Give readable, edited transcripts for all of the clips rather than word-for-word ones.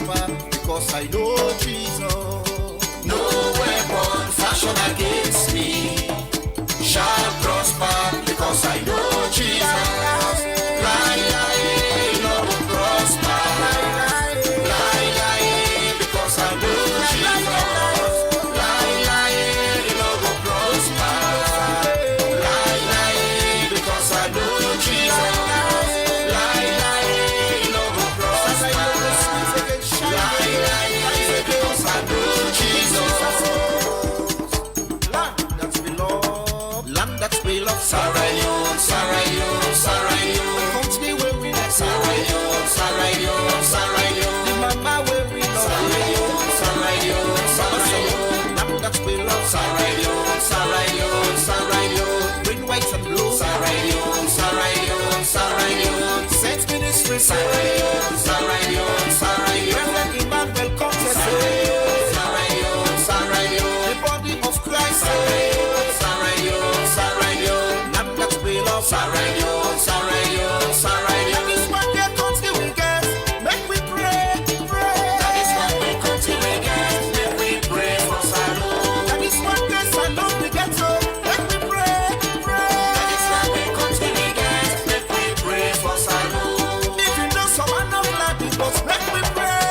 prosper because I know Jesus. No weapon fashioned against me shall prosper because I know Jesus. Lie, lie, no will prosper. Lie, lie, because I know Jesus. Lie, lie, no will prosper. Lie, lie, because I know Jesus. Lie, lie, no will prosper. Lie, lie, because I know Jesus. Land that we love, Sarayon, Sarayon, Sarayon. country where we like, Sarayon, Sarayon, Sarayon. the mama where we love, Sarayon, Sarayon, Sarayon. land that we love, Sarayon, Sarayon, Sarayon. green, white and blue, Sarayon, Sarayon, Sarayon. Saint ministry, Sarayon, Sarayon, Sarayon. Reverend Emmanuel Contest, Sarayon, Sarayon, Sarayon. the body of Christ, Sarayon, Sarayon, Sarayon. land that we love, Sarayon, Sarayon, Sarayon. that is what their country we get, make we pray, pray. That is what we continue to get. Make we pray for Salome. That is what grace and love we get, so make we pray, pray. That is what we continue to get. Make we pray for Salome. If you know someone not like it, but make we pray,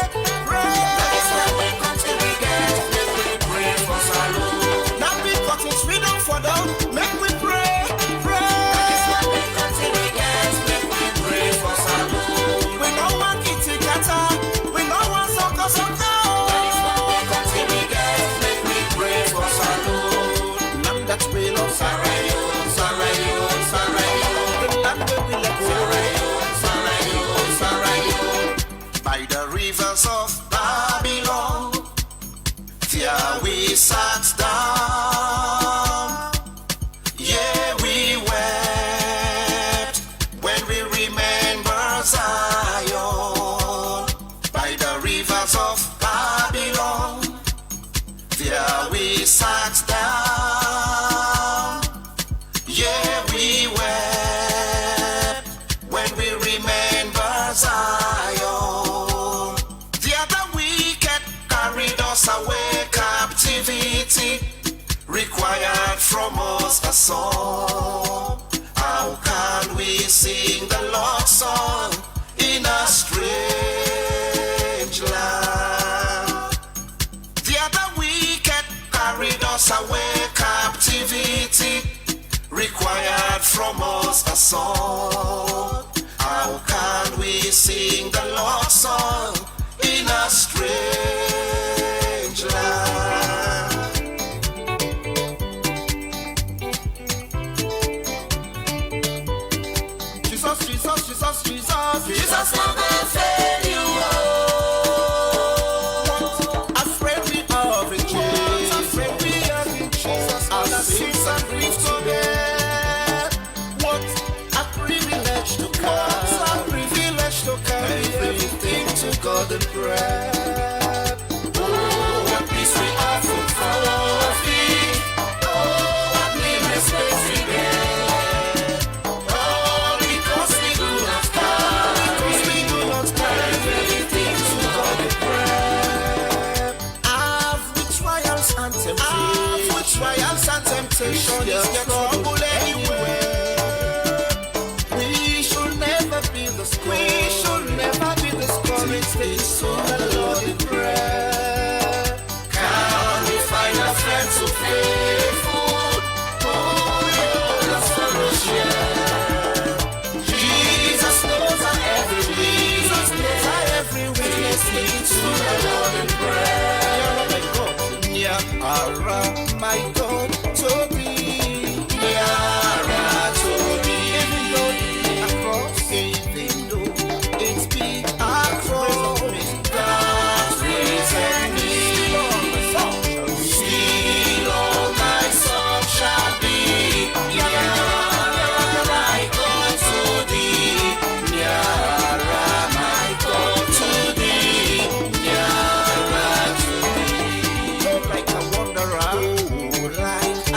pray. That is what we continue to get. Make we pray for Salome. Now we got it freedom for them, make we pray, pray. That is what we continue to get. Make we pray for Salome. We no want kitty kata, we no want soccer soccer. That is what we continue to get. Make we pray for Salome. Land that we love, Sarayon, Sarayon, Sarayon. the land where we let go. Sarayon, Sarayon, Sarayon. By the rivers of Babylon, there we sat down. Yeah, we wept when we remember Zion. By the rivers of Babylon, there we sat down. Yeah, we wept when we remember Zion. The other wicked carried us away, captivity required from us a song. How can we sing the Lord's song in a strange land? The other wicked carried us away, captivity required from us a song. How can we sing the Lord's song in a strange land? Jesus, Jesus, Jesus, Jesus, Jesus never fail you. afraid we are in Jesus, afraid we are in Jesus, our sins and griefs together. What a privilege to carry everything to God in prayer. Oh, what peace we offer for our feet. Oh, what needless space we get. All because we do not carry everything to God in prayer. Have with trials and temptations, yes, trouble anywhere. We should never be discouraged. Stay so the Lord in prayer. Can we find a friend so faithful? Oh, the sorrow share. Jesus knows our every weakness. Lead to the Lord in prayer. My God, to thee. Yara to thee. Even though it's big across, God reason me. Still all my soul shall be. Yara, my God to thee. Yara, my God to thee. Yara to thee. like a wanderer, like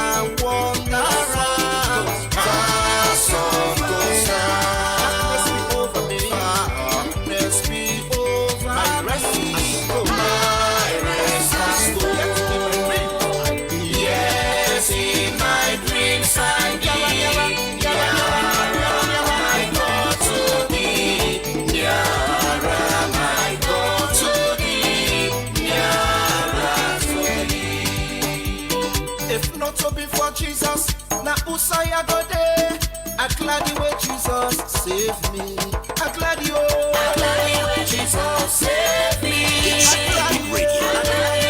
If not to be for Jesus, na usaya go dey. I glad you way Jesus save me. I glad you. I glad you way Jesus save me.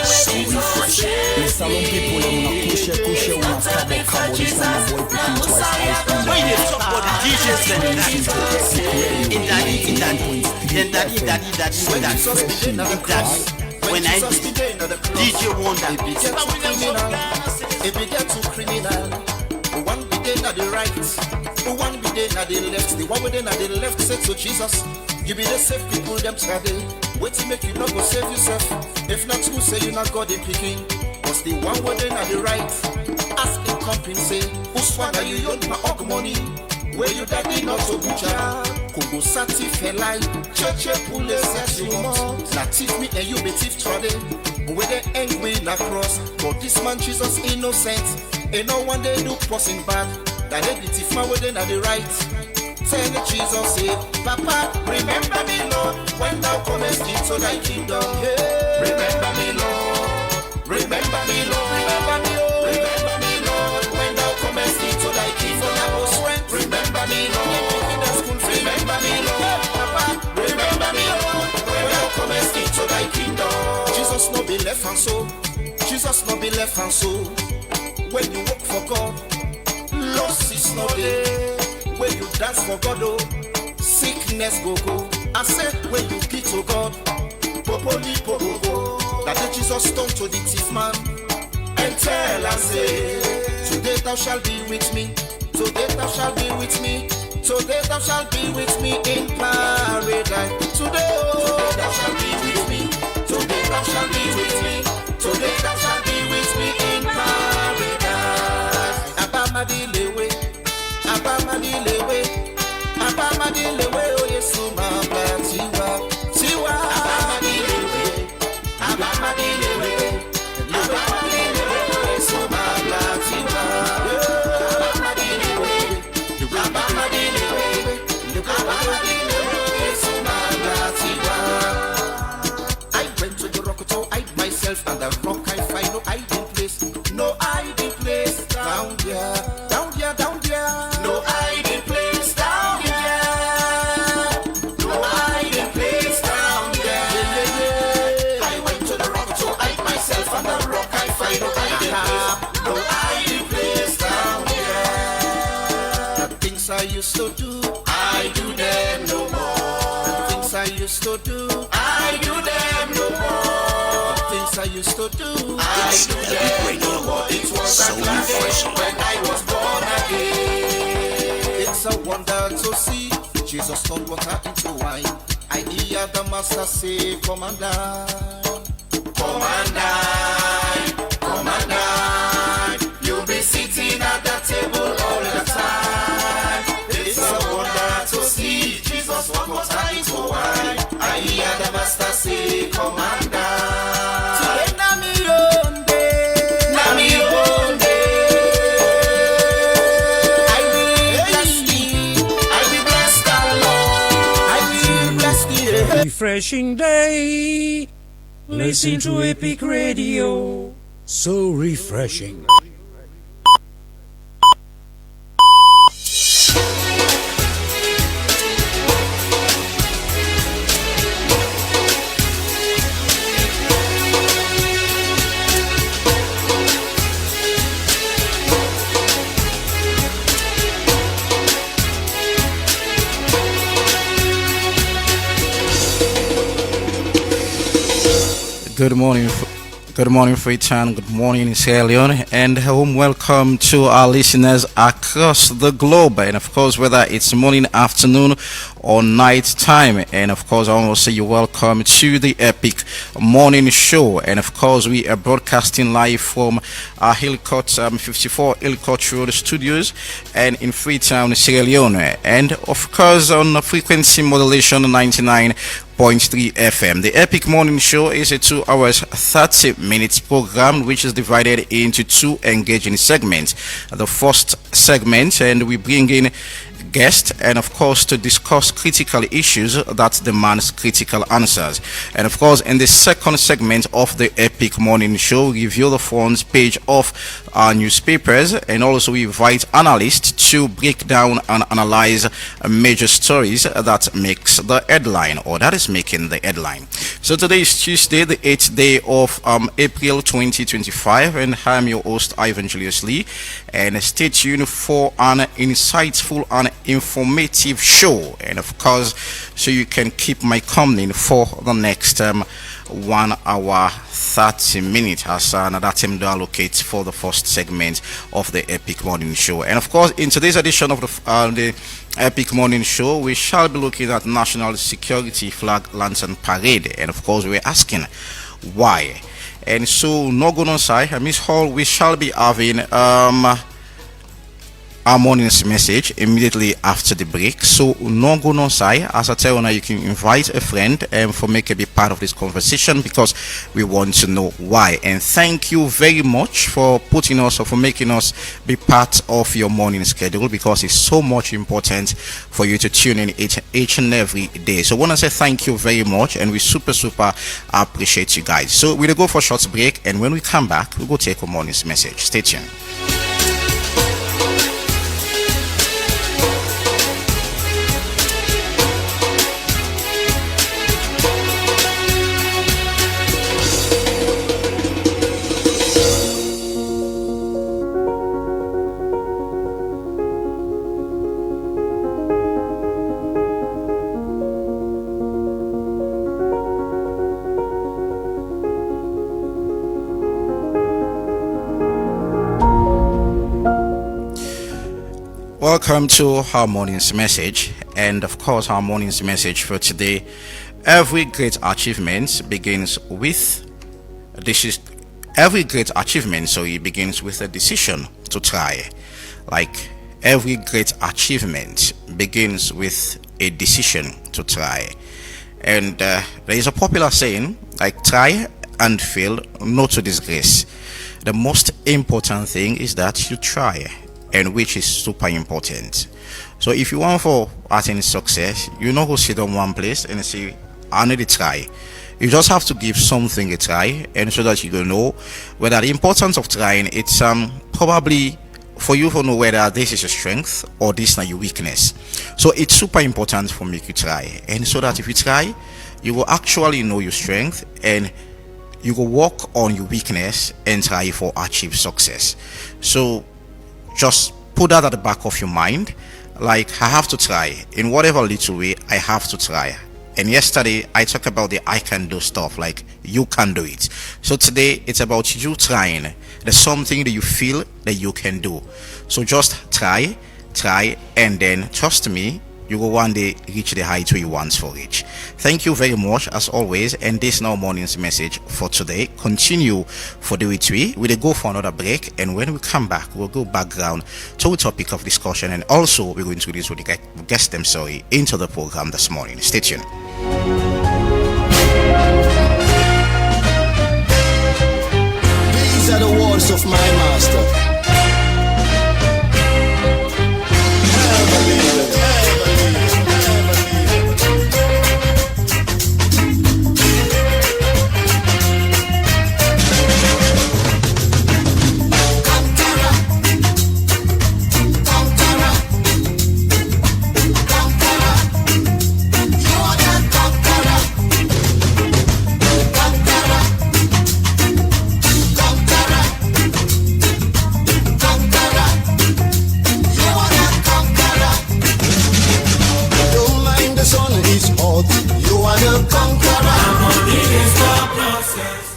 So refreshing. Les salons people on a couche, on a cabo, this one a boy picking twice ice cream. When you talk about the DJs when I DJ Wonder, if you get too criminal, one be there at the right, one be there at the left. The one within at the left said to Jesus, you be the safe people them today. Wait to make you not go save yourself. If not, who say you not God in picking? Cause the one within at the right, ask in compensate. Who swagger you yon ma og money? Where you daddy not so bucha? Kongo sati felai, cheche pule set you want. Na thief me and you be thief trade. Where they angry na cross, but this man Jesus innocent. Ain't no one they do passing bad. That they the thief man within at the right. Tell the Jesus say, Papa, remember me Lord, when thou comest into thy kingdom. Remember me Lord, remember me Lord, remember me Lord, remember me Lord, when thou comest into thy kingdom. Remember me Lord, remember me Lord, Papa, remember me Lord, when thou comest into thy kingdom. Jesus no be left and so, Jesus no be left and so. When you work for God, loss is not there. When you dance for God, oh, sickness go. I said when you give to God, popoli popo. That the Jesus turned to the thief man and tell and say, today thou shalt be with me. Today thou shalt be with me. Today thou shalt be with me in paradise. Today, oh, today thou shalt be with me. Today thou shalt be with me. Today thou shalt be with me in paradise. Abamadilewe, Abamadilewe, Abamadilewe, oh Yesu mabla tiwa, tiwa. Abamadilewe, Abamadilewe, Abamadilewe, oh Yesu mabla tiwa. Abamadilewe, Abamadilewe, Abamadilewe, oh Yesu mabla tiwa. I went to the rock to hide myself, and the rock I find no hiding place, no hiding place down there, down there, down there, no hiding place down there, no hiding place down there. I went to the rock to hide myself, and the rock I find no hiding place, no hiding place down there. The things I used to do, I do them no more. The things I used to do, I do them no more. The things I used to do, I do them no more. It was a glad day when I was born again. It's a wonder to see Jesus turned water into wine. I hear the master say, come and dine, come and dine, come and dine. You'll be sitting at the table all the time. It's a wonder to see Jesus turned water into wine. I hear the master say, come and dine. Today na me own day, na me own day. I will bless thee, I will bless the Lord, I will bless thee. Refreshing day. Listen to Epic Radio. So refreshing. Good morning, Freetown. Good morning, Sierra Leone, and warm welcome to our listeners across the globe. And of course, whether it's morning, afternoon, or night time. And of course, I want to say you welcome to the Epic Morning Show. And of course, we are broadcasting live from our Hillcourt 54 Hillcourt Road Studios and in Freetown, Sierra Leone. And of course, on frequency modulation 99.3 FM. The Epic Morning Show is a 2 hours 30 minutes program which is divided into two engaging segments. The first segment, and we bring in guest, and of course to discuss critical issues that demands critical answers. And of course, in the second segment of the Epic Morning Show, we review the front page of our newspapers, and also we invite analysts to break down and analyze major stories that makes the headline, or that is making the headline. So today is Tuesday, the 8th day of April 2025, and I'm your host Ivan Julius Lee, and stay tuned for an insightful and informative show, and of course so you can keep my company for the next 1 hour 30 minutes as another time to allocate for the first segment of the Epic Morning Show. And of course, in today's edition of the Epic Morning Show, we shall be looking at National Security Flag Lantern Parade, and of course we're asking why. And so, no good on side, Miss Hall, we shall be having our morning's message immediately after the break. So no go no side, as I tell you now, you can invite a friend and for make a be part of this conversation, because we want to know why. And thank you very much for putting us, or for making us be part of your morning schedule, because it's so much important for you to tune in each and every day. So I want to say thank you very much, and we super appreciate you guys. So we'll go for a short break, and when we come back, we'll go take a morning's message. Stay tuned. Welcome to our morning's message, and of course our morning's message for today: every great achievement begins with it begins with a decision to try. Like every great achievement begins with a decision to try. And there is a popular saying like, try and fail, not to disgrace. The most important thing is that you try, and which is super important. So if you want for attain success, you know, go sit on one place and say, I need to try. You just have to give something a try, and so that you will know whether the importance of trying, it's probably for you to know whether this is your strength or this is not your weakness. So it's super important for me to try, and so that if you try, you will actually know your strength, and you will work on your weakness and try for achieve success. So just put that at the back of your mind, like, I have to try in whatever little way. I have to try. And yesterday I talked about the I can do stuff, like you can do it. So today it's about you trying. There's something that you feel that you can do. So just try, and then trust me, you will one day reach the height where you want to reach. Thank you very much as always, and this now morning's message for today. Continue for the way we'll go for another break, and when we come back, we'll go background to the topic of discussion, and also we're going to release with the guest them into the program this morning. Stay tuned. These are the words of my master.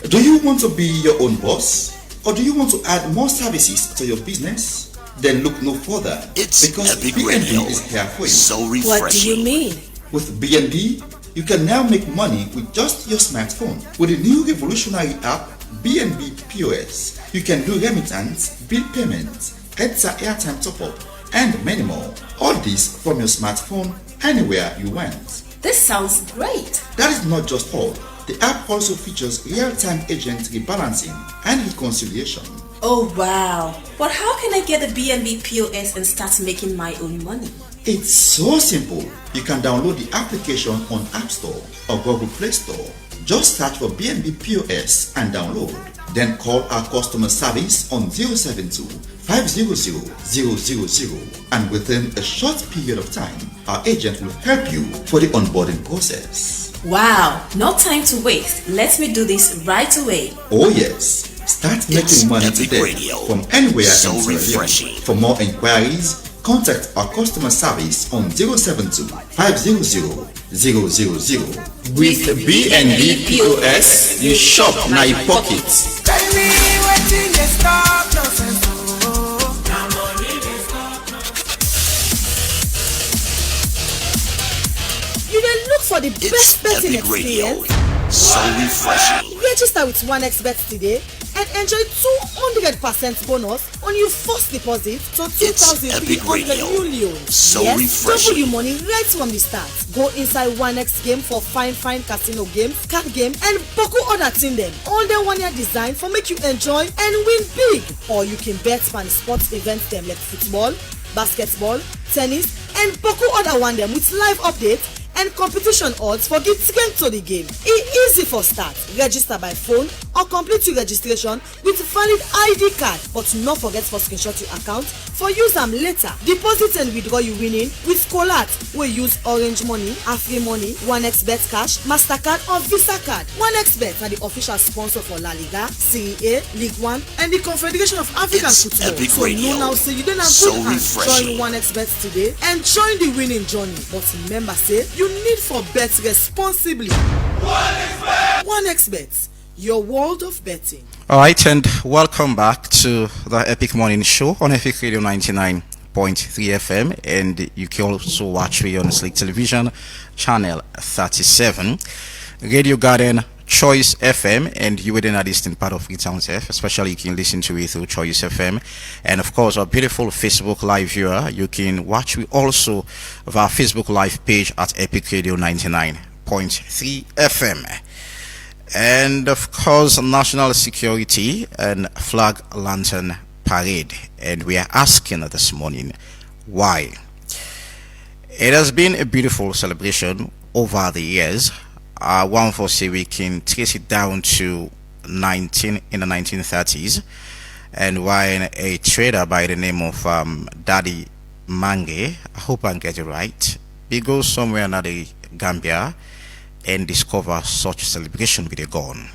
Do you want to be your own boss? Or do you want to add more services to your business? Then look no further, It's because Epic BNB Radio. is here for you. So refreshing. What do you mean? With BNB, you can now make money with just your smartphone. With the new revolutionary app, BNB POS, you can do remittance, bill payments, ETSA airtime top-up, and many more. All this from your smartphone, anywhere you want. This sounds great. That is not just all. The app also features real-time agent rebalancing and reconciliation. Oh wow. But how can I get the BNB POS and start making my own money? It's so simple. You can download the application on App Store or Google Play Store. Just search for BNB POS and download. Then call our customer service on 072 500 000, and within a short period of time, our agent will help you for the onboarding process. Wow, no time to waste. Let me do this right away. Oh yes, start making money Epic today Radio. from anywhere So in Sierra Leone. refreshing. For more inquiries, contact our customer service on 072 500 000. With BNB POS, you shop now in pockets. You dey look for the best betting Epic Radio. experience? So refreshing. Register with 1xBet today and enjoy 200% bonus on your first deposit to It's Epic 2,300 Radio. million. So yes, refreshing. double your money right from the start. Go inside 1x game for fine casino games, card game, and boku other thing them. All them 1 year design for make you enjoy and win big. Or you can bet on sports events them like football, basketball, tennis, and boku other one them with live updates and competition odds for get to the game. Easy for start. Register by phone or complete your registration with valid ID card, but not forget for screenshot your account for use them later. Deposit and withdraw you winning with Colat. We use Orange Money, Afri Money, 1xBet Cash, Mastercard or Visa card. 1xBet are the official sponsor for La Liga, Serie A, League One, and the Confederation of African It's Football. Epic So Radio. know now say you don't have So good hands. refreshing. Join 1xBet today and join the winning journey. But remember, say you need for bet responsibly. 1xBet, your world of betting. Alright, and welcome back to the Epic Morning Show on Epic Radio 99.3 FM, and you can also watch me on Slick Television, channel 37, Radio Garden, Choice FM, and you within a distant part of Freetown F, especially you can listen to it through Choice FM, and of course our beautiful Facebook Live viewer, you can watch me also of our Facebook Live page at Epic Radio 99.3 FM. And of course, national security and flag lantern parade. And we are asking this morning why. It has been a beautiful celebration over the years. One for say we can trace it down to in the 1930s, and when a trader by the name of Daddy Mange, I hope I get it right, he goes somewhere in the Gambia and discover such celebration with a gun.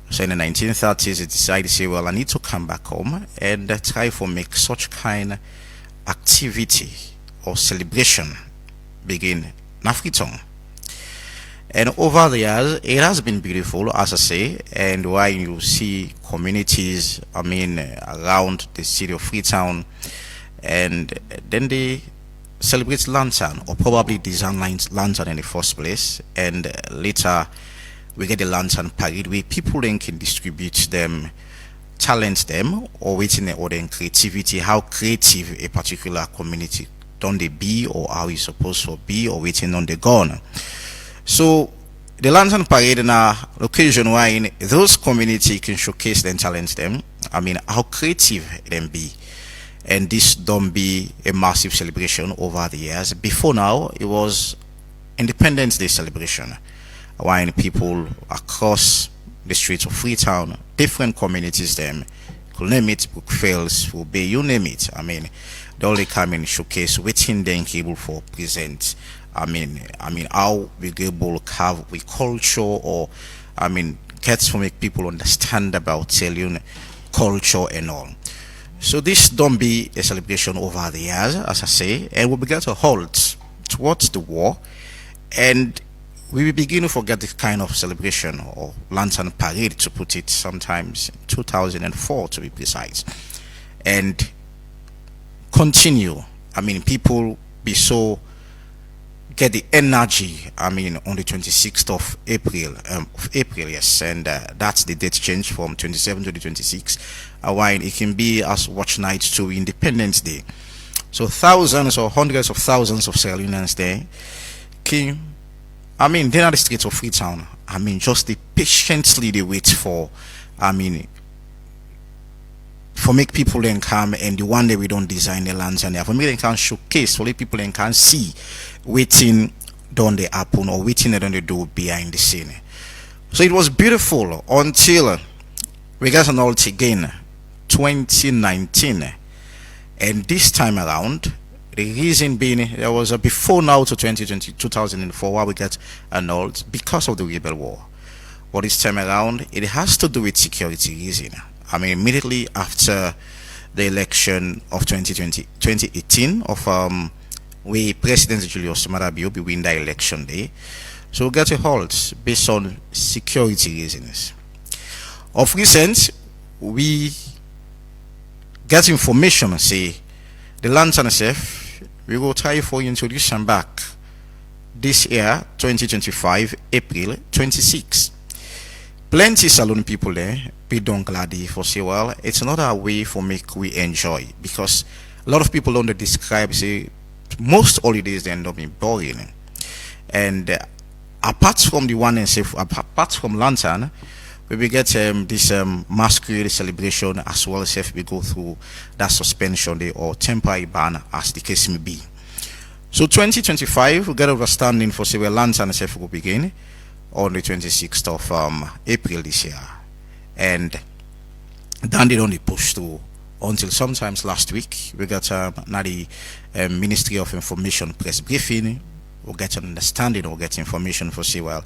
So in the 1930s, he decided to say, well, I need to come back home and try to make such kind activity or celebration begin in Freetown. And over the years, it has been beautiful, as I say, and why you see communities, around the city of Freetown, and then they celebrate lantern, or probably design lantern in the first place, and later we get the lantern parade where people then can distribute them, talent them, or waiting or then creativity, how creative a particular community don't they be, or how it's supposed to be, or waiting on the gun. So the lantern parade in a occasion where in those community can showcase their talents them, how creative them be. And this don't be a massive celebration over the years. Before now, it was Independence Day celebration, when people across the streets of Freetown, different communities them, could name it, Brookfields, will be, you name it. They only come and showcase waiting then able for present. How we able to have we culture, or gets to make people understand about Sierra culture and all. So this don't be a celebration over the years, as I say, and we begin to halt towards the war, and we will begin to forget this kind of celebration or lantern parade, to put it, sometimes 2004 to be precise, and continue. People be so get the energy. On the 26th of April, yes, and that's the date change from 27 to the 26th. While it can be as watch night to Independence Day. So thousands or hundreds of thousands of Sierra Leoneans there came. They're not the streets of Freetown. just they patiently they wait for. for make people then come and the one day we don't design the lantern there for me they can showcase for let people then can see waiting done they happen or waiting they don't they do behind the scene. So it was beautiful until we got an alt again 2019, and this time around the reason being there was a before now to 2004 where we got an alt because of the rebel war, but this time around it has to do with security reason. I mean, immediately after the election of 2018 of we President Julius Maada Bio win the election day, so we got a halt based on security reasons. Of recent, we get information say the lantern SF we will try for introduce them back this year 2025 April 26. Plenty salon people there be done gladly for say well it's not a way for make we enjoy because a lot of people don't describe say most holidays they end up being boring, and apart from the one and say apart from lantern we will get this masquerade celebration as well as if we go through that suspension day or temporary ban as the case may be. So 2025 we get understanding for say well lantern SF will begin on the 26th of April this year, and then they don't push through until sometimes last week we got now the Ministry of Information press briefing. We'll get an understanding or get information for say well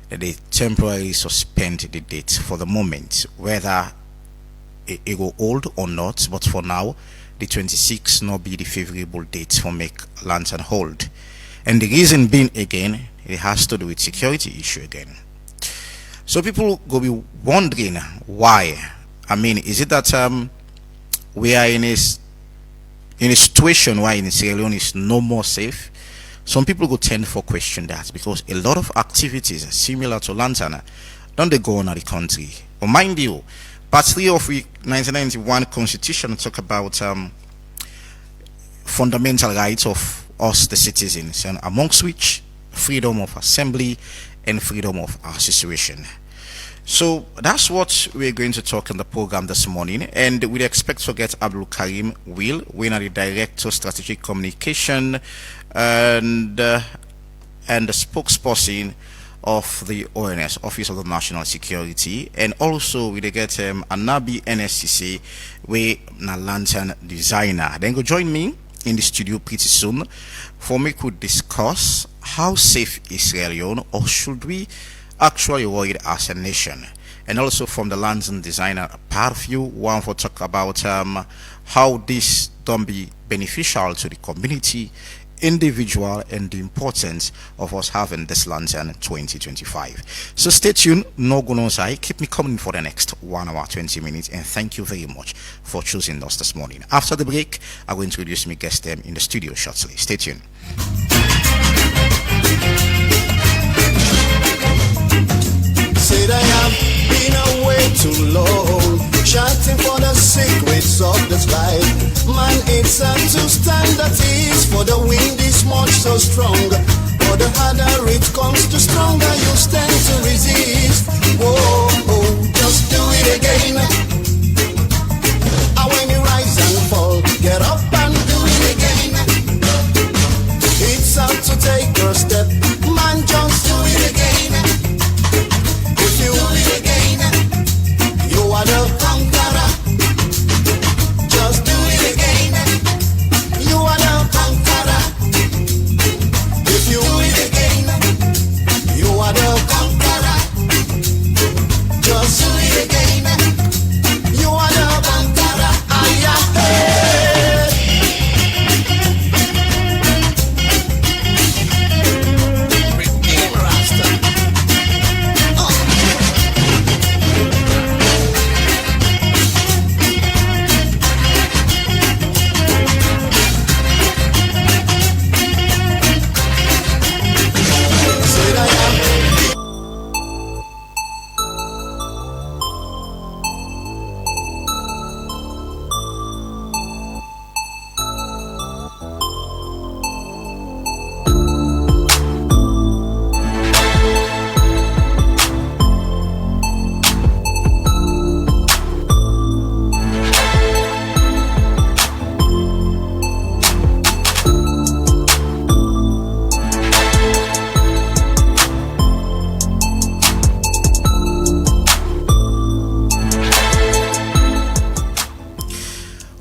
that they temporarily suspend the date for the moment, whether it will hold or not, but for now the 26th not be the favorable date for make lantern hold, and the reason being again it has to do with security issue again. So people go be wondering why. I mean, is it that we are in a situation where in Sierra Leone is no more safe? Some people go tend for question that because a lot of activities similar to lantern don't they go on at the country. But mind you, Part 3 of the 1991 Constitution talk about fundamental rights of us the citizens, and amongst which freedom of assembly and freedom of association. So that's what we're going to talk in the program this morning, and we'd expect to get Abdul Karim Will, winner the Director of Strategic Communication and the spokesperson of the ONS, Office of the National Security, and also we get Anabi NSCC, we na lantern designer. Then go join me in the studio pretty soon for me could discuss how safe is Sierra Leone, or should we actually worried as a nation. And also from the lantern designer part of you one for talk about how this don't be beneficial to the community, individual, and the importance of us having this lantern 2025. So stay tuned, no go no side, keep me coming for the next 1 hour 20 minutes, and thank you very much for choosing us this morning. After the break I will introduce my guest them in the studio shortly. Stay tuned. Said I have been away too long, chanting for the secrets of the sky. Man, it's hard to stand at ease, for the wind is much so strong. For the harder it comes, the stronger you stand to resist. Whoa, oh, just do it again. And when you rise and fall, get up and do it again. It's hard to take your step, man, just do it again. If you do it again, you are the conqueror. Just do it again, you are the conqueror. If you do it again, you are the conqueror. Just do it again,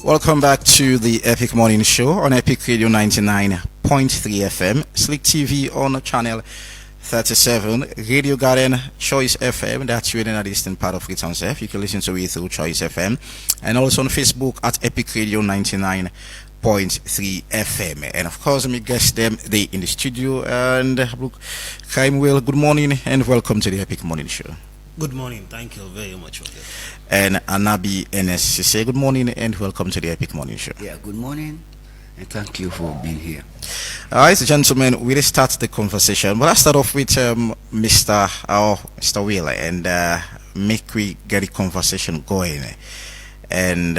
Welcome back to the Epic Morning Show on Epic Radio 99.3 FM, Slick TV on channel 37, Radio Garden, Choice FM, that's within the eastern part of Freetown F. You can listen to it through Choice FM, and also on Facebook at Epic Radio 99.3 FM. And of course, let me guess them, they in the studio. And look, Will, good morning and welcome to the Epic Morning Show. Good morning, thank you very much for that. And Anabi NSCC, good morning and welcome to the Epic Morning Show. Yeah, good morning and thank you for being here. All right, gentlemen, we'll start the conversation. But I'll start off with Mr. Will, and make we get the conversation going. And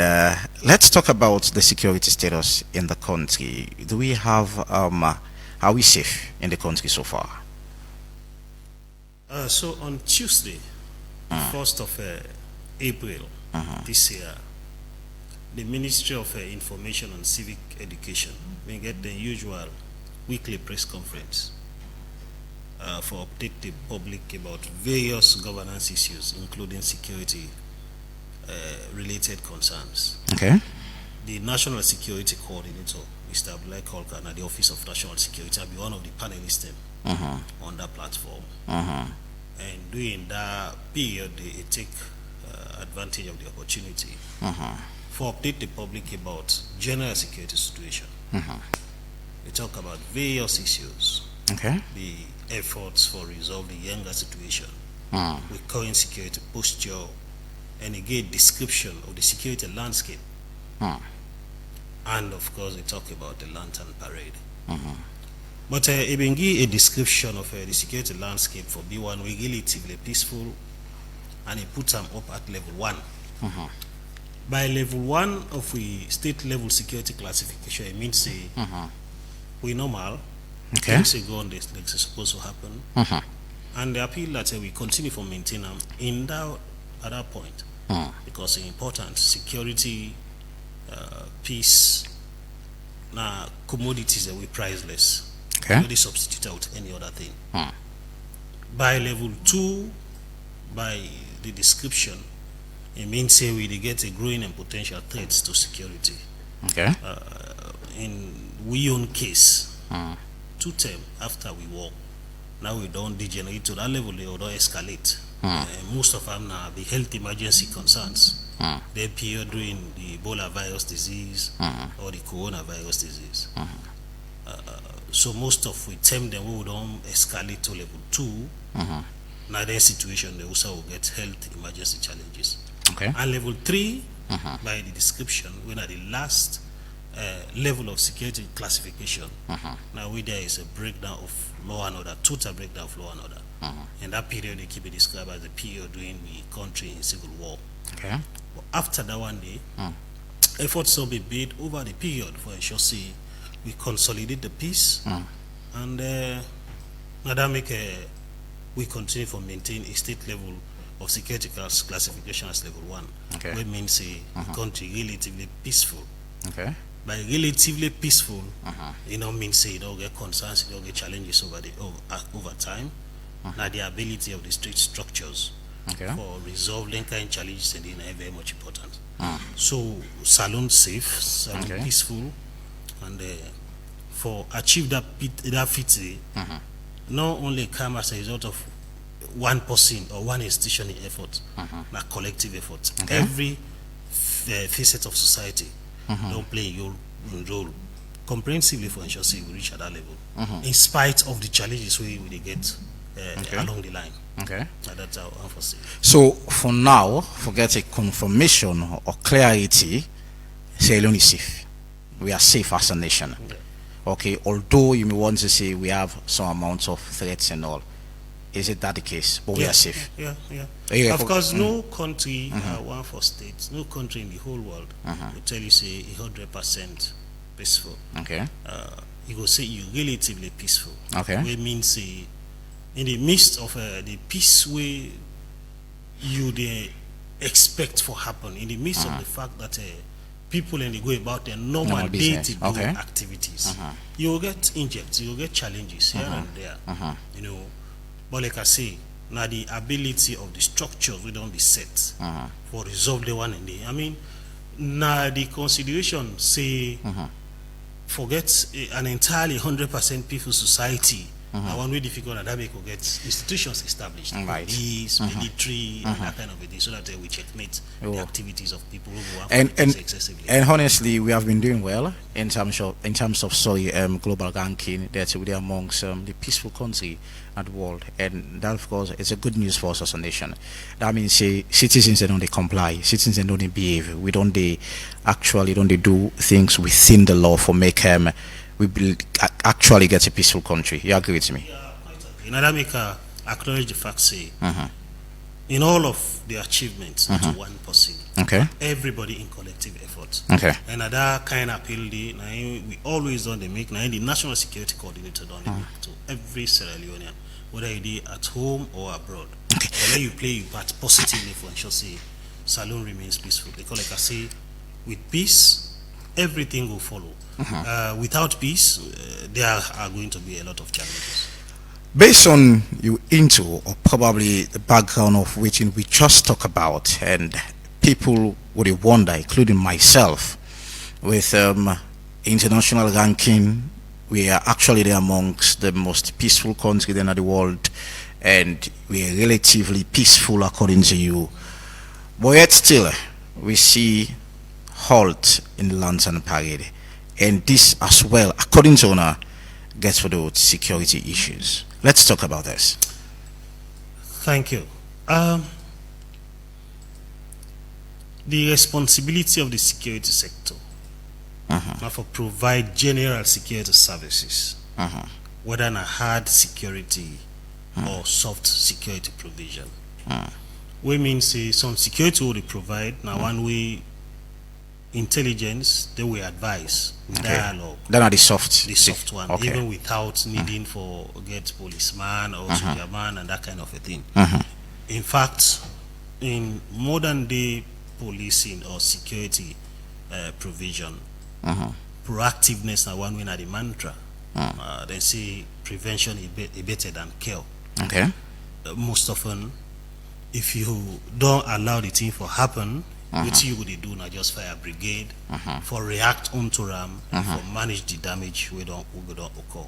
let's talk about the security status in the country. Do we have, are we safe in the country so far? So on Tuesday, 1st of April this year, the Ministry of Information and Civic Education will get the usual weekly press conference for update the public about various governance issues, including security related concerns. Okay. The National Security Coordinator, Mr. Abdullahi Kolkan, at the Office of National Security, will be one of the panelists on that platform. And during that period, they take advantage of the opportunity for update the public about general security situation. They talk about various issues. Okay. The efforts for resolving the younger situation with current security posture, and again description of the security landscape. And of course, they talk about the lantern parade. But it will give a description of the security landscape for B1 relatively peaceful, and he put them up at level 1. By level 1 of the state level security classification, it means we normal. Okay. Things go on this like it's supposed to happen. And the appeal that we continue for maintaining them in that at that point. Because it's important, security, peace, now commodities that we priceless. Okay. Not substitute out any other thing. By level 2, by the description, it means say we get a growing and potential threats to security. Okay. In we own case, 2 terms after we walk, now we don't degenerate to that level, they don't escalate. Most of them now the health emergency concerns. They appear during the Ebola virus disease or the coronavirus disease. So most of we term them we don't escalate to level 2. Now their situation they also will get health emergency challenges. Okay. And level 3, by the description, when at the last level of security classification, now we there is a breakdown of law and order, total breakdown of law and order. And that period they keep it described as the period during the country in civil war. Okay. But after that one day, efforts will be made over the period for ensure see we consolidate the peace and now that make we continue to maintain a state level of security classification as level 1. Okay. Which means a country relatively peaceful. Okay. By relatively peaceful, you know, means say you don't get concerns, you don't get challenges over time. Now the ability of the state structures for resolving kind of challenges and are very much important. So salon safe, salon peaceful, and for achieve that fit, not only come as a result of one person or one institution in effort, but collective effort. Every facet of society don't play your role comprehensively for ensure we reach at that level, in spite of the challenges we get along the line. Okay. That's our emphasis. So for now, forget a confirmation or clarity, Sierra Leone is safe. We are safe as a nation. Okay, although you may want to say we have some amount of threats and all, is it that the case? But we are safe. Yeah. Of course, no country, one for states, no country in the whole world will tell you say 100% peaceful. Okay. You go say you relatively peaceful. Okay. We mean say in the midst of the peace way you they expect for happen, in the midst of the fact that people and they go about their normal day-to-day activities, you will get injured, you will get challenges here and there, you know. But like I say, now the ability of the structures will don't be set for resolve the one and the. I mean, Now the consideration say forget an entirely 100% peaceful society. Now one way difficult and that make get institutions established, police, military, and that kind of a thing, so that we checkmate the activities of people who have excessively. And honestly, we have been doing well in terms of global ranking. That's we are amongst the peaceful country at the world, and that of course is a good news for us as a nation. That means citizens they don't comply, citizens they don't behave. We don't actually do things within the law for make we will actually get a peaceful country. You agree with me? Yeah, quite agree. Now that make acknowledge the fact say in all of the achievements to one person, everybody in collective effort. And that kind of appeal we always done the make the national security coordinator done the make to every Sierra Leonean, whether you do at home or abroad. Whether you play your part positively for ensure say Salone remains peaceful. Because like I say, with peace, everything will follow. Without peace, there are going to be a lot of challenges. Based on you into or probably the background of which we just talk about, and people would wonder, including myself, with international ranking, we are actually amongst the most peaceful countries in the world, and we are relatively peaceful according to you. But yet still, we see halt in the Lantern Parade. And this as well, according to Ona, gets for the security issues. Let's talk about this. Thank you. The responsibility of the security sector now for provide general security services, whether in a hard security or soft security provision. We mean say some security will provide now one way. Intelligence, they will advise dialogue. Then are the soft one, even without needing for get policeman or soldier man and that kind of a thing. In fact, in modern day policing or security provision, proactiveness are one way na the mantra. They say prevention is better than cure. Most often, if you don't allow the thing for happen, which you would do not just fire brigade for react onto them for manage the damage we don't occur.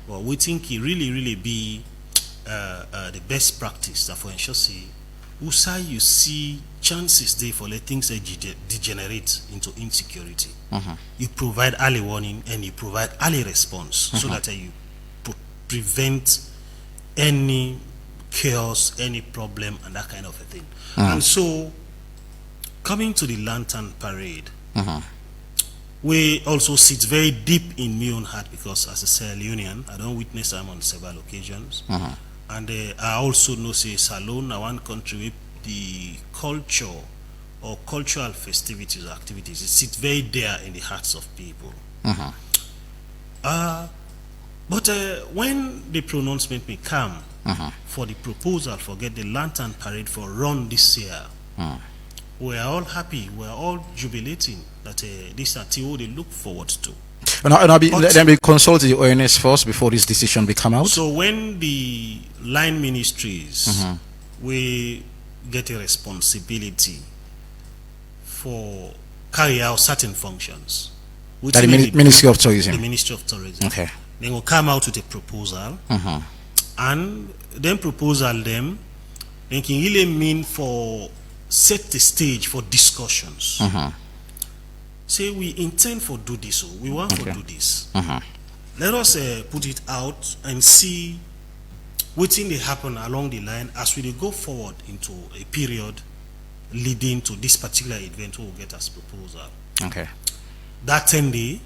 But we think it really be the best practice that for ensure say you see chances there for let things degenerate into insecurity. You provide early warning and you provide early response so that you prevent any chaos, any problem and that kind of a thing. And so coming to the Lantern Parade, we also sit very deep in my own heart because as a Sierra Leonean, I don't witness them on several occasions. And I also know say Salone, one country with the culture or cultural festivities or activities, it sits very there in the hearts of people. But when the pronouncement may come for the proposal for get the Lantern Parade for run this year, we are all happy, we are all jubilating that this is a thing they look forward to. Let me consult the ONS first before this decision will come out. So when the line ministries we get a responsibility for carry out certain functions, which that the Ministry of Tourism. The Ministry of Tourism. They will come out with a proposal, and then proposal them, they can really mean for set the stage for discussions. Say we intend for do this, or we want to do this. Let us put it out and see what thing they happen along the line as we go forward into a period leading to this particular event we will get as proposal. That 10 day,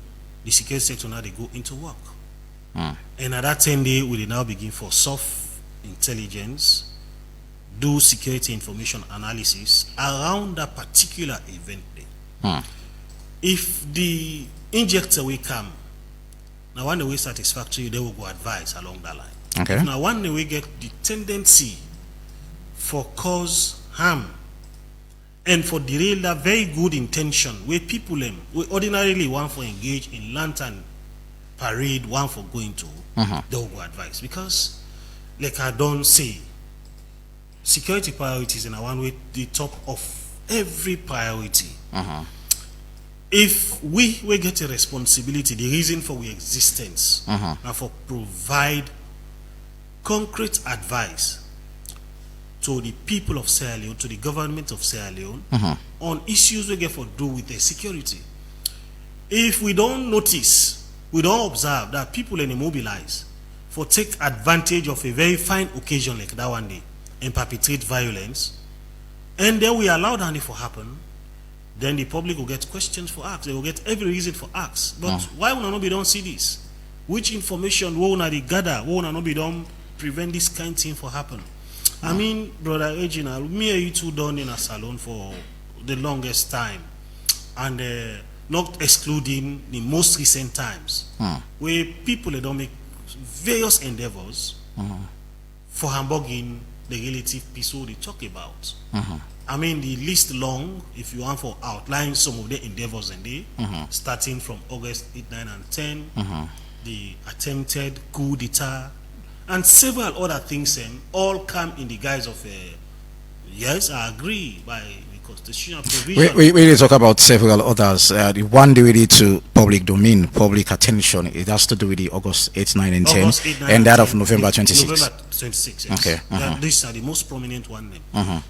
the security sector now they go into work. And at that 10 day, we will now begin for soft intelligence, do security information analysis around that particular event day. If the injector will come, now one way satisfactory, they will go advise along that line. Now one way get the tendency for cause harm and for derail that very good intention where people we ordinarily want for engage in Lantern Parade, one for going to, they will go advise. Because like I don't say, security priorities in one way the top of every priority. if we get a responsibility, the reason for our existence, and for provide concrete advice to the people of Sierra Leone, to the government of Sierra Leone, on issues we get for do with the security. If we don't notice, we don't observe that people are mobilize for take advantage of a very fine occasion like that one day and perpetrate violence, and then we allow that for happen, then the public will get questions for acts. They will get every reason for acts. But why will not be don't see this? Which information will not gather? Will not be don't prevent this kind of thing from happen? I mean, Brother Reginald, me and you two done in a salon for the longest time, and not excluding the most recent times, where people don't make various endeavors for hamburging the relative peace we talk about. I mean, the list long, if you want for outline some of the endeavors in there, starting from August 8, 9, and 10, the attempted coup d'etat, and several other things, all come in the guise of yes, I agree, by the constitutional provision. We really talk about several others. The one related to public domain, public attention, it has to do with the August 8, 9, and 10, 8, 9, and that 10, of November 26. November 26, yes. Okay. These are the most prominent one.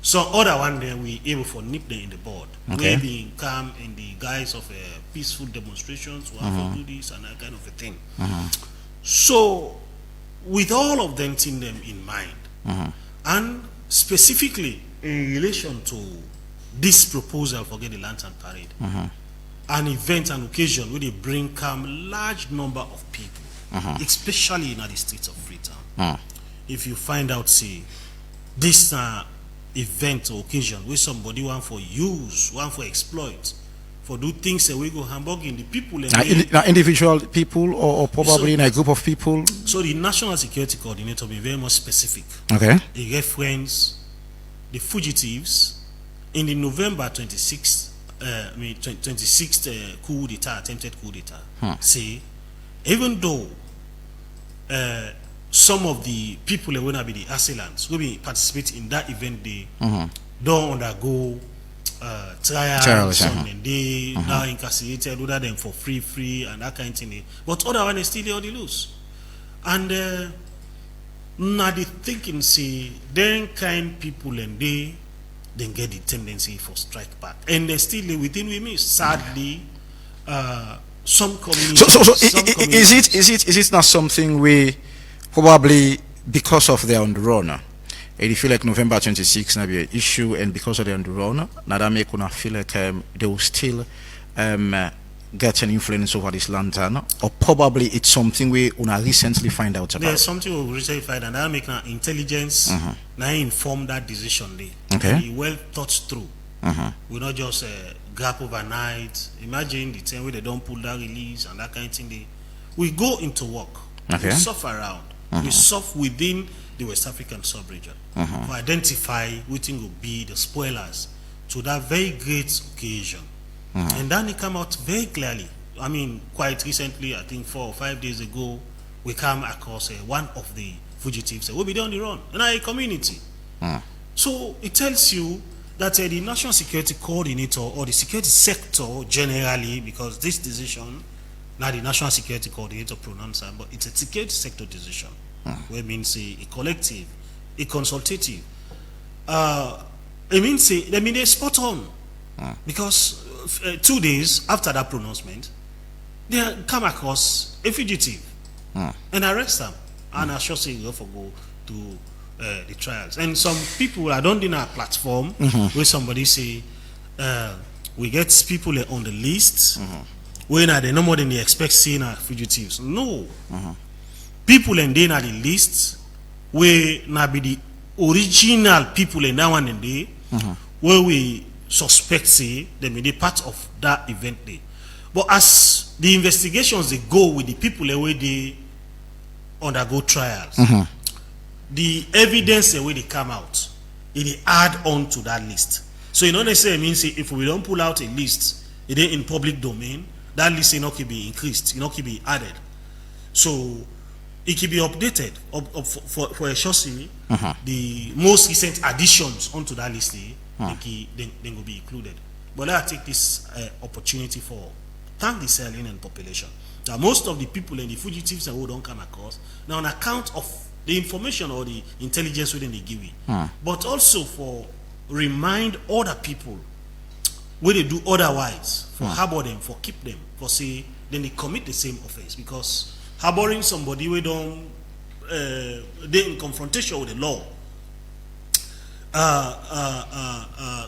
So other one then we able for nip them in the board. Okay. We being come in the guise of peaceful demonstrations, we have to do this and that kind of a thing. So with all of them thing them in mind, and specifically in relation to this proposal for the lantern parade, an event, an occasion where they bring come large number of people, especially in the streets of Freetown. If you find out, say, this event or occasion where somebody want for use, want for exploit, for do things that we go hamburging the people. Individual people or probably in a group of people? So the National Security Coordinator be very much specific. Okay. He reference the fugitives in the November 26th, 26th coup d'etat, attempted coup d'etat. Say, even though some of the people who will be the assailants will be participate in that event, they don't undergo trials, and they now incarcerated, other than for free and that kind of thing. But other one is still there on the loose. And now the thinking, say, then kind people and they then get the tendency for strike back, and they still within we miss. Sadly, some communities. Is it not something we probably because of their on the run? And you feel like November 26 now be an issue, and because of the on the run, now that make una feel like they will still get an influence over this lantern, or probably it's something we una recently find out about. There's something we recently find, and that make now intelligence now inform that decision. Okay. Be well thought through. We not just gap overnight. Imagine the time where they don't pull that release and that kind of thing. We go into work. Okay. We surf around. We surf within the West African sub-region to identify which will be the spoilers to that very great occasion. And then it come out very clearly. I mean, quite recently, I think 4 or 5 days ago, we come across one of the fugitives will be there on the run in our community. So it tells you that the National Security Coordinator or the security sector generally, because this decision, not the National Security Coordinator pronouncer, but it's a security sector decision, where it means a collective, a consultative. It means they're spot on, because 2 days after that pronouncement, they come across a fugitive and arrest them, and I sure say go to the trials. And some people are done in our platform where somebody say we get people on the list when are they no more than they expect seeing our fugitives. No, people and they are the list where now be the original people in that one and day where we suspect say they may be part of that event day. But as the investigations they go with the people where they undergo trials, the evidence where they come out, it add on to that list. So it not necessarily means if we don't pull out a list, it ain't in public domain, that list not can be increased, it not can be added. So it can be updated for a short series. The most recent additions onto that list, then will be included. But I take this opportunity for thank the Sierra Leonean population. That most of the people and the fugitives and who don't come across now on account of the information or the intelligence within the give it, but also for remind other people where they do otherwise, for harbor them, for keep them, for say then they commit the same offense, because harboring somebody we don't they in confrontation with the law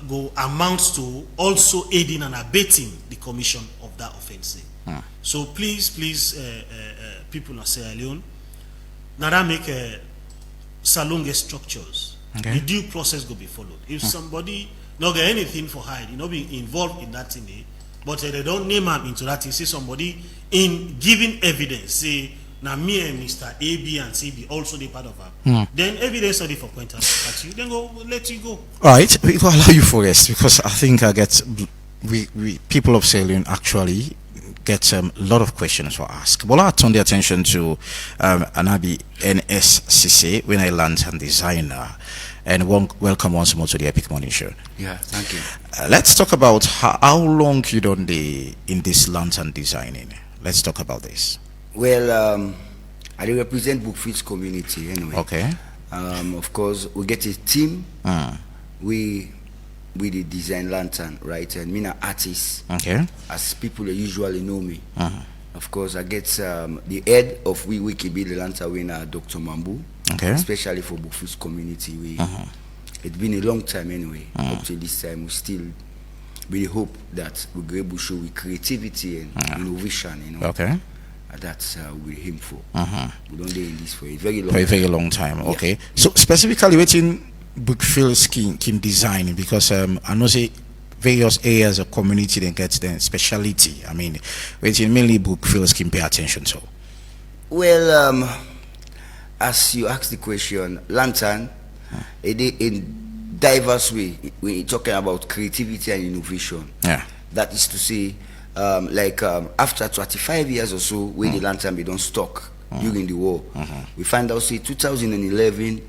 go amounts to also aiding and abetting the commission of that offense. So please people of Sierra Leone, now that make salonge structures. The due process go be followed. If somebody not get anything for hide, you know, be involved in that thing, but they don't name him into that thing, say somebody in giving evidence, say now me and Mr. A, B, and C be also the part of her. Then evidence study for point at you, then go let you go. All right, we will allow you for rest, because I think I get we people of Sierra Leone actually get a lot of questions for ask. But I'll turn the attention to Anabi NSCC, when I lantern designer, and welcome once more to the Epic Morning Show. Yeah, thank you. Let's talk about how long you done in this lantern designing. Let's talk about this. Well, I represent Bookfields community anyway. Okay. Of course, we get a team. We the design lantern, right? And me an artist. Okay. As people usually know me. Of course, I get the head of we build the lantern winner, Dr. Mambu. Okay. Especially for Bookfields community. It's been a long time anyway. Up to this time, we still really hope that we'll be able to show with creativity and innovation. You know. Okay. That's we aim for. We don't do this for a very long time. For a very long time. Okay. Yeah. So specifically, waiting Bookfields can design, because I know say various areas of community then get the speciality. I mean, waiting mainly Bookfields can pay attention to. Well, as you asked the question, lantern, in diverse way, when you're talking about creativity and innovation. Yeah. That is to say, after 25 years or so, when the lantern be done stock during the war, we find out say 2011,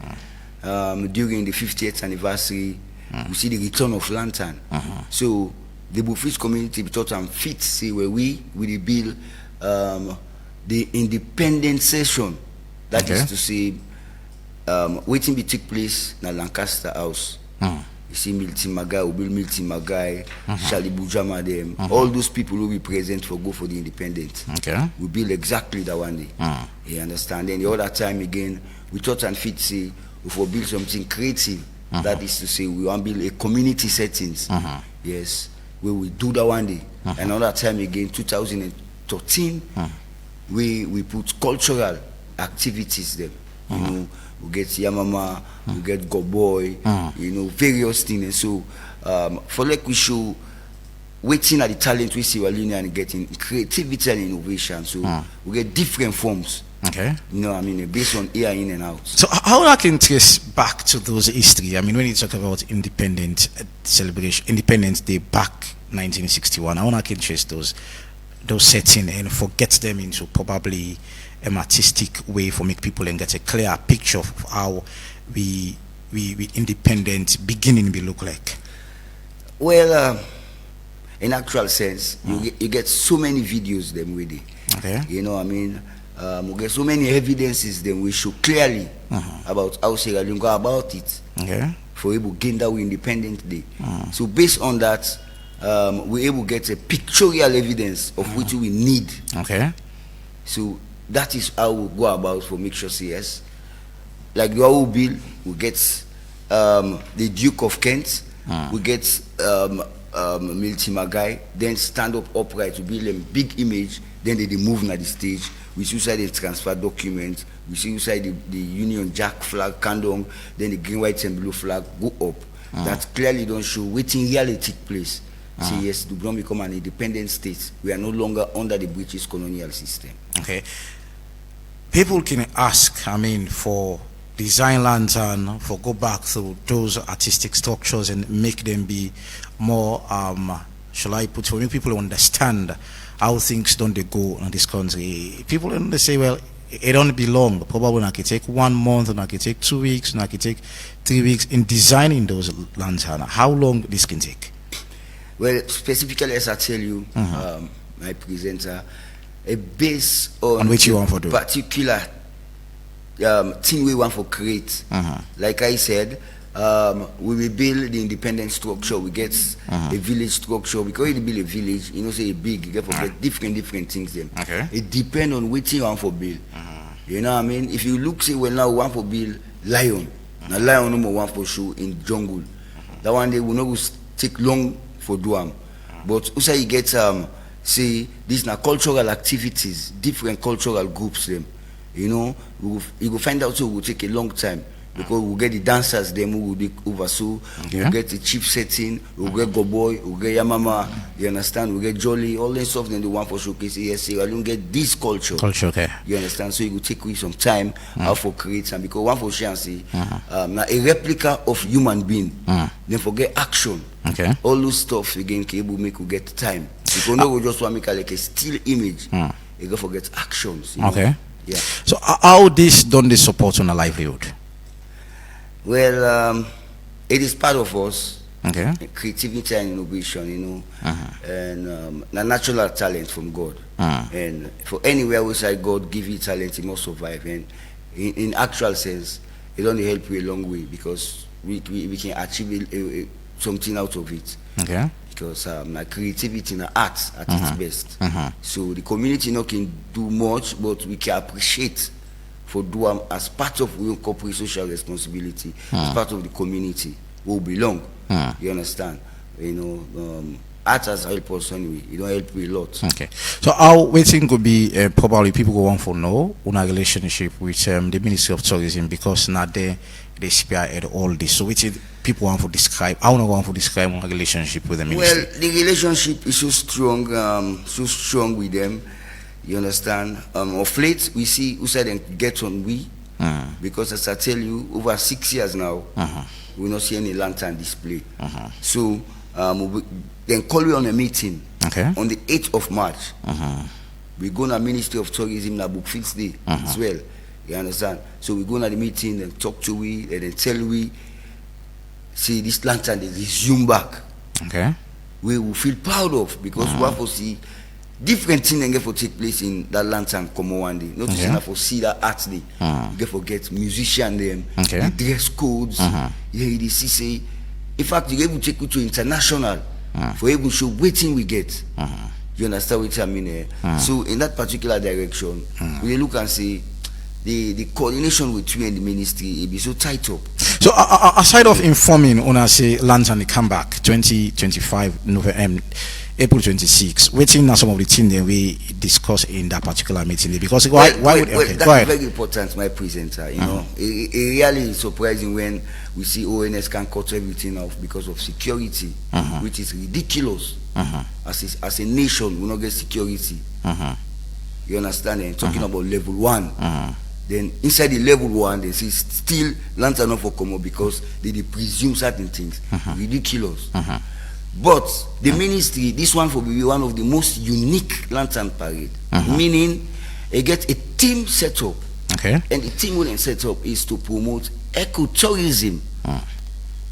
during the 50th anniversary, we see the return of lantern. So the Bookfields community be thought and fit, see where we build the independent session. That is to say, waiting be take place in Lancaster House. You see Milton Magai, Obil Milton Magai, Charlie Bujama, them, all those people who we present for go for the independent. Okay. We build exactly that one day. You understand? Then the other time again, we thought and fit say we will build something creative. That is to say, we want to build a community settings. Yes, where we do that one day. Another time again, 2013, we put cultural activities there. You know, we get Yamama, we get Go Boy, you know, various things. And so, for like we show waiting at the talent we see and getting creativity and innovation. So we get different forms. Okay. You know, I mean, based on air in and out. So how I can trace back to those history? I mean, when you talk about independent celebration, Independence Day back 1961, how I can trace those settings and forget them into probably an artistic way for make people and get a clear picture of how we independent beginning will look like. Well, in actual sense, you get so many videos them with it. Okay. You know, I mean, we get so many evidences then we show clearly about how Sierra Leone go about it. Okay. For able to gain that independent day. So based on that, we're able to get a pictorial evidence of which we need. Okay. So that is how we go about for make sure say yes. Like the whole bill, we get the Duke of Kent, we get Milton Magai, then stand up upright to build a big image, then they move na the stage. We see inside the transfer document, we see inside the Union Jack flag, Kandong, then the green, white, and blue flag go up. That clearly don't show waiting really take place. See, yes, the Dublin become an independent state. We are no longer under the British colonial system. Okay. People can ask, I mean, for design lantern, for go back to those artistic structures and make them be more, shall I put, for people understand how things don't they go in this country. People don't they say, well, it don't be long. Probably I could take 1 month, and I could take 2 weeks, and I could take 3 weeks in designing those lanterns. How long this can take? Well, specifically, as I tell you, my presenter, a base on which you want for do particular thing we want for create. Like I said, we will build the independent structure. We get a village structure. Because you build a village, you know, say a big, you get for get different things. Then it depends on which you want for build. You know what I mean? If you look, say, well, now we want for build lion. Now lion number one for show in jungle. That one day will not take long for do am. But also you get say these are cultural activities, different cultural groups them. You know, you will find out so it will take a long time. Because we'll get the dancers, them who will be oversew, we'll get the chief setting, we'll get Go Boy, we'll get Yamama, you understand, we'll get Jolly, all this stuff, then the one for showcase, yes, I don't get this culture. Okay. You understand? So it will take you some time how for create some, because one for share and say, now a replica of human being, then forget action. Okay. All those stuff again, cable make you get time. Because no, we just want to make like a still image, you go forget actions. You know? Okay. Yeah. So how this done this support on a livelihood? Well, it is part of us. Okay. Creativity and innovation, you know, and a natural talent from God. And for anywhere we say God give you talent, he must survive. And in actual sense, it only help you a long way because we can achieve something out of it. Okay. Because like creativity and art at its best. So the community not can do much, but we can appreciate for do as part of our corporate social responsibility, as part of the community who belong. You understand? You know, art has helped us anyway. It don't help you a lot. Okay. So how waiting could be probably people go on for know on a relationship with the Ministry of Tourism because now they spearhead all this. So which people want to describe? I want to describe a relationship with the ministry. Well, the relationship is so strong with them. You understand? Of late, we see who said them get on we. Because as I tell you, over 6 years now, we will not see any lantern display. So, then call you on a meeting on the 8th of March. We go to the Ministry of Tourism na book fixed day as well. You understand? So we go to the meeting and talk to we and then tell we, see this lantern they resume back. Okay. We will feel proud of because we have to see different things that get for take place in that lantern come on one day. Not just enough for see that art day. You get for get musician them, the dress codes. You see say, in fact you able to take you to international for able to show waiting we get. You understand what I mean? So in that particular direction, we look and see the coordination with you and the ministry it be so tight up. So aside of informing on us say lantern they come back 2025 November April 26. Waiting on some of the things that we discuss in that particular meeting because why would that's very important, my presenter. You know, it really is surprising when we see ONS can cut everything off because of security, which is ridiculous. As a nation, we don't get security. You understand? And talking about level 1. Then inside the level 1, they see still lantern not for common because they presume certain things. Ridiculous. But the ministry, this one will be one of the most unique lantern parade. Meaning, they get a team set up. And the team we set up is to promote ecotourism.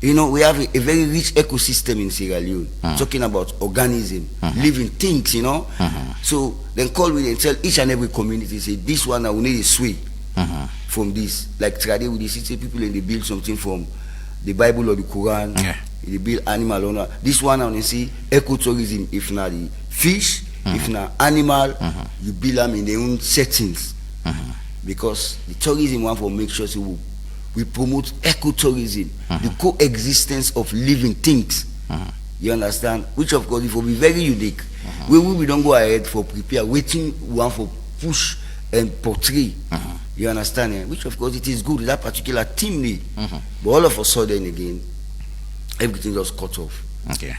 You know, we have a very rich ecosystem in Sierra Leone. Talking about organism, living things, you know. So then call with and tell each and every community, say this one I will need a sway from this. Like today with the city people and they build something from the Bible or the Quran. They build animal owner. This one I want to see ecotourism. If not the fish, if not animal, you build them in their own settings. Because the tourism one for make sure so we promote ecotourism, the coexistence of living things. You understand? Which of course it will be very unique. We don't go ahead for prepare, waiting one for push and portray. You understand? Which of course it is good that particular team need. But all of a sudden again, everything just cut off. Okay.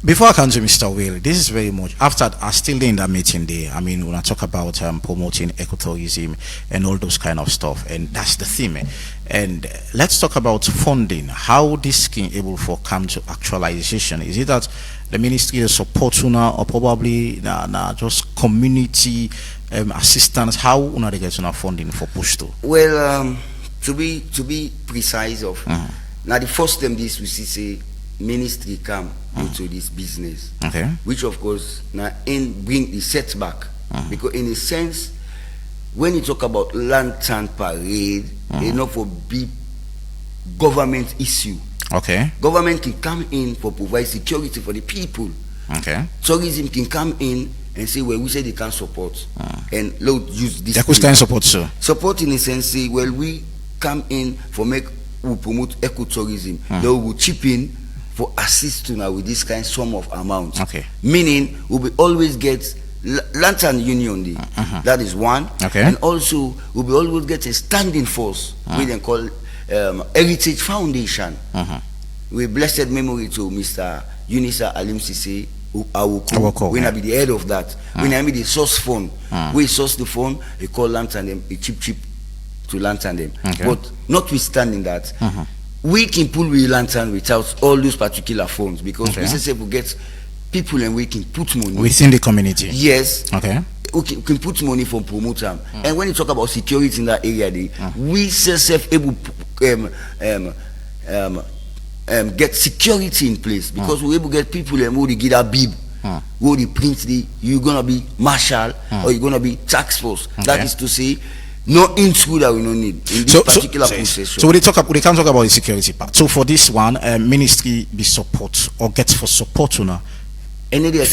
Before I come to Mr. Will, this is very much after I still in that meeting there. I mean, when I talk about promoting ecotourism and all those kind of stuff, and that's the theme. And let's talk about funding. How this can able for come to actualization? Is it that the ministry is supporting or probably just community assistance? How they get funding for push to? Well, to be precise of. Now the first thing this we see say ministry come into this business. Okay. Which of course now in bring the setback. Because in a sense, when you talk about lantern parade, it's not for big government issue. Okay. Government can come in for provide security for the people. Okay. Tourism can come in and say, well, we say they can't support. And Lord use this. Who can support, sir? Support in a sense, say, well, we come in for we promote ecotourism. They will chip in for assist now with this kind sum of amount. Okay. Meaning, we will always get lantern union. That is one. Okay. And also, we will always get a standing force, we then call Heritage Foundation. With blessed memory to Mr. Unisa Alim Sisi Awoko. When I be the head of that, when I be the source fund, we source the fund, we call lantern them, a cheap to lantern them. Okay. But notwithstanding that, we can pull with lantern without all those particular funds, because we say we get people and we can put money within the community. Yes. Okay. We can put money for promoter. And when you talk about security in that area, we self able get security in place, because we able to get people and who they get a bib, who they print you're gonna be marshal or you're gonna be tax force. That is to say, no in school that we don't need in this particular process. So we can't talk about the security part. So for this one, ministry be support or get for support now. Any day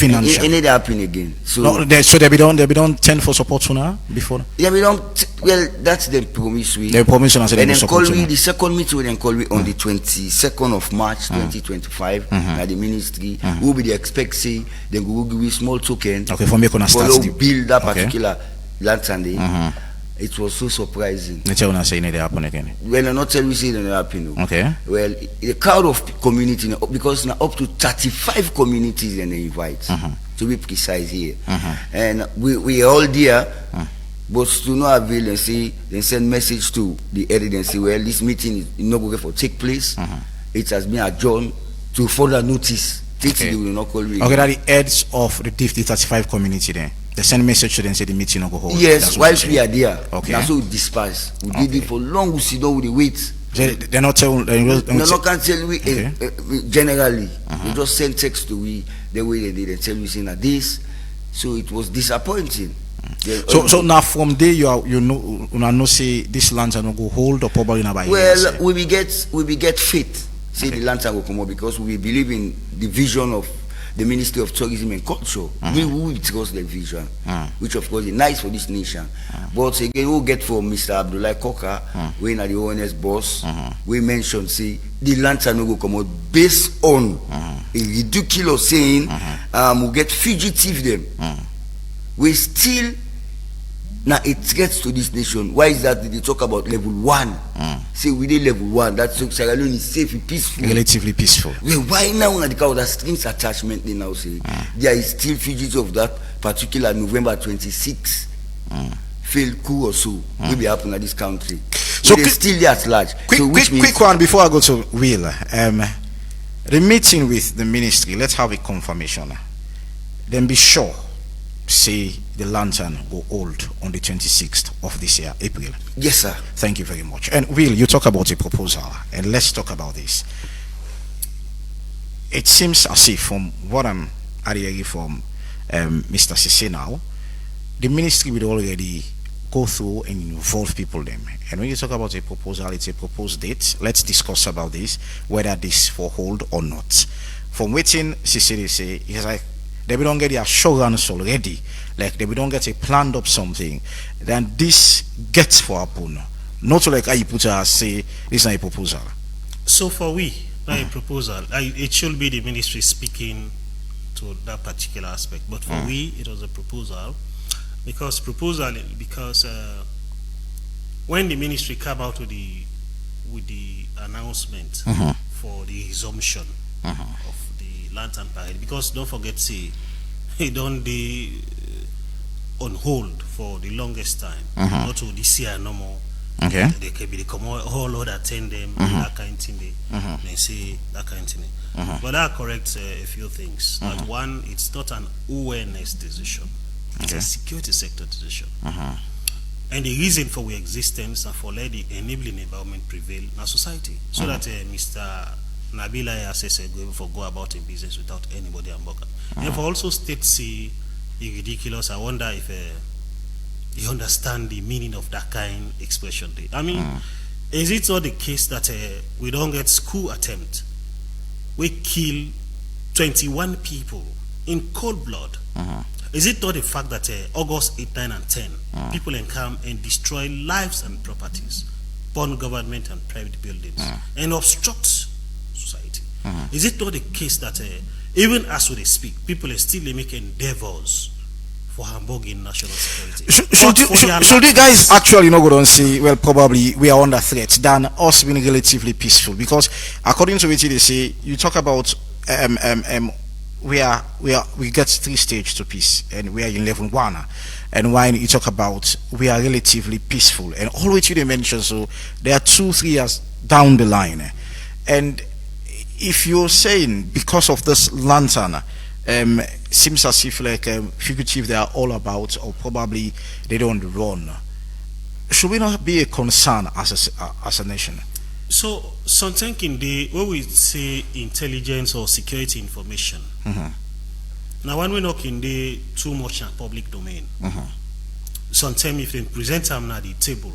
happen again. So no, they be don't tend for support now before. Yeah, we don't. Well, that's the promise we. The promise and then call we the second meeting. Then call we on the 22nd of March 2025. At the ministry, we'll be the expect say then we will give you small token. Okay, for me gonna start build that particular lantern day. It was so surprising. Let's say it happen again. Well, I'm not telling you say it happen. Okay. Well, the crowd of community, because now up to 35 communities and they invite, to be precise here. And we are all there, but to no avail and say, then send message to the editor and say, well, this meeting is not going to take place. It has been adjourned to further notice. Okay. Will not call me. Okay, that the heads of the 35 community then. They send message to them, say the meeting will go hold. Yes, while we are there. Okay. That's how we disperse. We did it for long, we sit down with the wait. They're not telling. No, can't tell we generally. We just send text to we the way they did and tell we saying that this. So it was disappointing. So now from there you know say this lantern will go hold or probably not by. Well, we get faith. Say the lantern will come out, because we believe in the vision of the Ministry of Tourism and Culture. We will trust the vision, which of course is nice for this nation. But again, we'll get from Mr. Abdullah Koka, we are the ONS boss, we mentioned, say, the lantern will come out based on a ridiculous saying, we'll get fugitive them. We still, now it gets to this nation. Why is that? They talk about level 1. Say we did level 1. That's Sierra Leone is safe and peaceful. Relatively peaceful. Well, why now on the count of strings attachment they now say there is still fugitive of that particular November 26 failed coup or so will be happening at this country. So they're still there at large. Quick one before I go to Will. The meeting with the ministry, let's have a confirmation. Then be sure, say the lantern will hold on the 26th of this year, April. Yes, sir. Thank you very much. And Will, you talk about a proposal, and let's talk about this. It seems as if, from what I'm hearing from Mr. Sisi now, the ministry will already go through and involve people them. And when you talk about a proposal, it's a proposed date. Let's discuss about this, whether this for hold or not. From waiting, Sisi say, it's like they don't get the assurance already, like they don't get a planned up something, then this gets for happen. Not like I put say this is not a proposal. So for we, not a proposal. It should be the ministry speaking to that particular aspect. But for we, it was a proposal, because when the ministry came out with the announcement for the resumption of the lantern parade, because don't forget, say it don't be on hold for the longest time, not to this year no more. Okay. They can be the whole other attend them, that kind of thing. They say that kind of thing. But that corrects a few things. That one, it's not an awareness decision; it's a security sector decision. And the reason for our existence and for let the enabling environment prevail in our society, so that Mr. Nabila assess going for go about in business without anybody and worker. And for also state see it ridiculous, I wonder if you understand the meaning of that kind expression. I mean, is it not the case that we don't get school attempt? We kill 21 people in cold blood. Is it not the fact that August 8, 9, and 10 people can come and destroy lives and properties, burn government and private buildings, and obstruct society? Is it not the case that even as we speak, people are still making endeavors for hamburging national security? Should you guys actually not go and say, well, probably we are under threat than us being relatively peaceful? Because according to what they say, you talk about we get 3 stages to peace, and we are in level 1. And when you talk about we are relatively peaceful, and all which you mentioned, so there are 2-3 years down the line, and if you're saying because of this lantern, seems as if like fugitive they are all about, or probably they don't run, should we not be a concern as a nation? So sometimes in the when we say intelligence or security information, now when we knock in the too much in public domain, sometimes if they present them at the table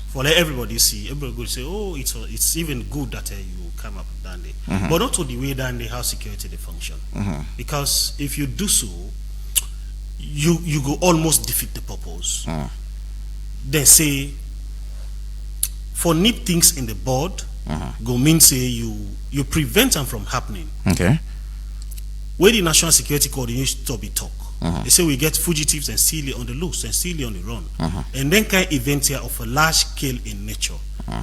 for let everybody see, everybody will say, oh, it's even good that you come up down there, but not to the way down there how security they function, because if you do so, you go almost defeat the purpose. They say for nip things in the board, go mean say you prevent them from happening. Okay. Where the national security coordination to be talk. They say we get fugitives and still on the loose and still on the run, and then kind event here of a large scale in nature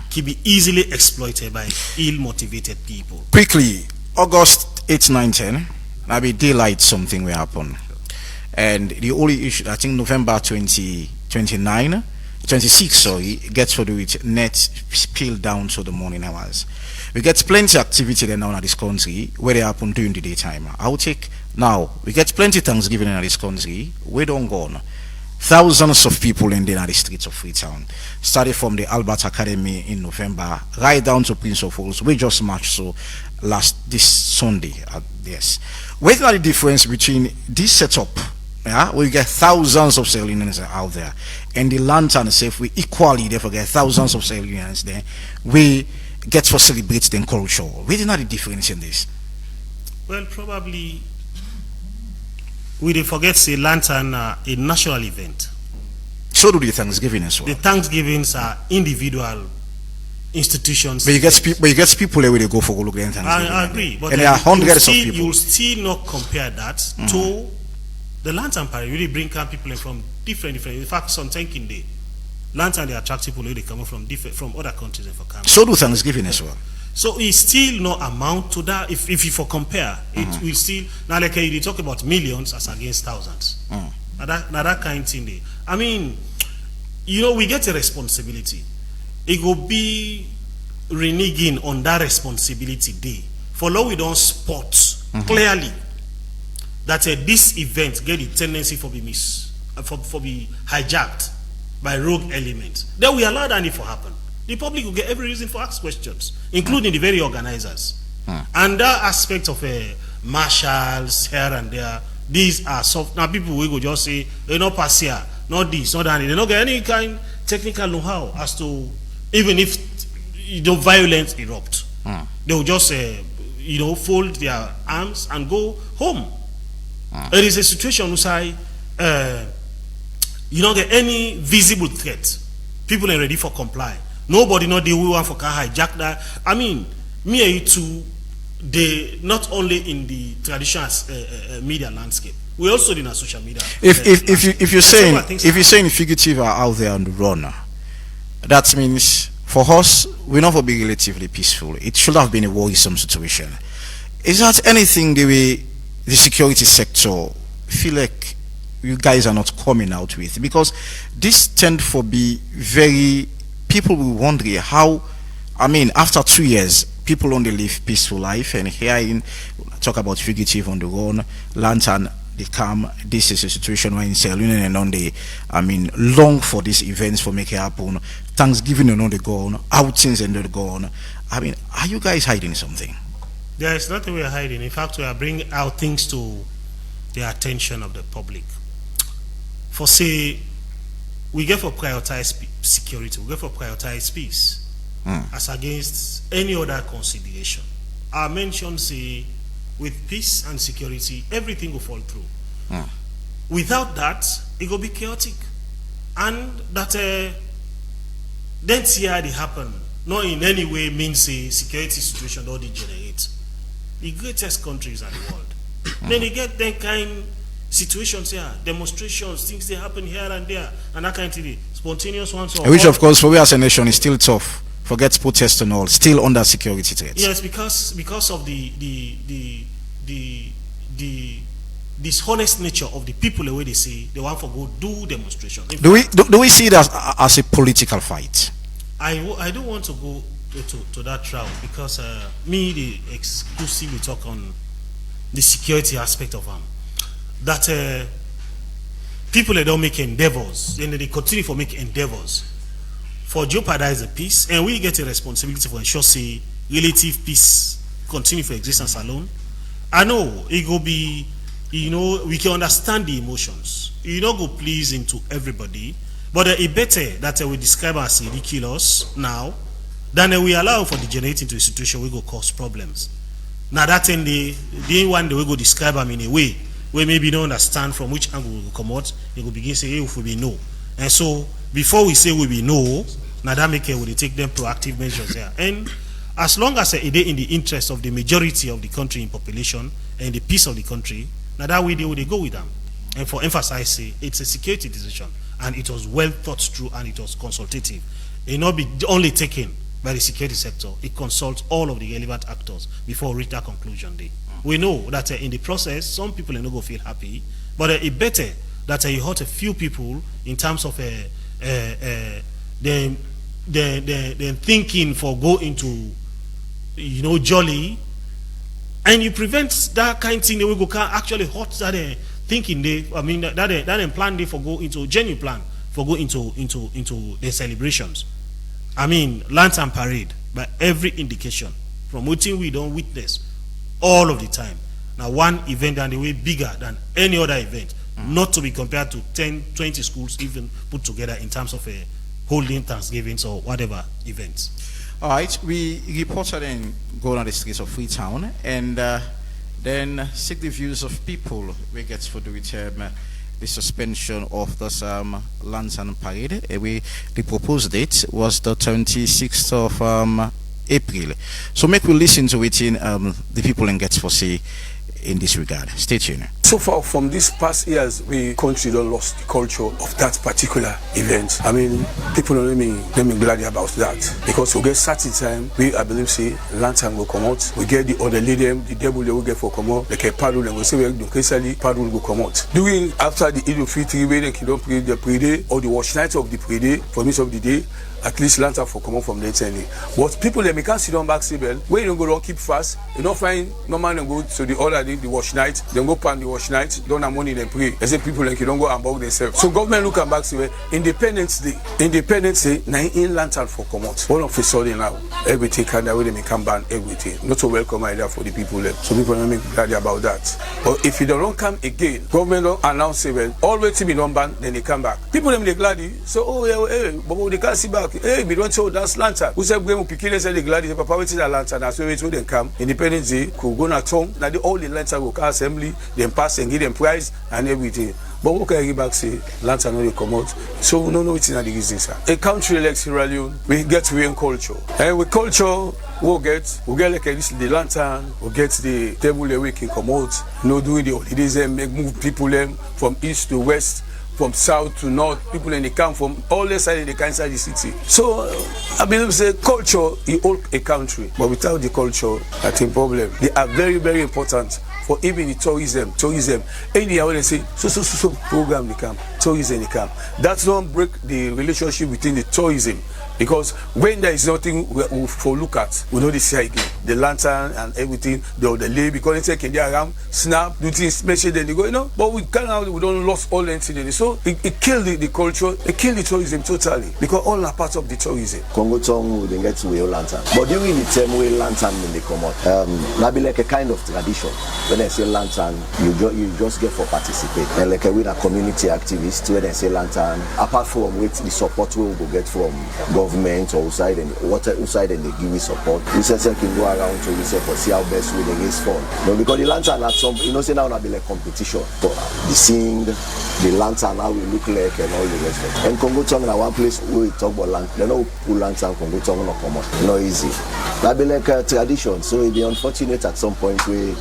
can be easily exploited by ill-motivated people. Quickly, August 8, 9, 10, maybe daylight something will happen, and the only issue I think November 29, 26, sorry, gets to do with net spill down to the morning hours. We get plenty activity then now in this country where they happen during the daytime. I will take now, we get plenty Thanksgiving in this country, we don't go on. Thousands of people in the streets of Freetown, started from the Albert Academy in November, right down to Prince of Wales. We just marched so this Sunday. Yes. What's the difference between this setup? Yeah, we get thousands of Sierra Leoneans out there, and the lantern safe we equally therefore get thousands of Sierra Leoneans there. We get to celebrate the culture. We did not the difference in this. Well, probably we did forget say lantern a national event. So do the Thanksgiving as well. The Thanksgivings are individual institutions. But you get people where they go for look at Thanksgiving. I agree, but and there are hundreds of people. You still not compare that to the lantern parade. Really bring people in from different. In fact, some thinking the lantern they attract people where they come from other countries and for camp. So do Thanksgiving as well. So it still not amount to that. If you for compare, it will still now like you talk about millions as against thousands. Now that kind of thing. I mean, we get a responsibility. It will be reneging on that responsibility day. For law we don't spot clearly that this event get the tendency for be hijacked by rogue elements. Then we allow that for happen. The public will get every reason for ask questions, including the very organizers. And that aspect of marshals here and there, these are soft. Now people will go just say, they not pass here, not this, not that. They don't get any kind technical know-how as to even if violence erupt. They will just fold their arms and go home. It is a situation where you don't get any visible threat. People are ready for comply. Nobody know the one for can hijack that. I mean, me and you two, they not only in the traditional media landscape, we also in our social media. If you're saying fugitive are out there on the run, that means for us we're not for being relatively peaceful. It should have been a worrisome situation. Is that anything the way the security sector feel like you guys are not coming out with? Because this tend for be very, people will wonder how, I mean, after 2 years, people only live peaceful life, and here talk about fugitive on the run, lantern, they come, this is a situation where in Sierra Leone and on the, I mean, long for these events for make it happen, Thanksgiving and on the gone, outings and on the gone. I mean, are you guys hiding something? There is nothing we are hiding. In fact, we are bringing out things to the attention of the public. For say, we get for prioritize security, we get for prioritize peace, as against any other consideration. I mentioned, say, with peace and security, everything will fall through. Without that, it will be chaotic. And that then see how they happen, not in any way means a security situation or degenerate. The greatest countries in the world. Then you get that kind situations here, demonstrations, things they happen here and there, and that kind of thing, spontaneous ones. Which, of course, for we as a nation is still tough. Forget protests and all, still under security threats. Yes, because of the dishonest nature of the people, the way they say they want to go do demonstrations. Do we see it as a political fight? I don't want to go to that route because they exclusively talk on the security aspect of them. That people they don't make endeavors, and they continue for make endeavors for jeopardize the peace, and we get a responsibility for ensure say relative peace continue for existence alone. I know it will be, we can understand the emotions. Go pleasing to everybody, but it better that we describe as ridiculous now than we allow for degenerating into a situation we go cause problems. Now that thing the one day we go describe them in a way where maybe don't understand from which angle we will come out, it will begin say, hey, if we be no. And so before we say we be no, now that make we take them proactive measures there. And as long as it is in the interest of the majority of the country in population and the peace of the country, now that way they go with them. And for emphasize, say it's a security decision, and it was well thought through and it was consultative. It not be only taken by the security sector. It consults all of the relevant actors before we reach that conclusion day. We know that in the process, some people are not going to feel happy, but it better that you hurt a few people in terms of them thinking for go into jolly, and you prevent that kind of thing that we go can actually hurt that thinking they. I mean that plan they for go into genuine plan for go into the celebrations. I mean lantern parade by every indication from what we don't witness all of the time. Now one event and the way bigger than any other event, not to be compared to 10, 20 schools even put together in terms of holding Thanksgivings or whatever events. All right, we reported and go on the streets of Freetown and then seek the views of people. We get to do it the suspension of this lantern parade. The proposed date was the 26th of April. So make we listen to it in the people and get for say in this regard. Stay tuned. So far from these past years, we country don't lost the culture of that particular event. I mean, people don't let me glad about that because we get certain time I believe say lantern will come out. We get the other lady, the devil they will get for come out. Like a paddle and we say we do paddle will come out. Doing after the Eid al-Fitr, we don't pray the pre-day or the wash night of the pre-day for midst of the day. At least lantern for come out from late early. But people they can't sit down back Sibel. When you don't go down keep fast, you don't find no man and go to the other day, the wash night, then go pan the wash night, don't have money then pray. I say people like you don't go and bug themselves. So government look and back Sibel. Independence Day, 9 lantern for come out. All of a sudden now, everything kind of way they can ban everything. Not so welcome either for the people there. So people don't make glad about that. But if you don't come again, government don't announce Sibel, all the time don't ban, then they come back. People them they glad. So but they can't see back. Hey, we don't show that lantern. Who said we pikin say the glad is papa waiting that lantern. That's where they come. Independence Day could go na town. Now the all the lantern will come assembly, then pass and give them prize and everything. But what can you back say lantern when they come out? So no it's not the reason, sir. A country like Sierra Leone, we get real culture. And with culture, we'll get like the lantern, we'll get the table where we can come out, doing the holidays and make move people from east to west. From south to north, people in the camp from all the sides they come inside the city. So I believe say culture is all a country, but without the culture, I think problem. They are very, very important for even the tourism. Anyhow they say so program they come. tourism they come. That's not break the relationship within the tourism. Because when there is nothing for look at, we know the see again, the lantern and everything, the lay, because they take around, snap, do things, make sure then they go, but we don't lost all the incidents. So it killed the culture, it killed the tourism totally, because all are part of the tourism. Congo Tongue, they get to wear lantern. But during the time we lantern when they come out, that be like a kind of tradition. When they say lantern, you just get for participate. And like with a community activist, when they say lantern, apart from with the support we will get from government or outside and they give you support. We say can go around to we say for see how best we raise fund. Because the lantern at some say now be like competition. But the sing, the lantern how we look like and all the rest of it. And Congo Tongue na one place where we talk about lantern. They know pull lantern Congo Tongue no come out. No easy. That be like a tradition. So it be unfortunate at some point where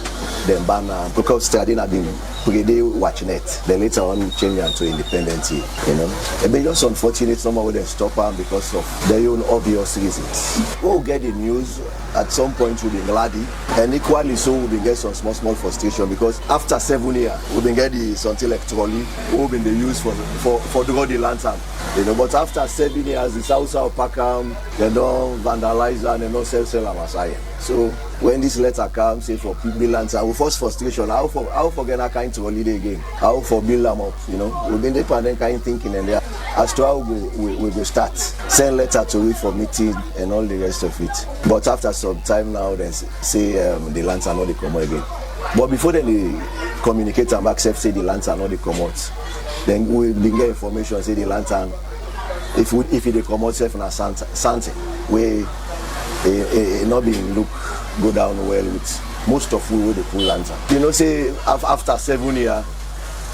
them ban because tradition have been pretty watching it. Then later on change to independent. It be just unfortunate somehow they stop them because of their own obvious reasons. We'll get the news at some point we'll be glad, and equally so we'll be get some small frustration because after 7 years we'll be get the something like trolley we'll be used for draw the lantern. But after 7 years the South pack they don't vandalize and they don't sell them as I am. So when this letter comes, say for people lantern, we first frustration. How forget that kind of holiday again? How for build them up? We've been dependent kind thinking and there. As to how we will start, send letter to it for meeting and all the rest of it. But after some time now, they say the lantern not they come out again. But before then they communicate and accept say the lantern not they come out. Then we get information say the lantern if they come out safe na something where it not being look go down well with most of we they pull lantern. Say after 7 years.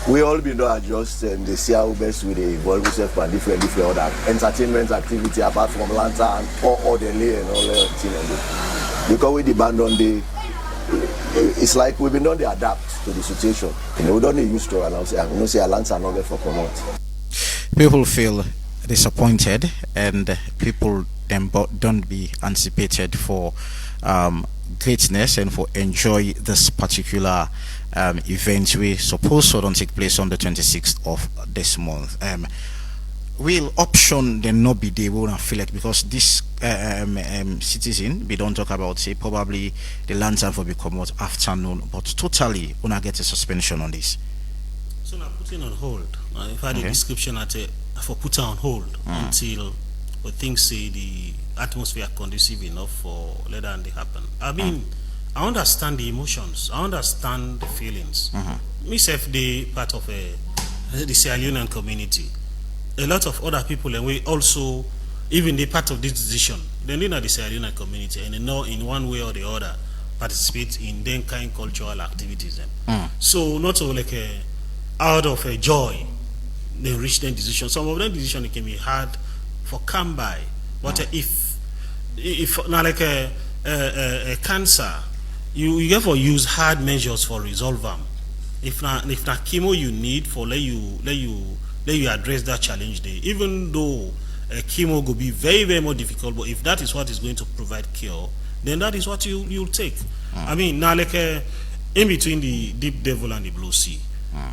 We all been to adjust and they see how best we evolve ourselves and different other entertainment activity apart from lantern or the lay and all that thing. Because we depend on it's like we've been done to adapt to the situation. We don't need used to announce say a lantern not for promote. People feel disappointed and people don't be anticipated for greatness and for enjoy this particular event we supposed to don't take place on the 26th of this month. Will option then not be there? We won't feel it because this citizen we don't talk about say probably the lantern will become out afternoon, but totally wanna get a suspension on this. So now putting on hold. If I had a description for putting on hold until we think say the atmosphere conducive enough for let that happen. I mean, I understand the emotions. I understand the feelings. Myself, the part of the Sierra Leonean community. A lot of other people, and we also, even the part of this decision, they know the Sierra Leonean community, and they know in one way or the other participate in then kind cultural activities. So not so like out of a joy, they reach their decision. Some of them decision can be hard for come by, but if now like a cancer. You therefore use hard measures for resolve them. If na chemo you need for let you address that challenge there. Even though chemo will be very more difficult, but if that is what is going to provide cure, then that is what you'll take. I mean now like in between the deep devil and the blue sea,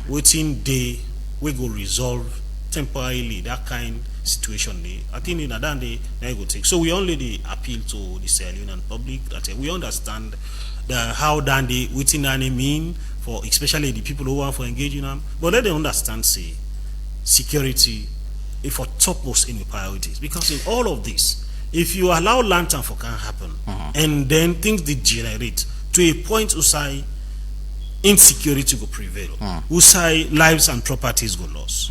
waiting day we go resolve temporarily that kind situation there. I think in that day they go take. So we only appeal to the Sierra Leonean public that we understand how dan they within any mean for especially the people who want for engaging them, but let them understand say security is for topmost in the priorities because in all of this, if you allow lantern for can happen and then things degenerate to a point usai insecurity will prevail, usai lives and properties go lost.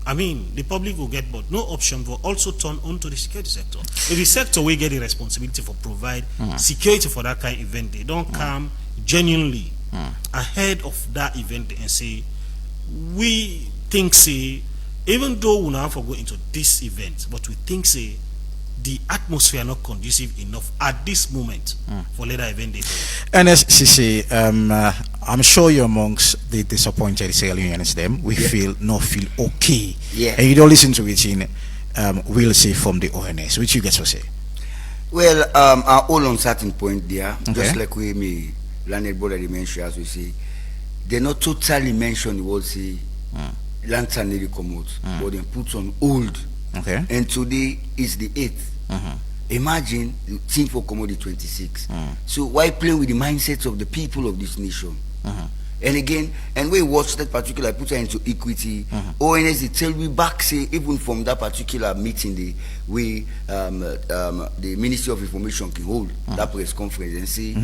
I mean, the public will get but no option will also turn on to the security sector. If the sector will get the responsibility for provide security for that kind of event, they don't come genuinely ahead of that event and say, we think say, even though we now go into this event, but we think say the atmosphere not conducive enough at this moment for later event day. NSCC, I'm sure you're amongst the disappointed Sierra Leoneans. Them we feel okay. And you don't listen to it in we'll say from the ONS. Which you get to say? Well, all on certain point there, just like we learned brother mentioned as we say, they not totally mention the word say lantern nearly come out, but then put on hold. Okay. And today is the 8th. Imagine the thing for commodity 26. So why play with the mindsets of the people of this nation? And again, and we watch that particular, put her into equity. ONS, they tell me back, say, even from that particular meeting, the Ministry of Information can hold that press conference and say,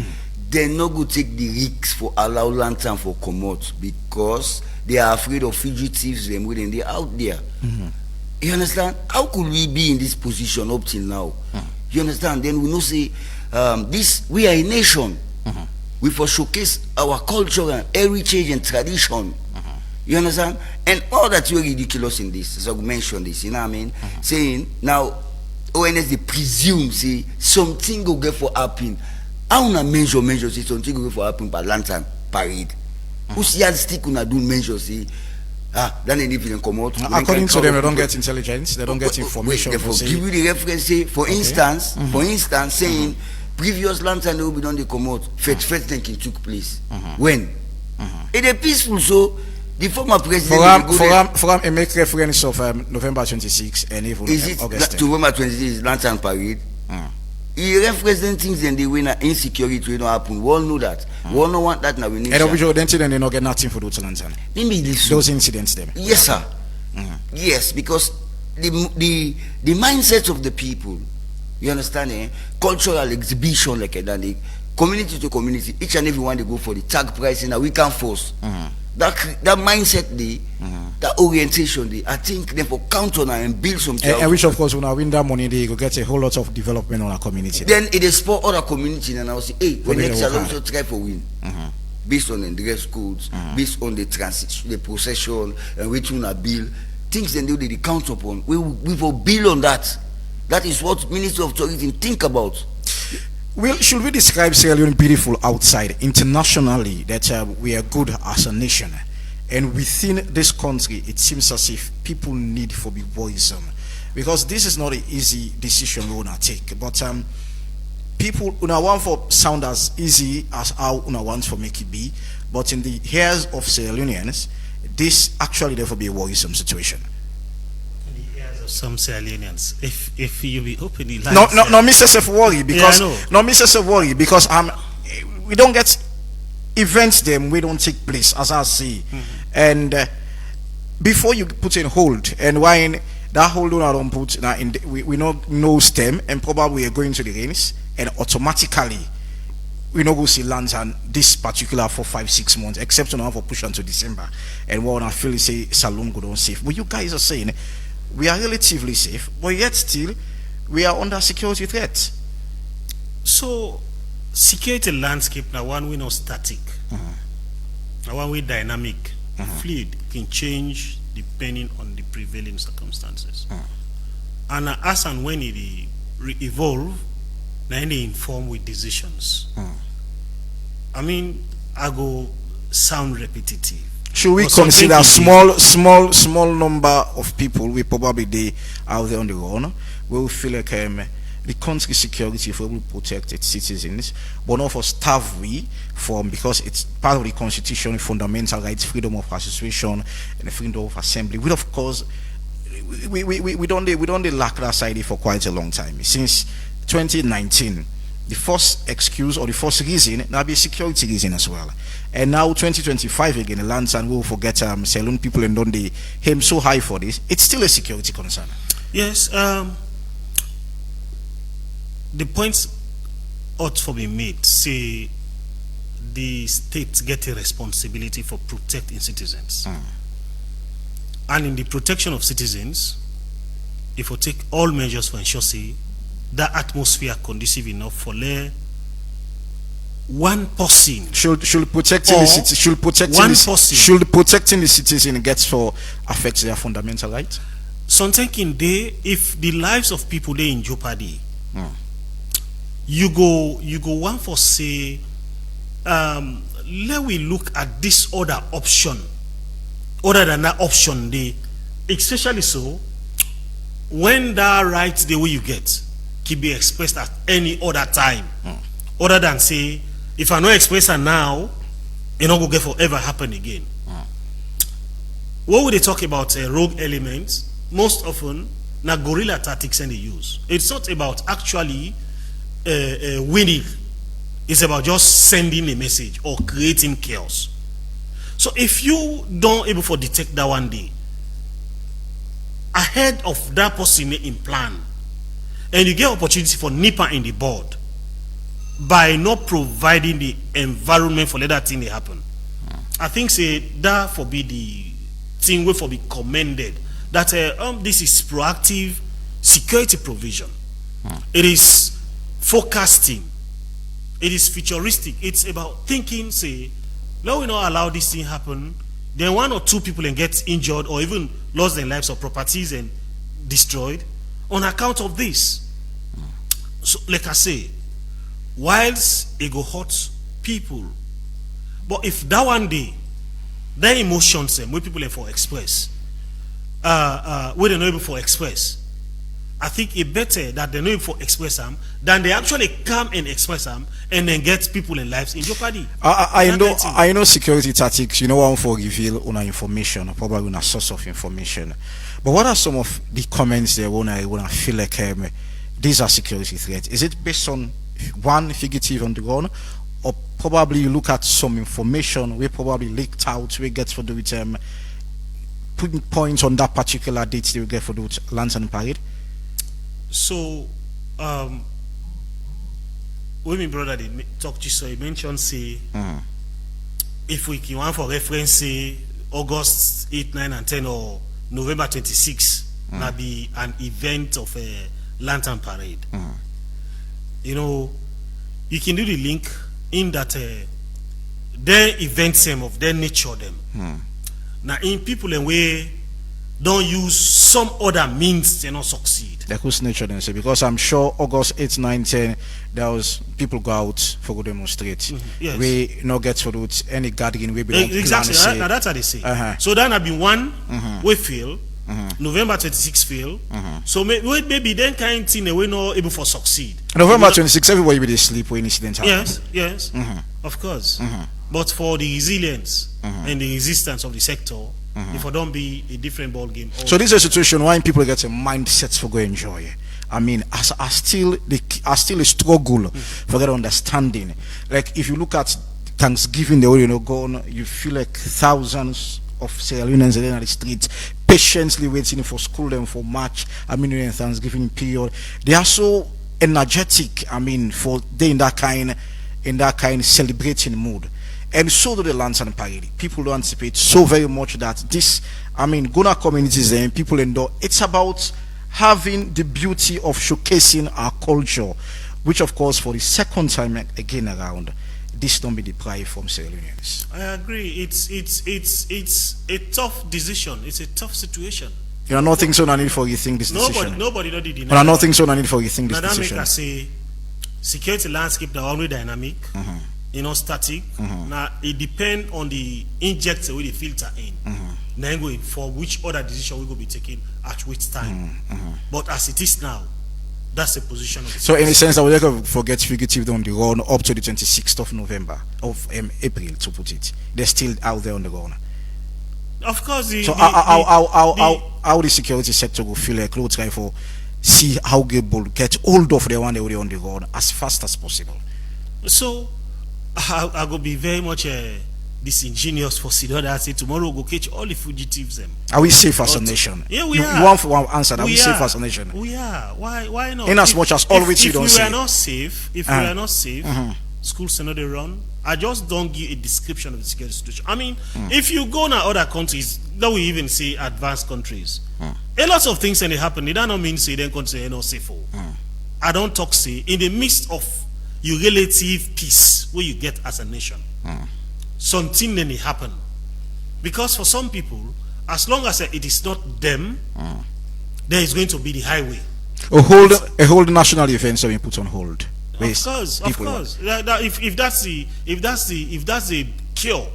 they're not going to take the risks for allow lantern for commot because they are afraid of fugitives them when they're out there. You understand? How could we be in this position up till now? You understand? Then we know say this we are a nation. We for showcase our culture and heritage and tradition. You understand? And all that you're ridiculous in this, as I mentioned this, you know what I mean? Saying now ONS they presume say something will get for happen. I wanna measure say something will get for happen by lantern parade. Who's yardstick gonna do measure say then they even come out. According to them, they don't get intelligence, they don't get information. Wait, give you the reference, say, for instance, saying previous lantern they will be done they come out. First thinking took place. When? It is peaceful, so the former president for him make reference of November 26 and even is it August November 26 is lantern parade? He represent things and the winner insecurity will not happen. We all know that. We all know want that now. And obviously, then they not get nothing for those lantern. Those incidents, them. Yes, sir. Yes, because the mindset of the people, you understand, cultural exhibition like that, community to community, each and every one they go for the tag pricing that we can force. That mindset, that orientation, I think they for count on and build something. And which of course when I win that money, they go get a whole lot of development on our community. Then it is for other community, and I will say, hey, when next year also try for win, based on the dress codes, based on the transition, the procession, and which one are bill, things they do they count upon. We will build on that. That is what Ministry of Tourism think about. Well, should we describe Sierra Leone beautiful outside, internationally, that we are good as a nation, and within this country, it seems as if people need for be voiced, because this is not an easy decision we wanna take. But people una want for sound as easy as how una want for make it be, but in the ears of Sierra Leoneans, this actually therefore be a worrisome situation. Some Sierra Leoneans, if you be openly no Mrs. worry because Mrs. worry because we don't get events them we don't take place as I see, and before you put in hold and when that hold on I don't put now in we no stem and probably we are going to the rains and automatically we no go see lantern this particular for 5-6 months except now for push until December and what I feel say saloon go down safe. But you guys are saying we are relatively safe, but yet still we are under security threat. So security landscape now one we not static. Now one we dynamic, fluid, can change depending on the prevailing circumstances. And as and when it evolve, then they inform with decisions. I mean, I go sound repetitive. Should we consider small number of people we probably they out there on the run will feel like the country security if we will protect its citizens, but not for starve we from because it's part of the constitution, fundamental rights, freedom of association and freedom of assembly. We of course we don't lack that side for quite a long time. Since 2019, the first excuse or the first reason now be a security reason as well. And now 2025 again, the lands and we'll forget Saloon people and don't they aim so high for this. It's still a security concern. Yes, the points ought to be made. Say the states get a responsibility for protecting citizens. And in the protection of citizens, if we take all measures for ensure say that atmosphere conducive enough for one person should protecting the citizen gets for affects their fundamental right. Something day if the lives of people they in jeopardy, you go one for say let we look at this other option other than that option day, especially so when that right the way you get can be expressed at any other time other than say if I no express it now, it not go get forever happen again. when they talk about rogue elements, most often na guerrilla tactics and they use. It's not about actually winning. It's about just sending a message or creating chaos. So if you don't able to detect that one day, ahead of that person in plan, and you get opportunity for nipper in the board by not providing the environment for let that thing to happen. I think say that for be the thing will for be commended. That this is proactive security provision. It is forecasting. It is futuristic. It's about thinking, say, let we not allow this thing happen. Then one or two people can get injured or even lost their lives or properties and destroyed on account of this. So, like I say, whilst it go hurt people, but if that one day, their emotions where people are for express, where they're not able for express, I think it better that they know able for express them than they actually come and express them and then get people in lives in jeopardy. I know security tactics. You know, one for reveal on information, probably on a source of information. But what are some of the comments there when I feel like these are security threats? Is it based on one fugitive on the run, or probably you look at some information we probably leaked out, we get for do with putting points on that particular date they will get for the lantern parade? So when my brother they talk to you, so he mentioned say if we can want for reference say August 8, 9 and 10 or November 26 now be an event of a lantern parade. You know, you can do the link in that their event same of their nature them. Now in people and way don't use some other means to not succeed. Like whose nature then say, because I'm sure August 8, 9, 10 there was people go out for go demonstrate. Yes. We not get for any gathering we belong exactly plan, now that's how they say. So that have been one we feel November 26 fail. So maybe then kind of thing we not able for succeed. November 26 everybody will sleep when incident happens. Yes, of course. But for the resilience and the resistance of the sector, if it don't be a different ball game. So this is a situation why people get a mindset for go enjoy. I mean, are still a struggle for that understanding. Like if you look at Thanksgiving, the way you know gone, you feel like thousands of Sierra Leoneans in the streets patiently waiting for school and for March. I mean, in Thanksgiving period, they are so energetic. I mean, for they in that kind celebrating mood. And so do the lantern parade. People don't anticipate so very much that this, I mean, Gona communities and people indoor, it's about having the beauty of showcasing our culture, which of course for the second time again around, this don't be deprived from Sierra Leoneans. I agree. It's a tough decision. It's a tough situation. You are not thinking so. I need for you think this decision. Nobody don't deny. But I not think so. I need for you think this decision. Now that make I say, security landscape they are always dynamic. You know, static. Now it depends on the injector where the filter in. Then going for which other decision we go be taking at which time. But as it is now, that's the position of the so in a sense, I would like to forget fugitive on the run up to the 26th of November of April to put it. They're still out there on the run. Of course. How the security sector will feel like try for see how able get hold of the one they were on the run as fast as possible. So I go be very much disingenuous for Sido that say tomorrow we'll go catch all the fugitives. Are we safe as a nation? Yeah, we are. You want for one answer? Are we safe as a nation? We are. Why not? In as much as all which you don't say. If we are not safe, schools are not they run. I just don't give a description of the security situation. I mean, if you go to other countries, that we even say advanced countries, a lot of things and they happen. It don't mean say then country are not safe. I don't talk say in the midst of your relative peace where you get as a nation. Something then it happen. Because for some people, as long as it is not them, there is going to be the highway. A whole national event have been put on hold. Of course. If that's the cure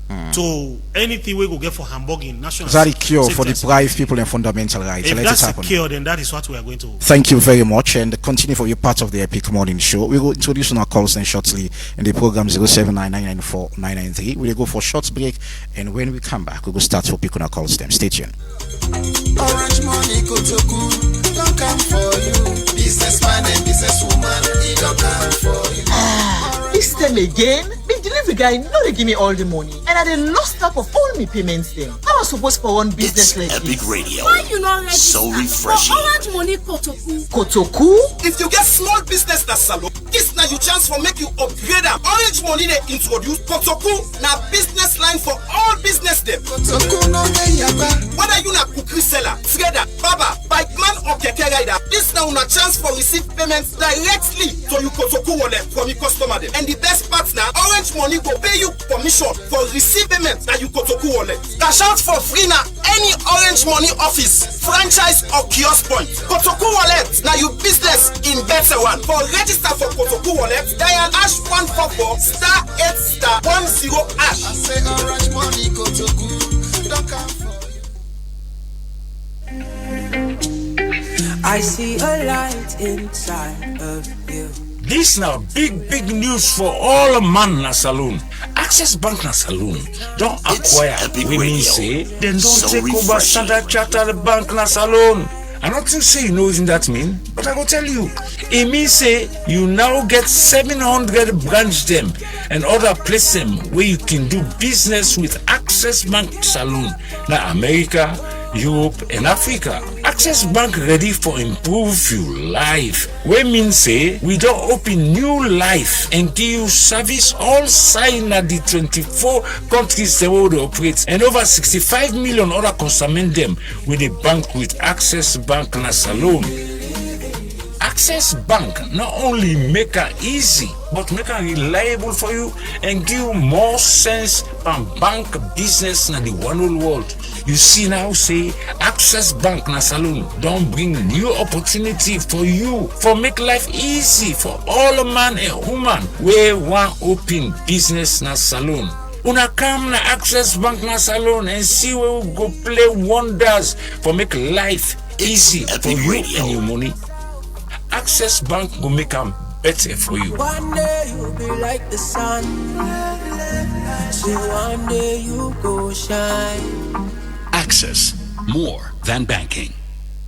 to anything we go get for hamburging national. Is that a cure for safety and deprived people and fundamental rights? If Let that's it a happen. cure, then that is what we are going to. Thank you very much, and continue for your part of the Epic Morning Show. We will introduce our calls then shortly in the program 079994993. We'll go for a short break, and when we come back, we will start for picking our calls. Them, stay tuned. Orange money Kotoku don't come for you. Businessman and businesswoman, he don't come for you. This time again, the delivery guy no dey give me all the money, and I dey lost track of all my payments them. I was supposed for one business like Epic this. Radio. Why you not register So refreshing. for Orange Money Kotoku? Kotoku? If you get small business that salon, this na your chance for make you upgrade am. Orange Money dey introduce Kotoku na business line for all business dem. Kotoku no dey yaba. Whether you na cookery seller, trader, barber, bike man or keke rider, this na una chance for receive payments directly to your Kotoku wallet from your customer dem. And the best part na Orange Money go pay you commission for receive payments na your Kotoku wallet. Cash out for free na any Orange Money office, franchise or kiosk point. Kotoku wallet na your business in better one. For register for Kotoku wallet, dial #144 *8*10#. I say Orange money Kotoku don't come for you. I see a light inside of you. This now big news for all man na saloon. Access Bank na saloon don't acquire women say then don't So take over refreshing. Standard Chartered Bank na saloon. I don't think say you know what that mean, but I go tell you. It means say you now get 700 branch them and other place them where you can do business with Access Bank saloon. Now America, Europe and Africa. Access Bank ready for improve your life. We mean say we don't open new life and give you service all sign at the 24 countries the world operates and over 65 million other customers them with a bank with Access Bank na salon. Access Bank not only make it easy but make it reliable for you and give you more sense on bank business in the one whole world. You see now say Access Bank na saloon don't bring new opportunity for you for make life easy for all man and woman where one open business na saloon. Una come na Access Bank na saloon and see where we go play wonders for make life easy for you and your money. Access Bank will make them better for you. One day you'll be like the sun. So one day you go shine. Access, more than banking.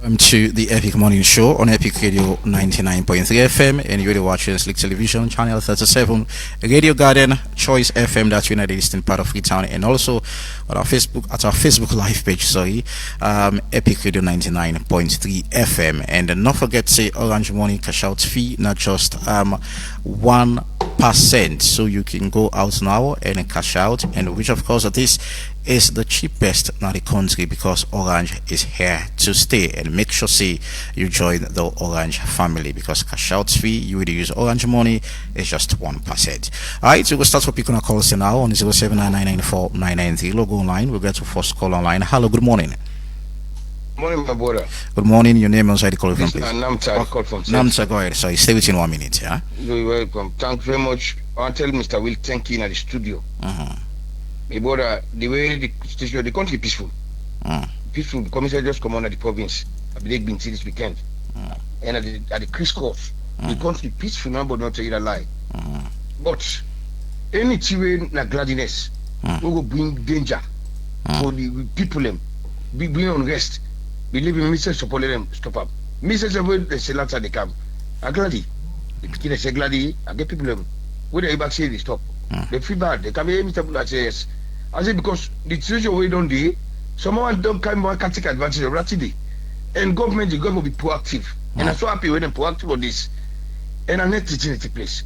Welcome to the Epic Morning Show on Epic Radio 99.3 FM and you're watching Slick Television Channel 37, Radio Garden, Choice FM, that's United Eastern part of Freetown, and also on our Facebook at our Facebook live page, Epic Radio 99.3 FM. And don't forget say Orange Money cash out fee, not just 1%, so you can go out now and cash out, and which of course this is the cheapest in the country because Orange is here to stay. And make sure say you join the Orange family because cash out fee you will use Orange Money is just 1%. Alright, so we'll start for picking our calls now on 079994993. Logo online. We'll get to first call online. Hello, good morning. Morning, my brother. Good morning. Your name and side call from please. Namta, call from Namta, go ahead. Sorry, stay within 1 minute. Yeah. You're welcome. Thank you very much. I want to tell Mr. Will thank you in the studio. My brother, the way the station, the country peaceful. Peaceful. The commissioner just come on at the province. I believe been this weekend. And at the crisscross, the country peaceful now, but not tell you a lie. But any way na gladness we will bring danger for the people them. Bring unrest. Believe in Mr. Support them stop up. Mr. Support they say later they come. I gladly. The people they say gladly. I get people them. When they back say they stop. They feel bad. They come here, Mr. Bula say yes. I say because the situation we don't do, someone don't come and can take advantage of that today. And the government will be proactive. And I'm so happy when they're proactive on this. And I'm not teaching it to place.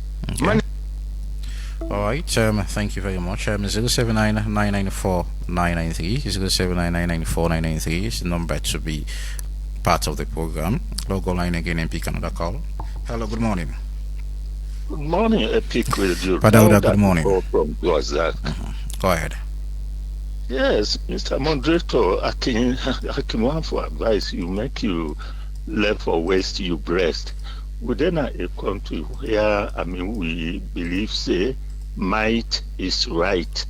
Alright, thank you very much. 079994993 079994993 is the number to be part of the program. Logo line again and pick another call. Hello, good morning. Good morning, Epic Radio. Padauda, good morning. From was that? Go ahead. Yes, Mr. Moderator, I can want for advice. You make you left or waste you breast. Within a country where we believe say might is right,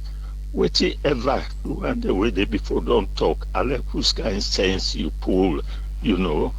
Whatever one the way they before don't talk, I like whose kind of sense you pull,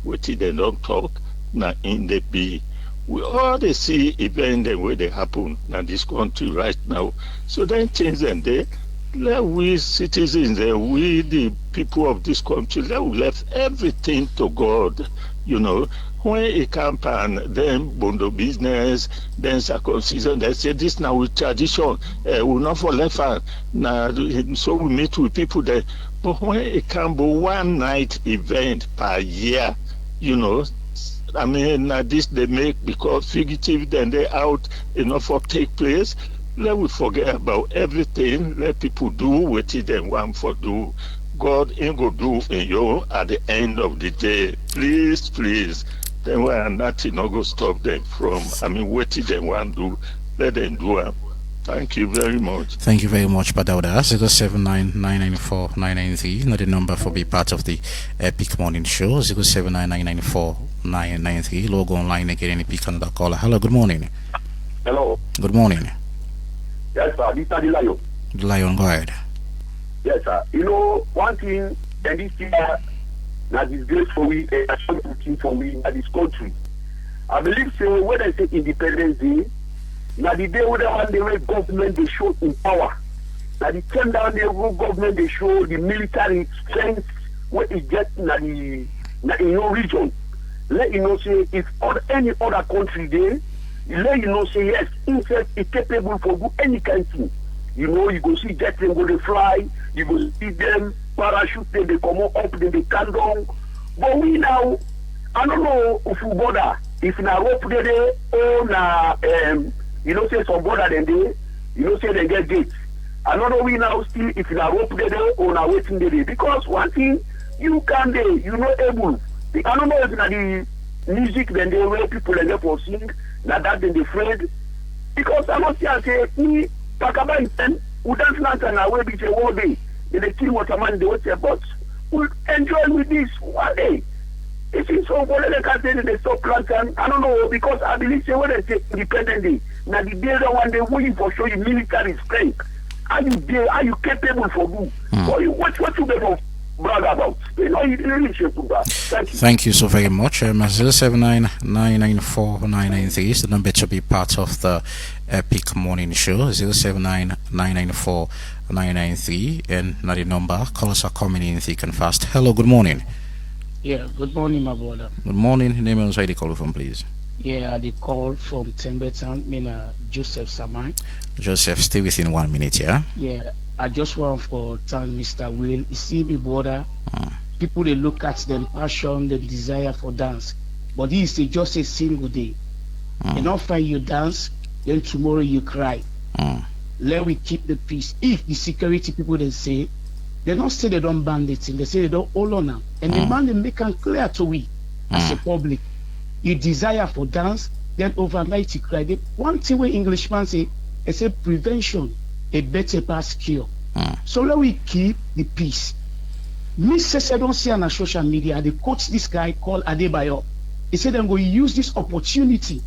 what they don't talk, now in the be. We all they see event the way they happen in this country right now. So then things and they let we citizens, we the people of this country, let we left everything to God, When it campaign, then bondo business, then circumcision, they say this now with tradition, we not for left hand. Now, so we meet with people there. But when it can be one night event per year, this they make because fugitive, then they out enough for take place. Let we forget about everything. Let people do what they want for do. God ain't go do in you at the end of the day. Please. Then why nothing not go stop them from, what they want to do. Let them do it. Thank you very much. Thank you very much, Badauda. 079-994-993. Not the number for be part of the Epic Morning Show. 079-994-993. Logo online again and pick another caller. Hello, good morning. Hello. Good morning. Yes, sir. This is the Lion. The Lion, go ahead. Yes, sir. One thing, and this year, now disgrace for we, a something for we in this country. I believe, so when I say Independence Day, now the day when the government they show in power, now the time down the government they show the military strength where it gets in your region. Let you know say if any other country there, let you know say yes, insect is capable for do any kind of thing. You go see jet them go they fly, you go see them parachute them, they come up, then they can down. But we now, I don't know if you bother, if na rope there or na say some border then they, say they get gates. I don't know we now still if na rope there or na waiting there because one thing you can there, able. I don't know if na the music then they where people and for sing, na that then they afraid. Because I must say me Pakaba in we dance lantern away be say one day. They kill waterman they say but we enjoy with this one day. It is so what they can say they stop lantern. I don't know because I believe say when they say Independent Day, now the day that one they waiting for show you military strength. Are you there? Are you capable for do? What you better brag about? You really should do that. Thank you so very much. 079-994-993 is the number to be part of the Epic Morning Show. 079-994-993 and not the number. Callers are coming in thick and fast. Hello, good morning. Yeah, good morning, my brother. Good morning. Name and where the call from, please. Yeah, the call from Tembetan, Joseph Samai. Joseph, stay within 1 minute, yeah? Yeah, I just want to thank Mr. Will. You see me, brother, people, they look at them passion, the desire for dance. But this is just a single day. You don't find you dance, then tomorrow you cry. Let we keep the peace. If the security people, they say, they don't say they don't ban the thing, they say they don't hold on now. And the man, they make it clear to we, as a public. You desire for dance, then overnight you cry. One thing where Englishman say, they say prevention, a better pass cure. So let we keep the peace. Me says I don't see on social media, they quote this guy called Adebayo. He said I'm going to use this opportunity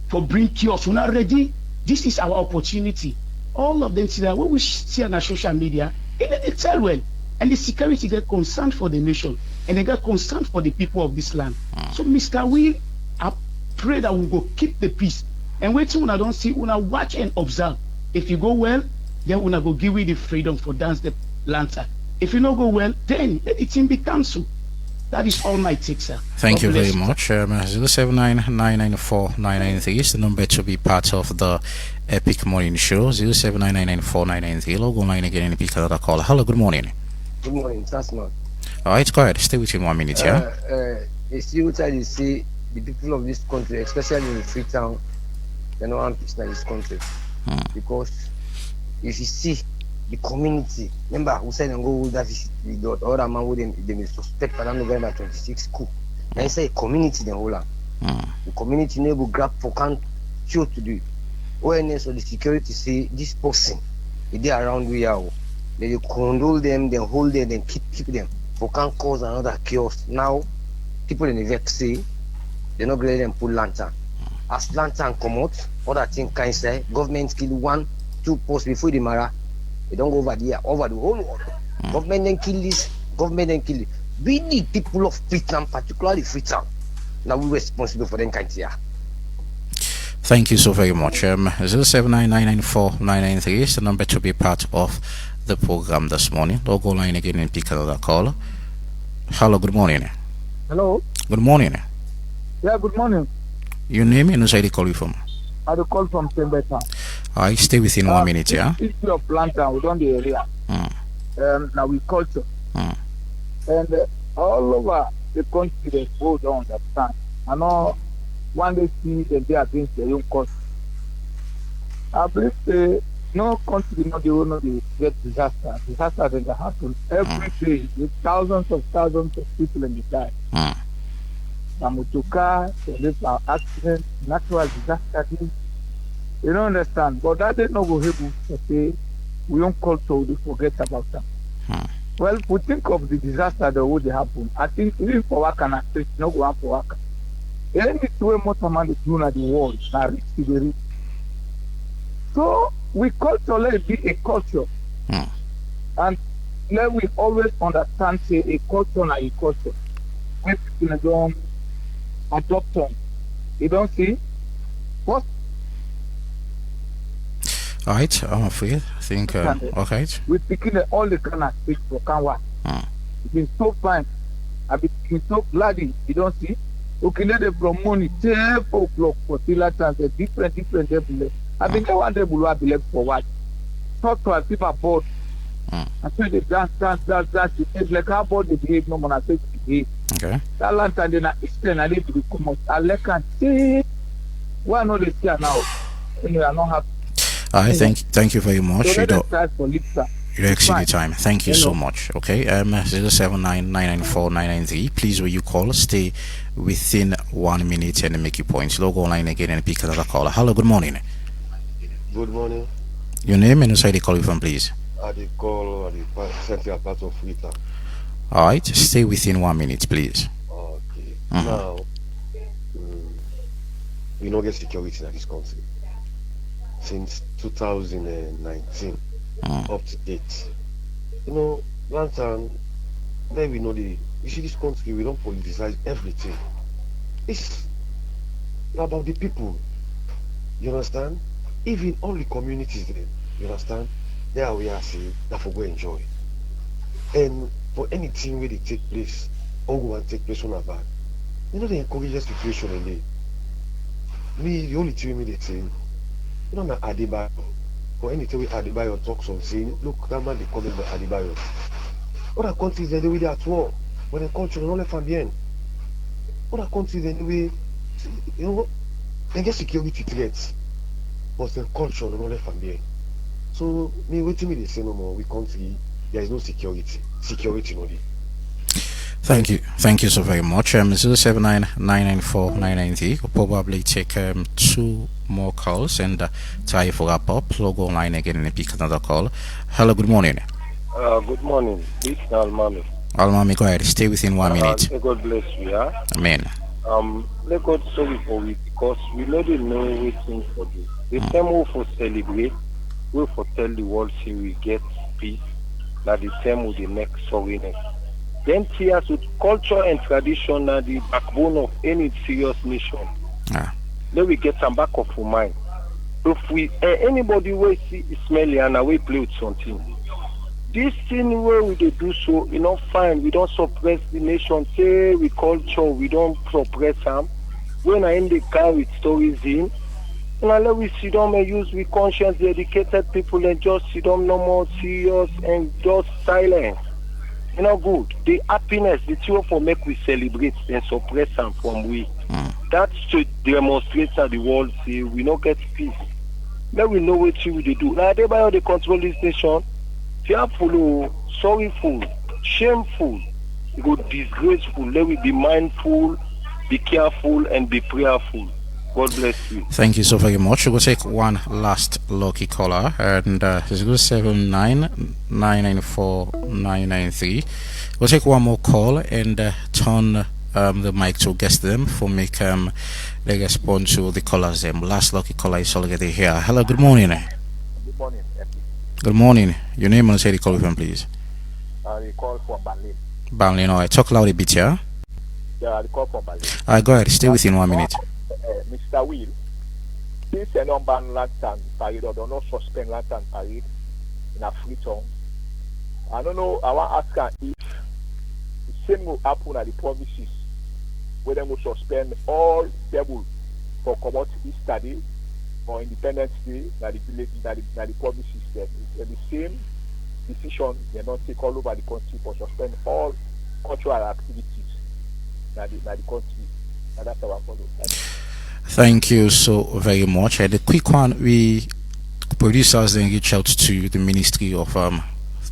for bring chaos. We're not ready. This is our opportunity. All of them see that when we see on social media, they tell well. And the security get concerned for the nation. And they get concerned for the people of this land. So Mr. Will, I pray that we go keep the peace. And wait till I don't see, when I watch and observe. If you go well, then when I go give you the freedom for dance the lantern. If you not go well, then let the team be cancelled. That is all my take, sir. Thank you very much. 079-994-993 is the number to be part of the Epic Morning Show. 079-994-993. Log online again and pick another call. Hello, good morning. Good morning, Tasman. Alright, go ahead. Stay within 1 minute, yeah? It's you try to see the people of this country, especially in Freetown, they don't want peace in this country. Because if you see the community, remember who said and go that visit the dot, or that man would they suspect for November 26 coup. Then say community then hold on. The community never grab for can't show to do. Awareness of the security say this person, if they around we are, they control them, then hold them, then keep them. For can't cause another chaos. Now people in the vex say they're not going to let them pull lantern. As lantern come out, other thing can say government kill 1-2 posts before the mara. They don't go over there, over the whole world. Government then kill this, government then kill it. We need people of Freetown, particularly Freetown. Now we're responsible for them kinds here. Thank you so very much. 07999949993 is the number to be part of the program this morning. I'll go line again and pick another call. Hello, good morning. Hello. Good morning. Yeah, good morning. Your name and where you call you from? I call from Tembeta. I stay within 1 minute, yeah? History of plantain, we don't the area. Now we culture. And all over the country, they go don't understand. I know one day see them they against their own cause. I believe no country not the one they get disaster. Disaster that happen every day with thousands of people in the die. Namutuka, accident, natural disaster. You don't understand. But that they not go able to say we don't culture, we forget about them. Well, we think of the disaster that would happen. I think even for work and street, no go on for work. Any way more man is doing at the world, now reach to the rich. So we culture let it be a culture. And let we always understand say a culture and a culture. When people don't adopt them, you don't see what. Alright, I'm afraid. I think, okay. We're picking all the kind of things for Kanwa. It's been so fine. I've been so glad, you don't see. Okay, let them from money, 10 o'clock for Tila Trans, different level. I think one day will be left for what? Talk to our people board. I say they dance. It's like how board they behave, no one I say they behave. Okay. That lantern, then I Eastern, I need to come out. I can see. Why not they see now? Anyway, I don't have. Thank you very much. So you exceed the time. Thank you so much. Okay, 079994993. Please, will you call? Stay within 1 minute and make your points. Log online again and pick another caller. Hello, good morning. Good morning. Your name and where you call you from, please. I call at the central part of Freetown. All right, stay within 1 minute, please. Okay. Now, we don't get security in this country since 2019 up to date. You know, lantern. Then we know you see this country, we don't politicize everything. It's about the people. You understand? Even all the communities there, you understand? There we are saying that for go enjoy. And for anything where they take place, or go and take place on a bad, you know they encourage the situation in there. Me, the only thing they say, you know, na Adebayo. For anything with Adebayo talks on saying, look, that man they call him Adebayo. Other countries they do it at war. When the culture don't let bien. Other countries anyway, you know, they get security threats. But the culture don't let bien. So me waiting me they say no more, we country, there is no security. Security no day. Thank you so very much. 079994993. We'll probably take 2 more calls and try for wrap up. Log online again and pick another call. Hello, good morning. Good morning. This is Almami. Almami, go ahead. Stay within 1 minute. May God bless you, yeah? Amen. Let God sorry for it because we let them know waiting for this. The time we for celebrate, we for tell the world say we get peace. That the same with the next sorriness. Then tears with culture and tradition are the backbone of any serious nation. Then we get some back of our mind. If we anybody will see smelly and we play with something. This thing where we do so, you know, fine. We don't suppress the nation. Say we culture, we don't suppress them. When I in the car with stories in, and I let we sit down and use with conscience, dedicated people and just sit down no more serious and just silent. You know, good. The happiness, the two for make we celebrate and suppress them from we. That should demonstrate that the world say we don't get peace. Then we know what we do. Now they by the control this nation. Fearful, sorrowful, shameful, good, disgraceful. Let we be mindful, be careful, and be prayerful. God bless you. Thank you so very much. We'll take one last lucky caller, and it's 07999949993. We'll take one more call and turn the mic to guest them for make they respond to the callers. Them last lucky caller is already here. Hello, good morning. Good morning. Good morning. Your name and say the call from, please. The call from Berlin. Berlin, all right. Talk loud a bit, yeah? Yeah, the call from Berlin. All right, go ahead. Stay within 1 minute. Mr. Will, since a non-ban lantern parade or do not suspend lantern parade in a free town, I don't know, I want to ask if the same will happen at the provinces where they will suspend all table for commodity Easter Day or Independence Day that the village, that the provinces there. It's the same decision they not take all over the country for suspend all cultural activities that the country. And that's our follow. Thank you so very much. The quick one, we producers then reach out to the Ministry of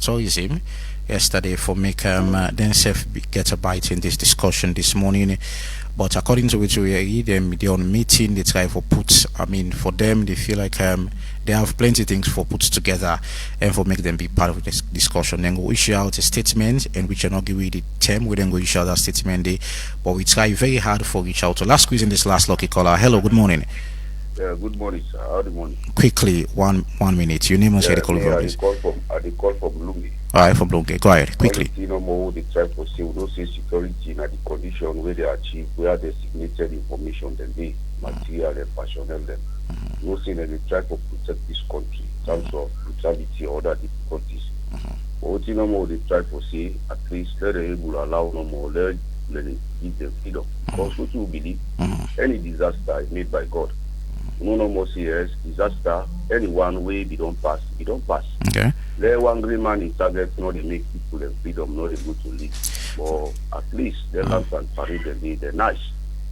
Tourism yesterday for make themselves get a bite in this discussion this morning. But according to which we read them, they're on meeting, they try for put, for them, they feel like they have plenty of things for put together and for make them be part of this discussion. Then we'll issue out a statement, and we shall not give you the term, we then go issue out that statement day. But we try very hard for reach out. So last quiz in this last lucky caller. Hello, good morning. Yeah, good morning, sir. How the morning? Quickly, one minute. Your name and say the call from, please. I call from Lungi. Alright, from Lungi. Go ahead, quickly. You know more the try for say we don't say security in the condition where they achieve, where they designated information then they material and personnel them. No saying that they try to protect this country in terms of brutality or other difficulties. But what you know more they try to say, at least let them able allow no more, let them give them freedom. Because what you believe, any disaster is made by God. No more serious disaster. Anyone way they don't pass. Okay. Let one green man in target, not they make people and freedom, not able to live. But at least they land and parade and they're nice.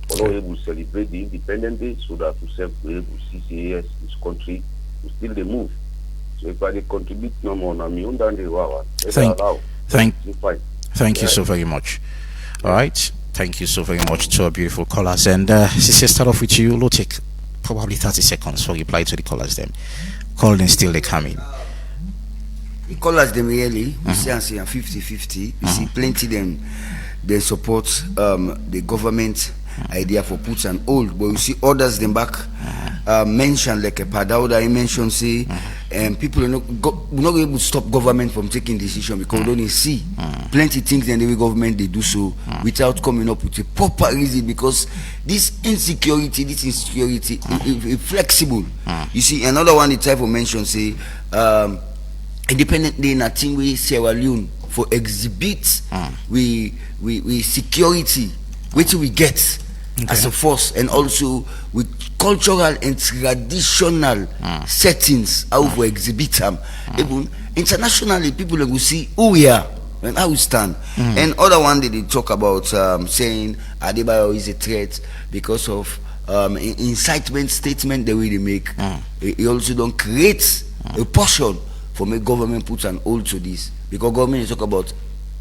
But not able to celebrate the Independence Day so that to serve we able to see CAS, this country, to still they move. So if I contribute no more, I mean, thank you so very much. All right. Thank you so very much to our beautiful callers. And since start off with you, we'll take probably 30 seconds for reply to the callers them. Calling still they come in. The callers them really, we see and say 50-50. We see plenty them they support the government idea for puts and hold, but you see others them back mention like a Padauda I mentioned say people are not able to stop government from taking decision because we don't see plenty things in the way government they do so without coming up with a proper reason, because this insecurity is flexible. You see another one the type of mention say Independent Day nothing we Sierra Leone for exhibit we security which we get as a force, and also with cultural and traditional settings how we exhibit them. Even internationally people will see who we are and how we stand. And other one they talk about saying Adebayo is a threat because of incitement statement the way they make. He also don't create a portion for make government put an hold to this, because government is talk about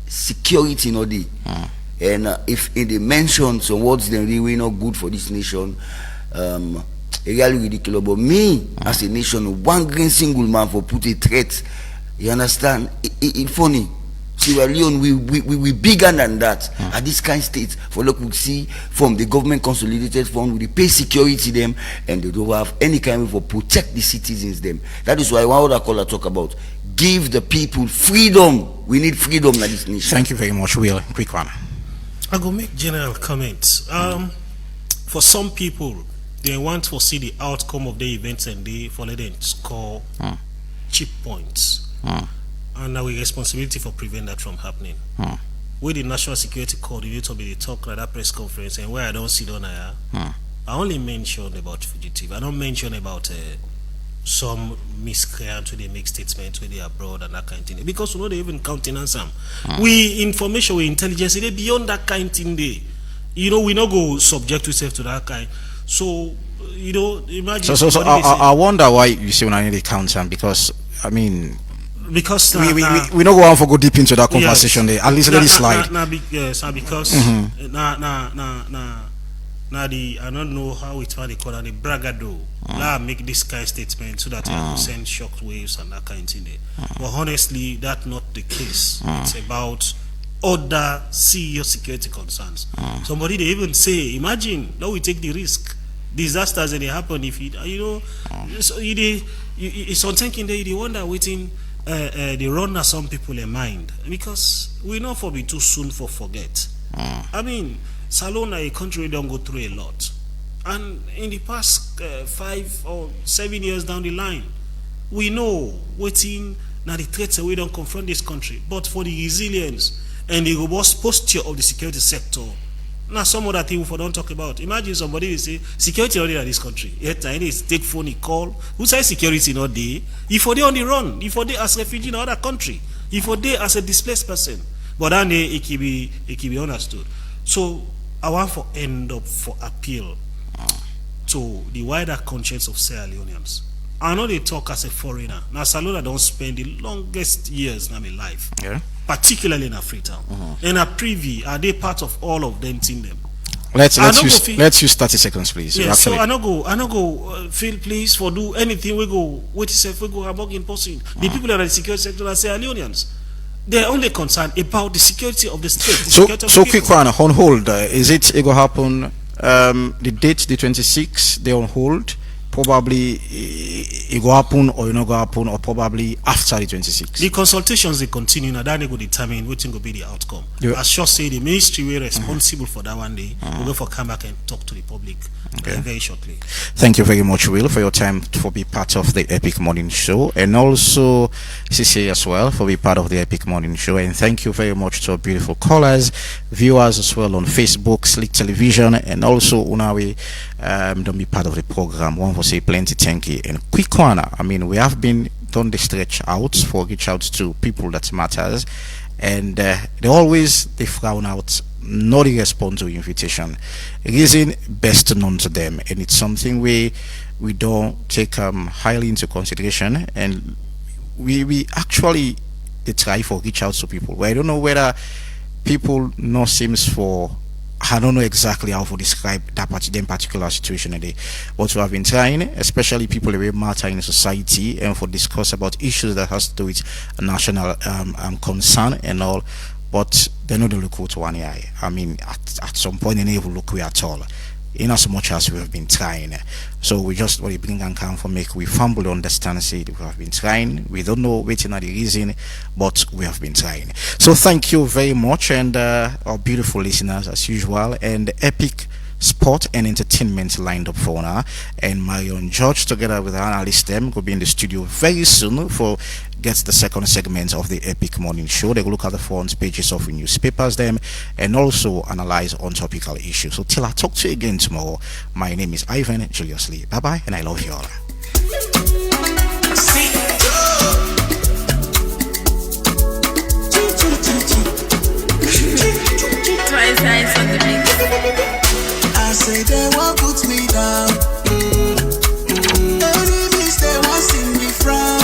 security in all day. And if they mention some words then really not good for this nation, really ridiculous. But me as a nation, one green single man for put a threat, you understand? It's funny. Sierra Leone we bigger than that. At this kind of state, for look we see from the government consolidated fund, we pay security them, and they don't have any kind of for protect the citizens them. That is why one other caller talk about give the people freedom. We need freedom in this nation. Thank you very much. Will, quick one. I go make general comments. For some people, they want to see the outcome of the events and they for let them score cheap points. And our responsibility for prevent that from happening. With the National Security Coordinator be the talk at that press conference, and where I don't sit on I only mention about fugitive. I don't mention about some miscreant where they make statements where they are abroad and that kind of thing, because we know they even countenance them. We information, we intelligence, they beyond that kind of thing. We not go subject yourself to that kind. So imagine. So I wonder why you see when I need to count them, because I mean. Because we don't go on for go deep into that conversation there. At least let it slide. Because I don't know how it's what they call it, the bragado. Make this kind of statement so that I will send shock waves and that kind of thing there. But honestly, that's not the case. It's about other serious security concerns. Somebody they even say, imagine now we take the risk. Disasters that they happen if it's on thinking there, you wonder waiting they run at some people in mind because we know for be too soon for forget. I mean, Salona, a country don't go through a lot, and in the past 5 or 7 years down the line, we know waiting now the threats we don't confront this country, but for the resilience and the robust posture of the security sector. Now some other thing we don't talk about. Imagine somebody will say security already in this country. Yet I need to take phone, he call. Who say security not there? If they on the run, if they as refugee in another country, if they as a displaced person. But then it can be understood. So I want for end up for appeal to the wider conscience of Sierra Leoneans. I know they talk as a foreigner. Now Salona don't spend the longest years in my life. Yeah. Particularly in Freetown. And a privy, are they part of all of them in them? Let's use 30 seconds, please. Yeah, so I no go feel please for do anything we go what is if we go about in person. The people that are in the security sector are Sierra Leoneans. They're only concerned about the security of the state. So quick one on hold. Is it going to happen the date the 26th they on hold? Probably it go happen or you not go happen or probably after the 26th. The consultations they continue now that they go determine what will be the outcome. Yeah. As sure say the ministry were responsible for that one day. We'll go for come back and talk to the public very shortly. Thank you very much, Will, for your time for be part of the Epic Morning Show, and also CC as well for be part of the Epic Morning Show. And thank you very much to our beautiful callers, viewers as well on Facebook, Slick Television, and also Unawi. Don't be part of the program. One for say plenty thank you. And quick one, I mean, we have been done the stretch out for reach out to people that matters, and they frown out, not respond to invitation. Reason best known to them, and it's something we don't take highly into consideration, and we actually try for reach out to people. Well, I don't know whether people know seems for. I don't know exactly how to describe that particular situation today. But we have been trying, especially people who matter in society, and for discuss about issues that has to do with national concern and all. But they don't look out to one eye. I mean, at some point they never look away at all. In as much as we have been trying. So we just what bring and come for make we humbly understand say we have been trying. We don't know waiting at the reason, but we have been trying. So thank you very much, and our beautiful listeners as usual, and Epic Sport and Entertainment lined up for now, and Marion George together with our analyst them will be in the studio very soon for get the second segment of the Epic Morning Show. They will look at the front pages of the newspapers them and also analyze on topical issues. So till I talk to you again tomorrow, my name is Ivan Julius Lee. Bye bye, and I love you all. I say they won't put me down. Enemies they won't see me frown.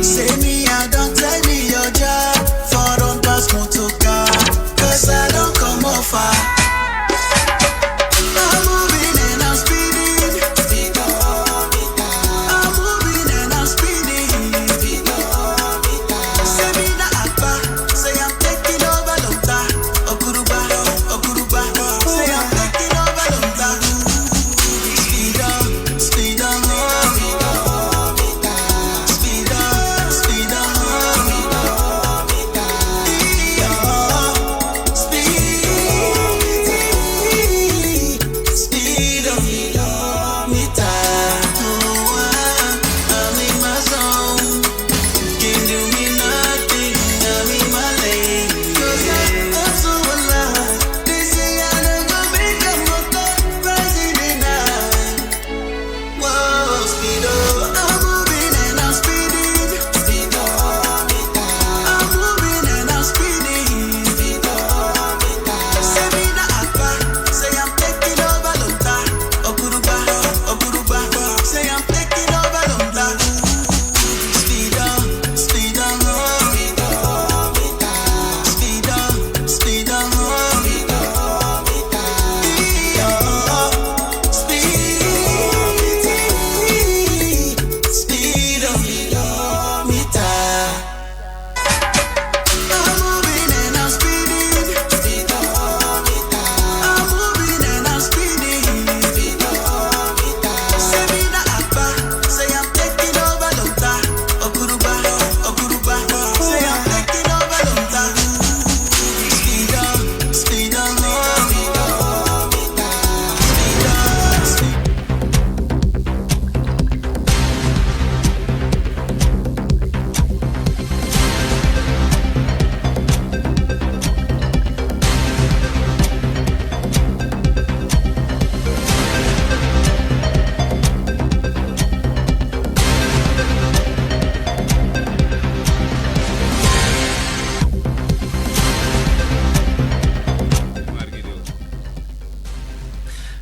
Say me I don't tell me your job for don't pass motor car, 'cause I don't come off far. I'm moving and I'm speeding. I'm moving and I'm speeding. Say me na akpa, say I'm taking over Lota, Okuruba. Say I'm taking over Lota.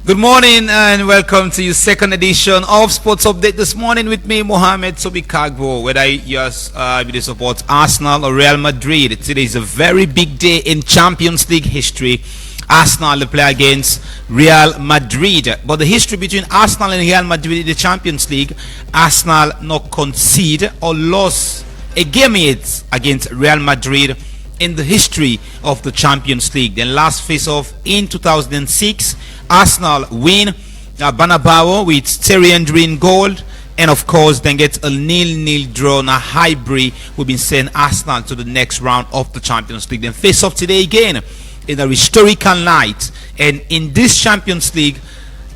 Good morning and welcome to your second edition of Sports Update this morning with me, Mohamed Sobikagbo. Whether you support Arsenal or Real Madrid, today is a very big day in Champions League history. Arsenal will play against Real Madrid. But the history between Arsenal and Real Madrid in the Champions League, Arsenal not concede or lost a game yet against Real Madrid in the history of the Champions League. Then last face-off in 2006, Arsenal win Bernabeu with Thierry Henry in goal, and of course then get a 0-0 draw. Now Highbury will be sending Arsenal to the next round of the Champions League. Then face-off today again in a historical night, and in this Champions League,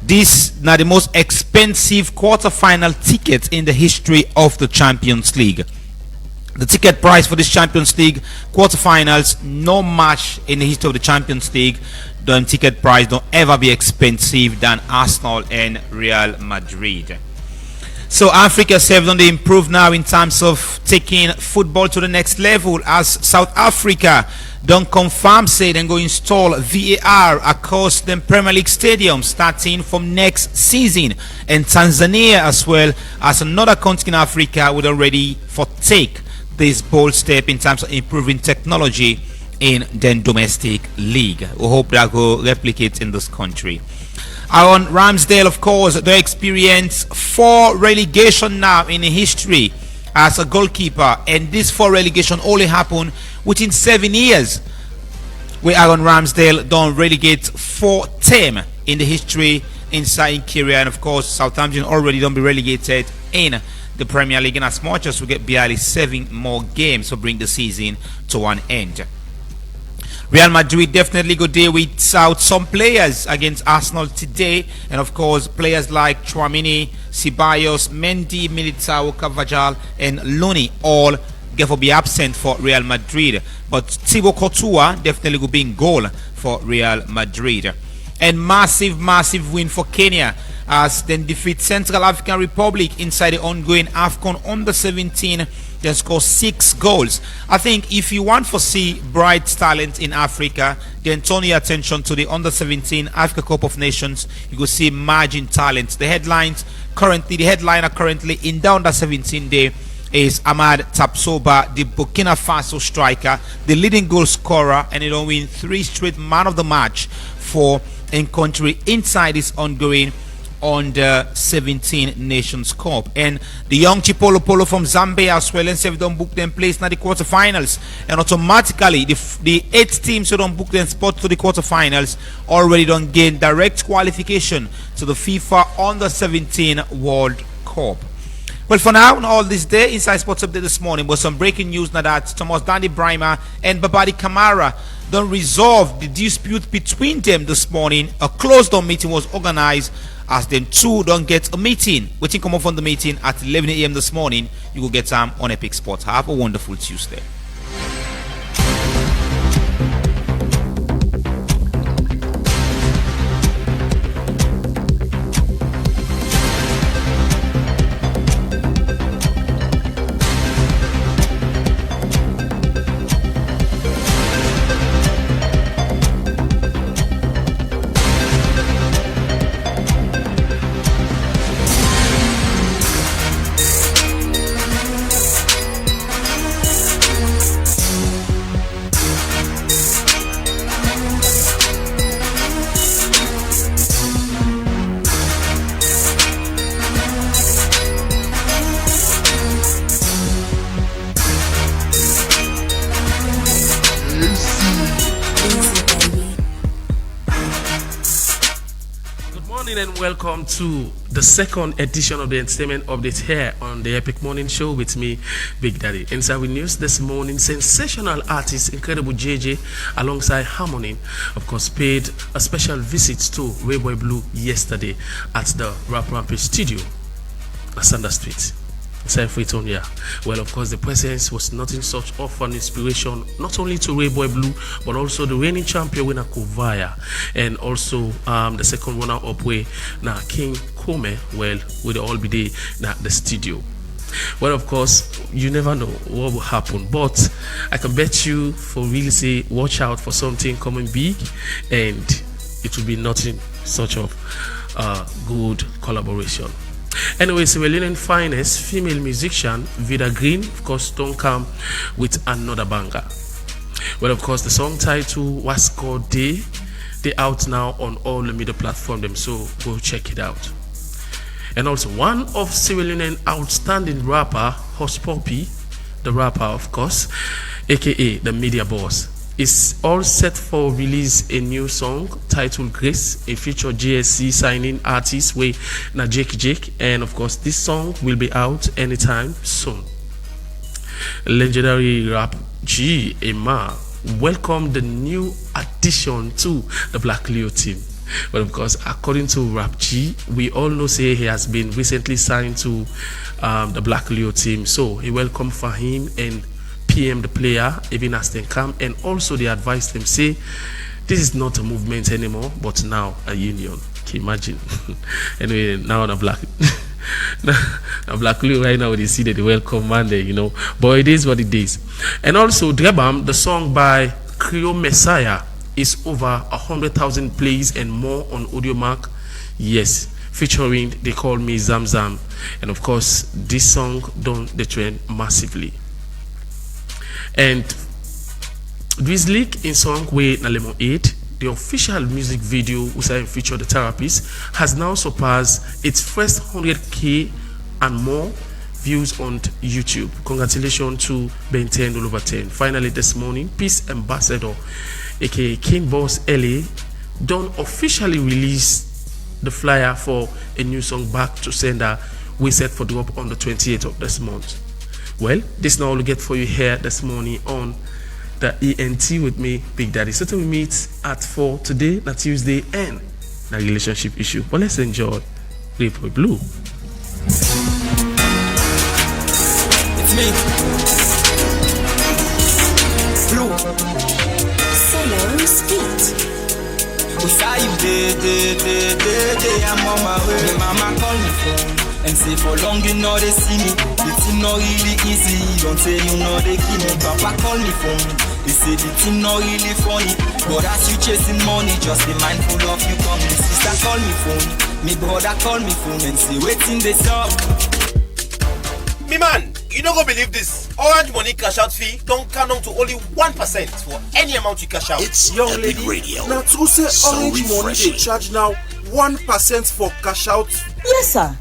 this now the most expensive quarter-final ticket in the history of the Champions League. The ticket price for this Champions League quarterfinals, no match in the history of the Champions League, the ticket price don't ever be expensive than Arsenal and Real Madrid. So Africa have done the improve now in terms of taking football to the next level, as South Africa don't confirm say they're going to install VAR across the Premier League stadiums starting from next season, and Tanzania as well as another country in Africa would already forsake this bold step in terms of improving technology in the domestic league. We hope that will replicate in this country. Aaron Ramsdale, of course, they experience 4 relegation now in history as a goalkeeper, and this 4 relegation only happened within 7 years, where Aaron Ramsdale don't relegate 4 teams in the history inside career. And of course Southampton already don't be relegated in the Premier League, and as much as we get barely 7 more games to bring the season to an end. Real Madrid definitely go there without some players against Arsenal today, and of course players like Tchouaméni, Ceballos, Mendy, Militao, Carvajal and Looney all will be absent for Real Madrid, but Thibaut Courtois definitely will be in goal for Real Madrid. And massive win for Kenya as they defeat Central African Republic inside the ongoing AFCON Under-17. They score 6 goals. I think if you want to see bright talent in Africa, then turn your attention to the Under-17 Africa Cup of Nations. You will see margin talent. The headliner currently in the Under-17 day is Ahmad Tapsoba, the Burkina Faso striker, the leading goal scorer, and he don't win 3 straight man of the match for in country inside this ongoing Under-17 Nations Cup. And the young Chipolo Polo from Zambia as well, and 7 don't book them place in the quarterfinals, and automatically the 8 teams who don't book them spot to the quarterfinals already don't gain direct qualification to the FIFA Under-17 World Cup. Well, for now, on all this day, Inside Sports Update this morning was some breaking news now that Thomas Dandy Brima and Babadi Kamara don't resolve the dispute between them this morning. A closed-door meeting was organized as them two don't get a meeting. Waiting come up from the meeting at 11 a.m. this morning. You will get time on Epic Sports. Have a wonderful Tuesday. And welcome to the second edition of the Entertainment Update here on the Epic Morning Show with me, Big Daddy. Inside with news this morning, sensational artist Incredible JJ alongside Harmony, of course, paid a special visit to Rayboy Blue yesterday at the Rap Rampage studio at Sanda Street. Well, of course, the presence was nothing short of an inspiration not only to Rayboy Blue but also the reigning champion winner Kovaya, and also the second runner-up way now King Kome. Well, will all be there now at the studio. Well, of course, you never know what will happen, but I can bet you for really say watch out for something coming big, and it will be nothing such of good collaboration. Anyway, Sierra Leone's finest female musician, Vida Green, of course, don't come with another banger. Well, of course, the song title was called Day. They out now on all the media platforms, so go check it out. And also, one of Sierra Leone's outstanding rapper, Hush Puppy, the rapper, of course, aka the media boss, is all set for release a new song titled Grace, a feature GSC signing artist way na Jake, and of course this song will be out anytime soon. Legendary rap G Emma welcomed the new addition to the Black Leo team. But of course, according to Rap G, we all know say he has been recently signed to the Black Leo team, so he welcomed Fahim and PM the player, even as they come, and also they advised them, say, this is not a movement anymore, but now a union. Can you imagine? Anyway, now the Black now Black Leo right now, they see that they welcome Monday, you know, but it is what it is. And also, Drebam, the song by Creole Messiah, is over 100,000 plays and more on Audiomack. Yes, featuring They Call Me Zam Zam. And of course, this song done the trend massively. And this leak in song with Nalemo 8, the official music video which featured the therapist, has now surpassed its first 100K and more views on YouTube. Congratulations to Ben 10 all over 10. Finally this morning, Peace Ambassador aka King Boss LA done officially release the flyer for a new song, Back to Sender, we set for drop on the 28th of this month. Well, this now all we get for you here this morning on the ENT with me, Big Daddy. So we meet at 4 today, na Tuesday, and the relationship issue. But let's enjoy Rape with Blue. It's me, Blue. Solo Speed. We saw you day, I'm on my way. Mama call me phone and say for long you know they see me. The thing not really easy, don't say you know they kill me. Papa call me phone, he say the thing not really funny. But as you chasing money, just be mindful of you coming. Sister call me phone, me brother call me phone and say waiting this up. Me man, you don't go believe this. Orange Money cash out fee don't count down to only 1% for any amount you cash out. It's young lady. Now to say so Orange Money they charge now 1% for cash out. Yes sir,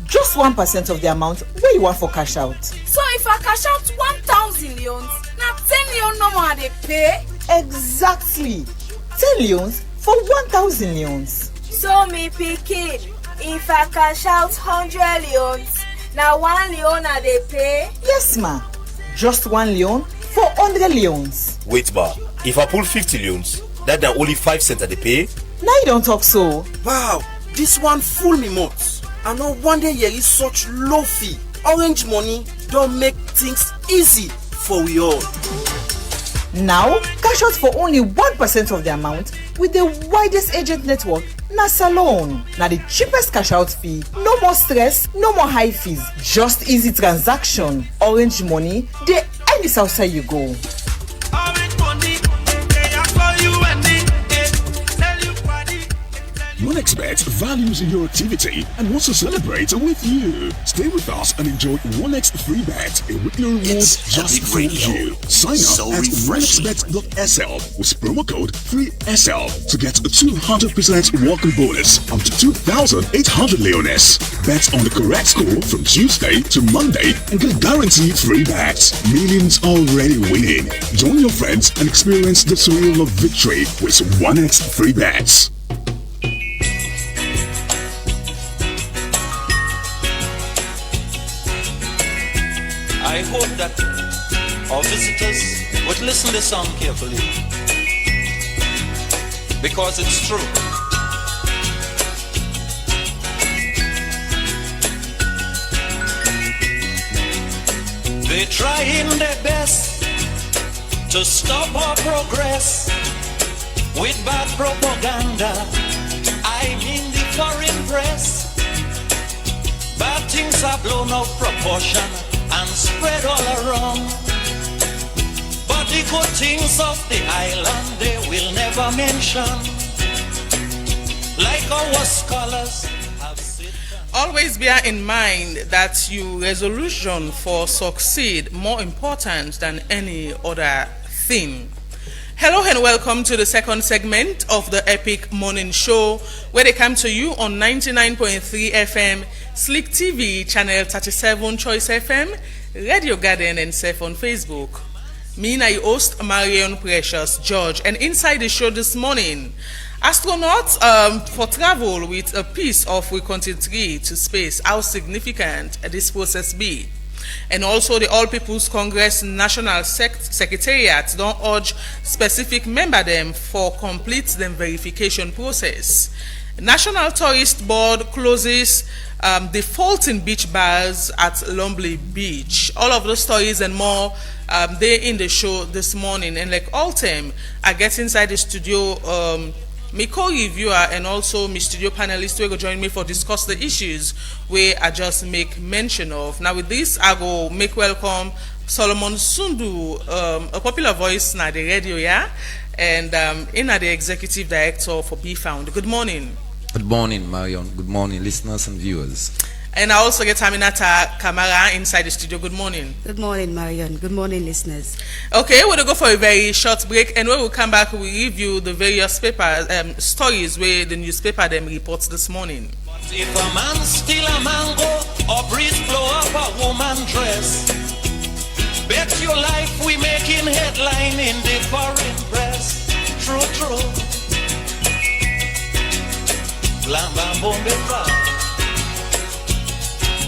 just 1% of the amount where you want for cash out. So if I cash out 1,000 leons, now 10 leon no more they pay? Exactly, 10 leons for 1,000 leons. So me picking, if I cash out 100 leons, now 1 leon they pay? Yes ma, just 1 leon for 100 leons. Wait bar, if I pull 50 leons, that now only 5 cents that they pay? Now you don't talk so. Wow, this one fool me much. I know one day here is such low fee. Orange Money don't make things easy for we all. Now, cash out for only 1% of the amount with the widest agent network, na Salon. Now the cheapest cash out fee, no more stress, no more high fees, just easy transaction. Orange Money, they any outside you go. Orange Money, they are for you and me. OneXBet values your activity and wants to celebrate with you. Stay with us and enjoy 1x free bet, a weekly reward just for you. Sign up at onexbet.sl with promo code 3SL to get a 200% welcome bonus up to 2,800 leones. Bet on the correct score from Tuesday to Monday and get guaranteed free bets. Millions already winning. Join your friends and experience the thrill of victory with 1x free bets. I hope that our visitors would listen to the song carefully, because it's true. They're trying their best to stop our progress with bad propaganda. I mean the foreign press. Bad things are blown out of proportion and spread all around. But the good things of the island they will never mention. our scholars have said. Always bear in mind that your resolution for succeed more important than any other thing. Hello and welcome to the second segment of the Epic Morning Show, where they come to you on 99.3 FM, Slick TV, Channel 37, Choice FM, Radio Garden, and Surf on Facebook. Me, I host Marion Precious George, and inside the show this morning, astronauts for travel with a piece of We-23 to space. How significant this process be? And also the All People's Congress National Secretariat don't urge specific member them for complete them verification process. National Tourist Board closes defaulting beach bars at Lumley Beach. All of those stories and more they in the show this morning. And like all time, I get inside the studio my co-reviewer and also my studio panelists will join me for discuss the issues where I just make mention of. Now with this, I go make welcome Solomon Sundu, a popular voice na the radio, yeah, and in the executive director for Be Found. Good morning. Good morning, Marion. Good morning, listeners and viewers. And I also get Aminata Kamara inside the studio. Good morning. Good morning, Marion. Good morning, listeners. Okay, we're going to go for a very short break, and when we come back, we review the various paper stories where the newspaper them reports this morning. If a man steal a mango or breeze blow up a woman dress, bet your life we making headline in the foreign press. True, true. Lamba bombe pa.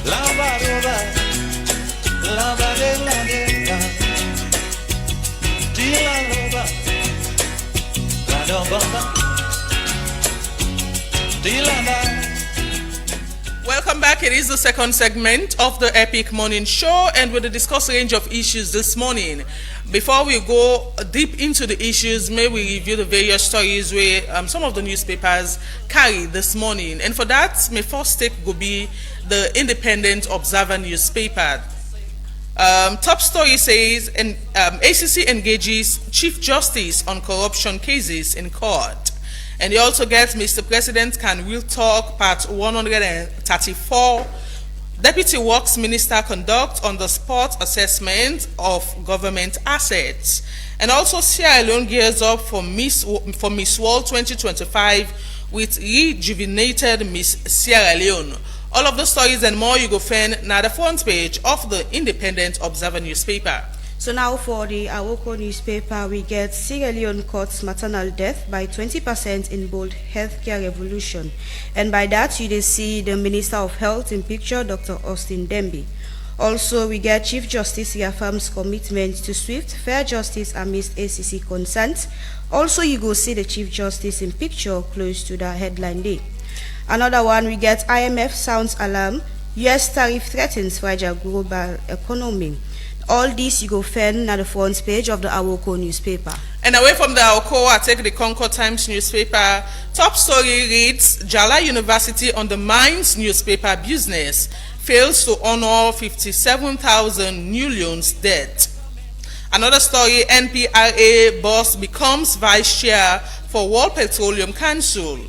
Lamba roba. Lamba de la de la. Tila roba. La domba. Tila la. Welcome back. It is the second segment of the Epic Morning Show, and we'll discuss a range of issues this morning. Before we go deep into the issues, may we review the various stories where some of the newspapers carry this morning. And for that, my first take will be the Independent Observer newspaper. Top story says, ACC engages Chief Justice on corruption cases in court. And he also gets Mr. President Can Will Talk, part 134. Deputy Works Minister conduct on the spot assessment of government assets. And also Sierra Leone gears up for Miss World 2025 with rejuvenated Miss Sierra Leone. All of the stories and more you go find now the front page of the Independent Observer newspaper. So now for the Awoko newspaper, we get Sierra Leone cuts maternal death by 20% in bold healthcare revolution. And by that, you see the Minister of Health in picture, Dr. Austin Demby. Also, we get Chief Justice reaffirms commitment to swift, fair justice amidst ACC concerns. Also, you go see the Chief Justice in picture close to the headline day. Another one, we get IMF sounds alarm, US tariff threatens fragile global economy. All this you go find at the front page of the Awoko newspaper. And away from the Awoko, I take the Concord Times newspaper. Top story reads, Jala University undermines newspaper business, fails to honor 57,000 new loans debt. Another story, NPRA boss becomes vice chair for World Petroleum Council.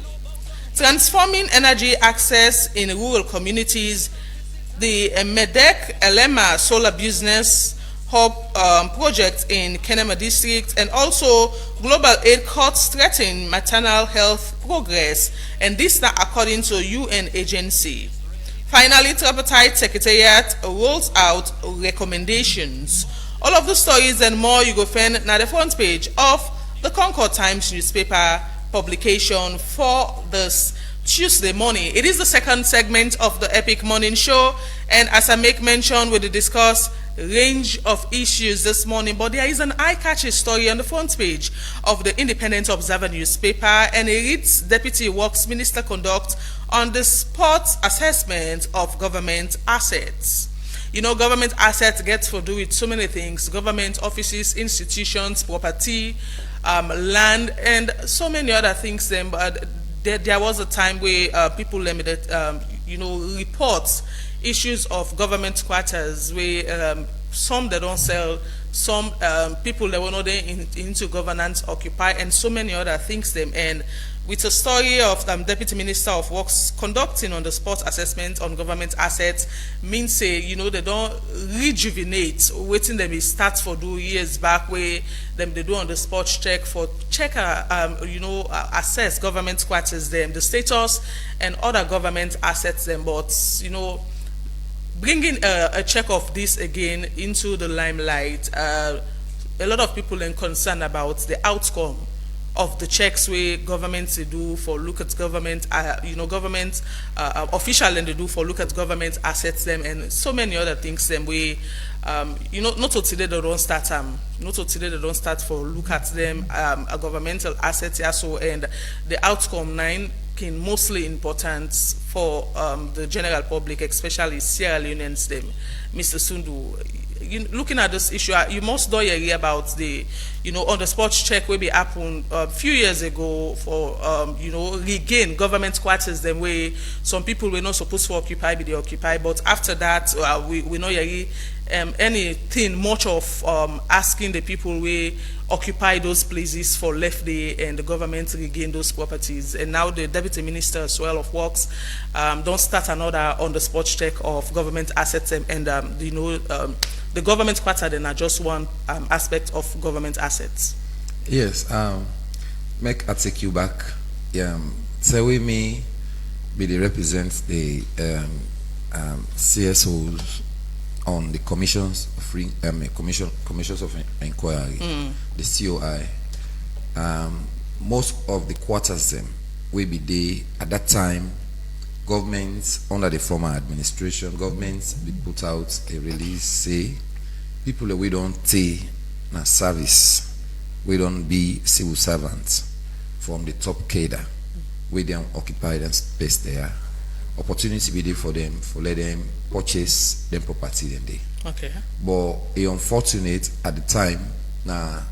Transforming energy access in rural communities. The MEDEC Elema Solar Business Hub project in Kenema District, and also global aid cuts threaten maternal health progress, and this now according to UN agency. Finally, Tripartite Secretariat rolls out recommendations. All of the stories and more you go find na the front page of the Concord Times newspaper publication for this Tuesday morning. It is the second segment of the Epic Morning Show, and as I make mention, we'll discuss range of issues this morning, but there is an eye-catching story on the front page of the Independent Observer newspaper, and it reads, Deputy Works Minister conduct on the spot assessment of government assets. You know, government assets get to do with so many things: government offices, institutions, property, land, and so many other things. But there was a time where people limited, reports issues of government quarters where some they don't sell, some people that were not into governance occupy, and so many other things. And with a story of Deputy Minister of Works conducting on the spot assessment on government assets, means say, you know, they don't rejuvenate waiting them start for 2 years back where them they do on the spot check you know, assess government quarters them, the status and other government assets them, but you know, bringing a check of this again into the limelight, a lot of people are concerned about the outcome of the checks where governments they do for look at government, you know, government official and they do for look at government assets them, and so many other things them we, you know, not today they don't start for look at them a governmental assets also, and the outcome 9 can mostly important for the general public, especially Sierra Leoneans them. Mr. Sundu, looking at this issue, you must know about the, you know, on the spot check will be happened a few years ago for, you know, regain government quarters them where some people were not supposed to occupy, but they occupy. But after that, we know anything much of asking the people where occupy those places for left day and the government regain those properties. And now the Deputy Minister as well of Works don't start another on the spot check of government assets and you know, the government quarter then are just one aspect of government assets. Yes, make I take you back. Say we me be represent the CSOs on the commissions of commissions of inquiry, the COI. Most of the quarters them will be there at that time. Governments under the former administration, governments they put out a release say people that we don't take na service, we don't be civil servants from the top cadre, we don't occupy them space there. Opportunity be there for them for let them purchase them property then they. Okay. But unfortunate at the time now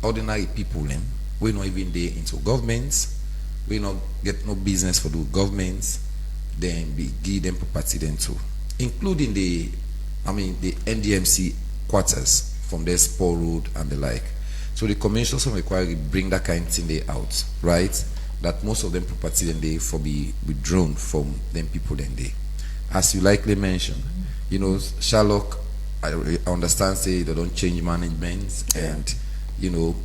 ordinary people then we not even there into governments, we not get no business for the governments, then we give them property then too. Including the NDMC quarters from their Spur Road and the like. So the commissions of inquiry bring that kind of thing they out, right? That most of them property then they for be withdrawn from them people then they. As you likely mentioned, you know, Sherlock, I understand say they don't change management and you know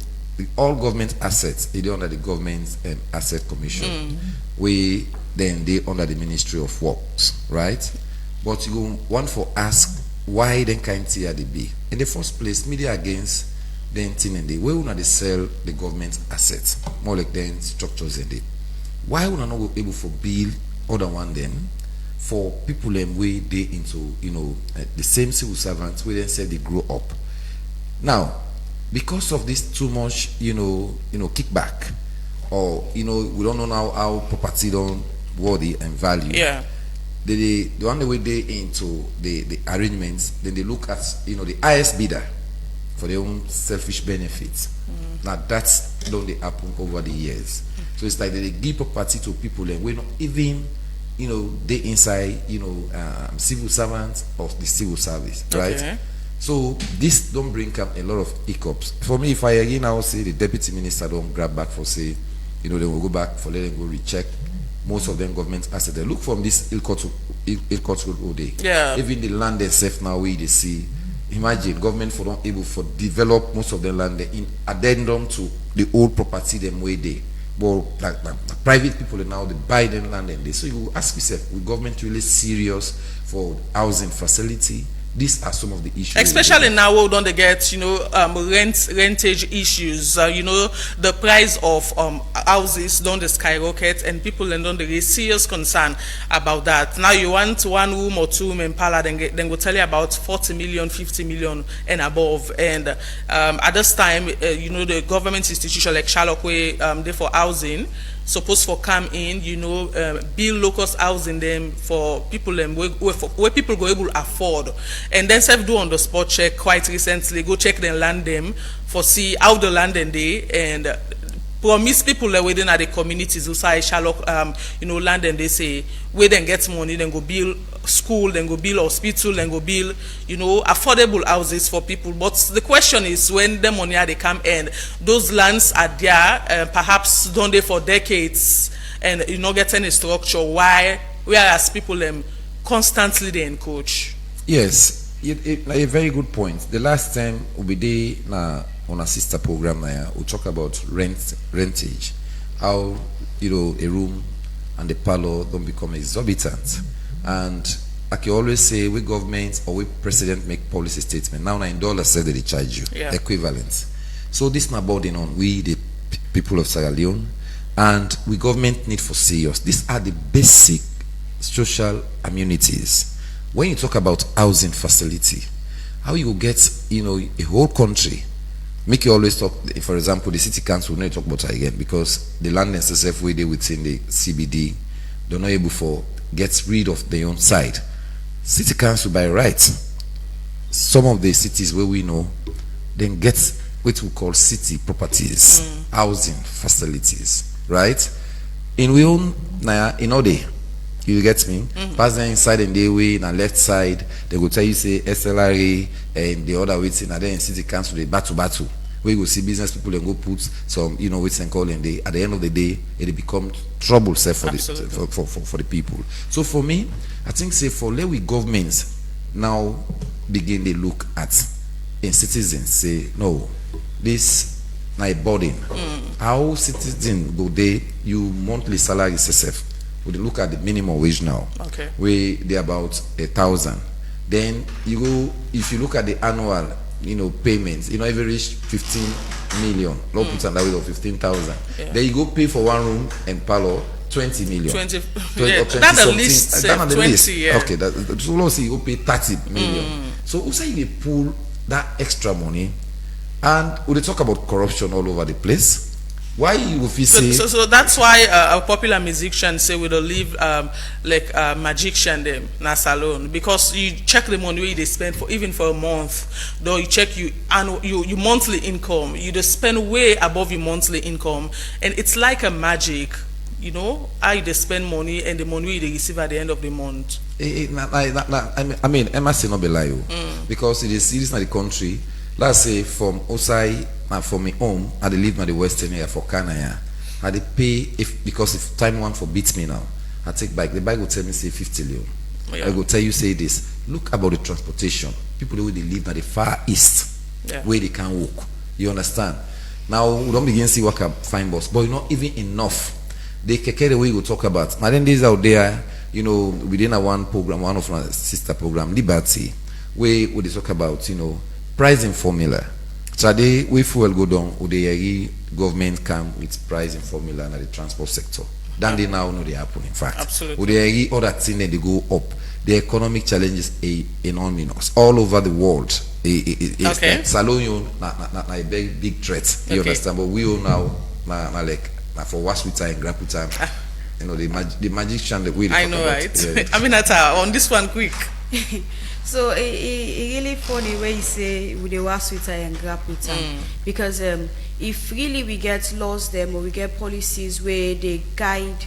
all government assets they under the government asset commission. We then they under the Ministry of Works, right? But you want for ask why then can't see they be in the first place media against then thing and they where they sell the government assets more like then structures and they why would not be able for build other one then for people them way they into you know the same civil servants where then say they grow up now because of this too much you know kickback or you know we don't know now how property don't worthy and value the one way they into the arrangements then they look at you know the highest bidder for their own selfish benefits. Now that's don't they happen over the years. So it's like they give property to people and we're not even you know they inside you know civil servants of the civil service, right? So this don't bring up a lot of hiccups. For me, if I again now say the deputy minister don't grab back for say you know they will go back for let them go recheck most of them government assets. They look from this Ilkot Road all day. Even the land themselves now we they see. Imagine government for not able for develop most of the land in addendum to the old property them way they. But like private people are now they buy them land and they. So you ask yourself, will government really serious for housing facility? These are some of the issues. Especially now, we don't get you know rentage issues. You know the price of houses don't skyrocket, and people don't raise serious concern about that. Now you want 1 room or 2 room in Pala, then go tell you about 40 million, 50 million and above. And at this time, you know the government institution like Sherlock way they for housing. Supposed for come in, you know, build locust housing them for people where people go able to afford, and then self do on the spot check quite recently. Go check the land them for see how the land and they and promise people within the communities inside Sherlock, land, and they say where then get money, then go build school, then go build hospital, then go build, affordable houses for people. But the question is, when the money they come in, those lands are there, perhaps done there for decades, and you not get any structure. Why? Whereas people constantly they encourage. Yes, a very good point. The last time we did on a sister program we talk about rentage, how a room and the parlor don't become exorbitant. And like you always say, we government or we president make policy statement. Now in dollars say they charge you equivalent. So this not burden on we the people of Sierra Leone, and we government need for serious. These are the basic social amenities. When you talk about housing facility, how you get a whole country. Make you always talk, for example, the city council, we need to talk about it again, because the land necessary way they within the CBD, they're not able to get rid of their own side. City council by rights, some of the cities where we know, then get what we call city properties, housing facilities, right? In we own in Ode, you get me? Pass them inside and they way in the left side, they will tell you say SLRA and the other waiting, and then in city council they battle. Where you will see business people and go put some, waiting and call, and they at the end of the day it become trouble for the people. So for me, I think say for let we governments now begin they look at in citizens say no, this my burden. How citizens go they you monthly salary SSF? We look at the minimum wage now. Okay. Where they about 1,000. Then you go if you look at the annual payments, if you reach 15 million, low put on that way of 15,000. Yeah. Then you go pay for one room and parlor 20 million. 20 yeah, that's the list. That's the 20, list. Yeah. Okay, so let's say you go pay 30 million. So who say you pull that extra money, and we talk about corruption all over the place. Why you will say so that's why a popular musician say we don't leave like magician them na salon, because you check the money they spend for even for a month, though you check your monthly income, you just spend way above your monthly income, and it's like a magic, how you spend money and the money they receive at the end of the month. I mean, Emma say not be lie, because it is in the country. Let's say from Osai and from my home, I live in the western area for Kanaya. I pay because if time one for beats me now, I take bike. The bike will tell me say 50 million. I will tell you say this. Look about the transportation. People who they live at the far east, where they can walk. You understand? Now we don't begin to see what can find bus, but not even enough. They keke the way we talk about. Now then days out there, within a one program, one of my sister program, Liberty, where we talk about pricing formula. Today, we fuel go down, the government come with pricing formula in the transport sector. Then they now know they happen, in fact. Absolutely. The other thing that they go up. The economic challenges are enormous all over the world. Okay. Salon na a big threat. You understand? But we all now like for Waswita and Graputa, the magician that we. I know, about. right? Yeah. I mean, on this one, quick. So it really funny when you say with the work with and grab with them, because if really we get laws them or we get policies where they guide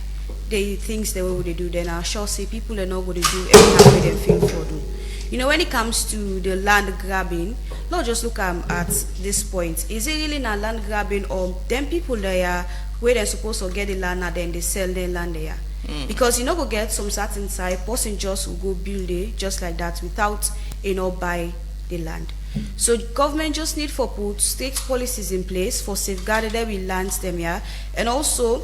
the things the way they do, then I shall say people are not going to do anyhow they feel for them. When it comes to the land grabbing, not just look at this point. Is it really not land grabbing, or them people there where they're supposed to get the land and then they sell their land there? Because go get some certain side person just will go build it just like that without buy the land. So government just need for put state policies in place for safeguarding them with lands them here, and also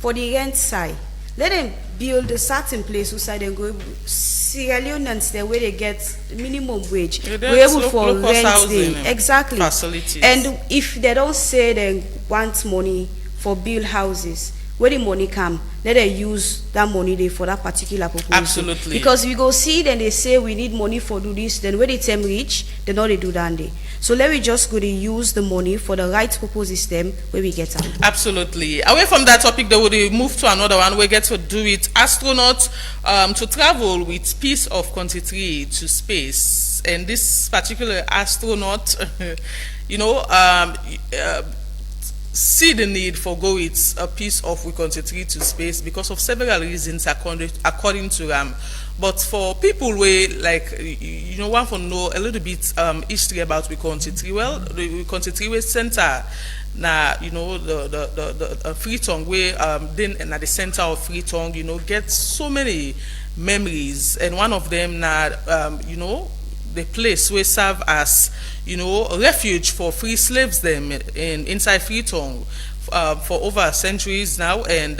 for the rent side, let them build a certain place outside and go Sierra Leoneans there where they get minimum wage. We're able for rent there. Exactly. Facilities. And if they don't say they want money for build houses, where the money come, let them use that money there for that particular purpose. Absolutely. Because we go see then they say we need money for do this, then when they term reach, they know they do that day. So let me just go to use the money for the right purposes them where we get them. Absolutely. Away from that topic, they will move to another one. We get to do it. Astronauts to travel with piece of quantity to space, and this particular astronaut, see the need for go with a piece of we continue to space because of several reasons according to them. But for people who like want to know a little bit history about we continue, well, the continue center now the Freetown where then at the center of Freetown get so many memories, and one of them now the place where serve as refuge for free slaves them inside Freetown for over centuries now, and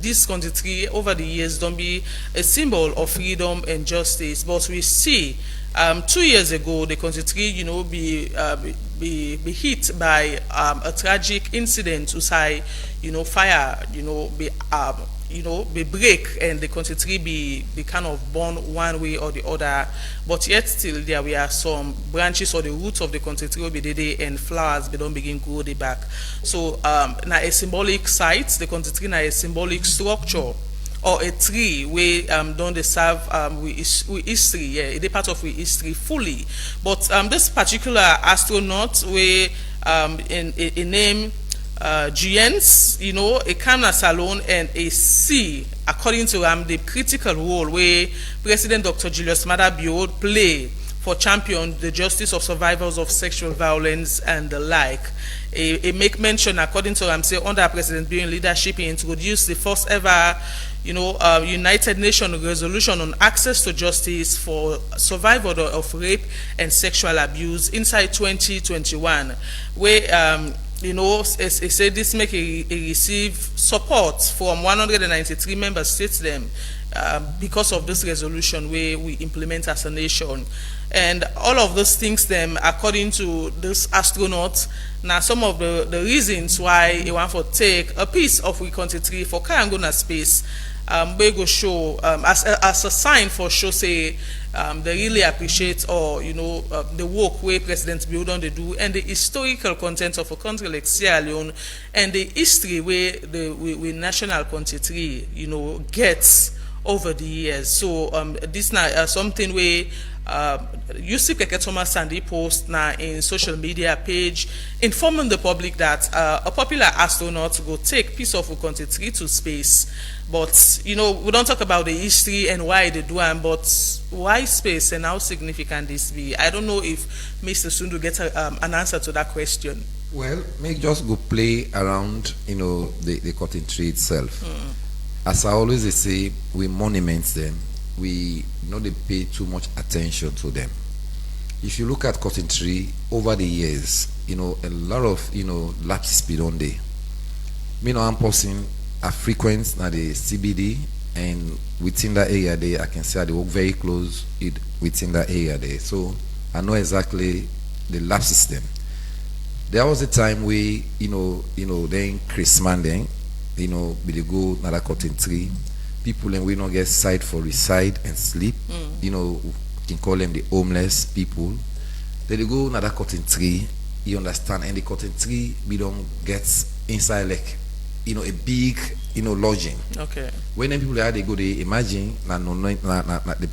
this country over the years don't be a symbol of freedom and justice. But we see 2 years ago the country be hit by a tragic incident usai fire be break, and the country be kind of born one way or the other, but yet still there we are some branches or the roots of the country will be there, and flowers they don't begin grow the back. So now a symbolic site, the country now a symbolic structure or a tree where don't they serve we history, yeah, they part of we history fully. But this particular astronaut where in name Giants, a Kamna Salon and a C, according to the critical role where President Dr. Julius Maada Bio play for champion the justice of survivors of sexual violence and the like. A make mention, according to say under President Bio's leadership, he introduced the first ever United Nations resolution on access to justice for survivors of rape and sexual abuse inside 2021, where it said this make a receive support from 193 member states them because of this resolution where we implement as a nation. And all of those things them, according to this astronaut, now some of the reasons why he want to take a piece of we country for Kayangona space, we go show as a sign for show say they really appreciate or the work where President Biodon they do, and the historical content of a country like Sierra Leone, and the history where the national country gets over the years. So this now something where you see Keke Thomas Sandy post now in social media page informing the public that a popular astronaut will take piece of a country to space. But we don't talk about the history and why they do it, but why space and how significant this be? I don't know if Mr. Sundu gets an answer to that question. Well, may just go play around the cotton tree itself. As I always say, we monument them. We they pay too much attention to them. If you look at cotton tree over the years, a lot of lapses been on there. I'm person are frequent na the CBD, and within that area there, I can say they work very close within that area there. So I know exactly the lab system. There was a time we, then Christmas then, we they go na that cotton tree. People and we not get site for reside and sleep. We can call them the homeless people. Then they go na that cotton tree, you understand, and the cotton tree we don't get inside like a big lodging. Okay. When people are they go, they imagine the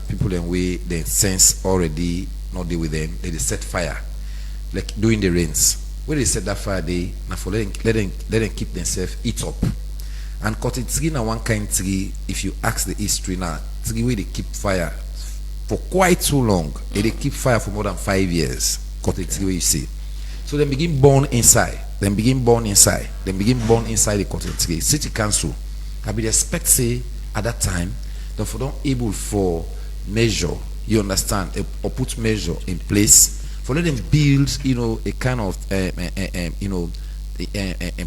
people and we they sense already not deal with them. They set fire, like during the rains. When they set that fire, they now for let them keep themselves eat up. And cotton tree now one kind tree. If you ask the history now, tree where they keep fire for quite too long. They keep fire for more than 5 years. Cotton tree where you see. So they begin burn inside. Then begin born inside the cotton tree. City council, I be expect say at that time, that for don't able for measure, you understand, or put measure in place for let them build, a kind of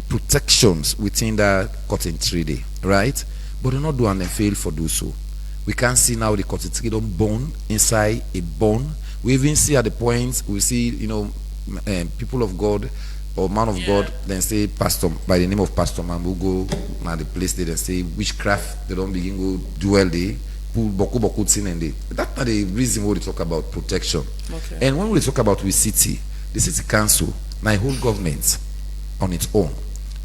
protections within that cotton tree day, right? But they're not doing and fail for do so. We can see now the cotton tree don't burn inside a bone. We even see at the point we see, people of God or man of God, then say pastor by the name of Pastor Man will go now the place they say witchcraft, they don't begin go duel they pull boku sin and they that's not the reason why we talk about protection. Okay. And when we talk about the city council, my whole government on its own,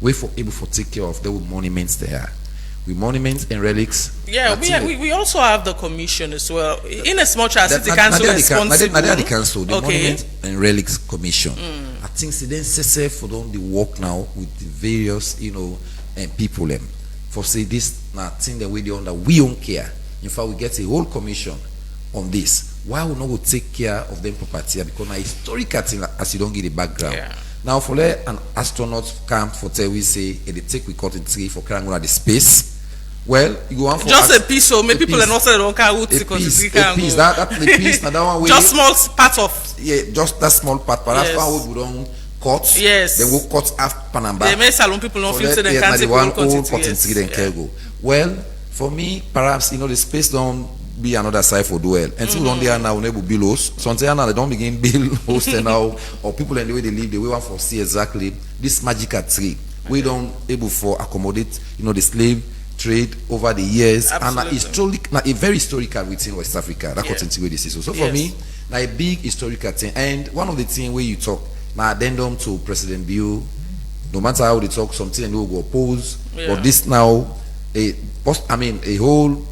we for able to take care of the monuments there. We monuments and relics. Yeah, we also have the commission as well. In as much as city council is responsible. The council, the monuments and relics commission. think say then say for don dey work now with the various people for say this na thing that we dey under we don't care. In fact, we get a whole commission on this. Why we not go take care of them property? Because na historical thing as you don't get the background. Yeah. Now for let an astronaut camp for tell we say they take we cut in three for carrying the space. Well, you go on for just a piece, so many people are not saying don't care who a piece. That the piece. Now that one way just small part of just that small part. But yes. that's one we don't cut. Yes. Then we'll cut half Panamba. They may salon people don't feel say they can't take one cut old cutting tree then cargo. Well, for me, perhaps the space don't be another side for duel. And so don't there now enable billows. So until now they don't begin build host now or people and the way they live, the way one for see exactly this magical tree. We don't able for accommodate the slave trade over the years. Absolutely. And a very historical within West Africa. That continue this is. So for me, a big historical thing. And one of the things where you talk now addendum to President Bill, no matter how they talk, something and they will go oppose. But this now a whole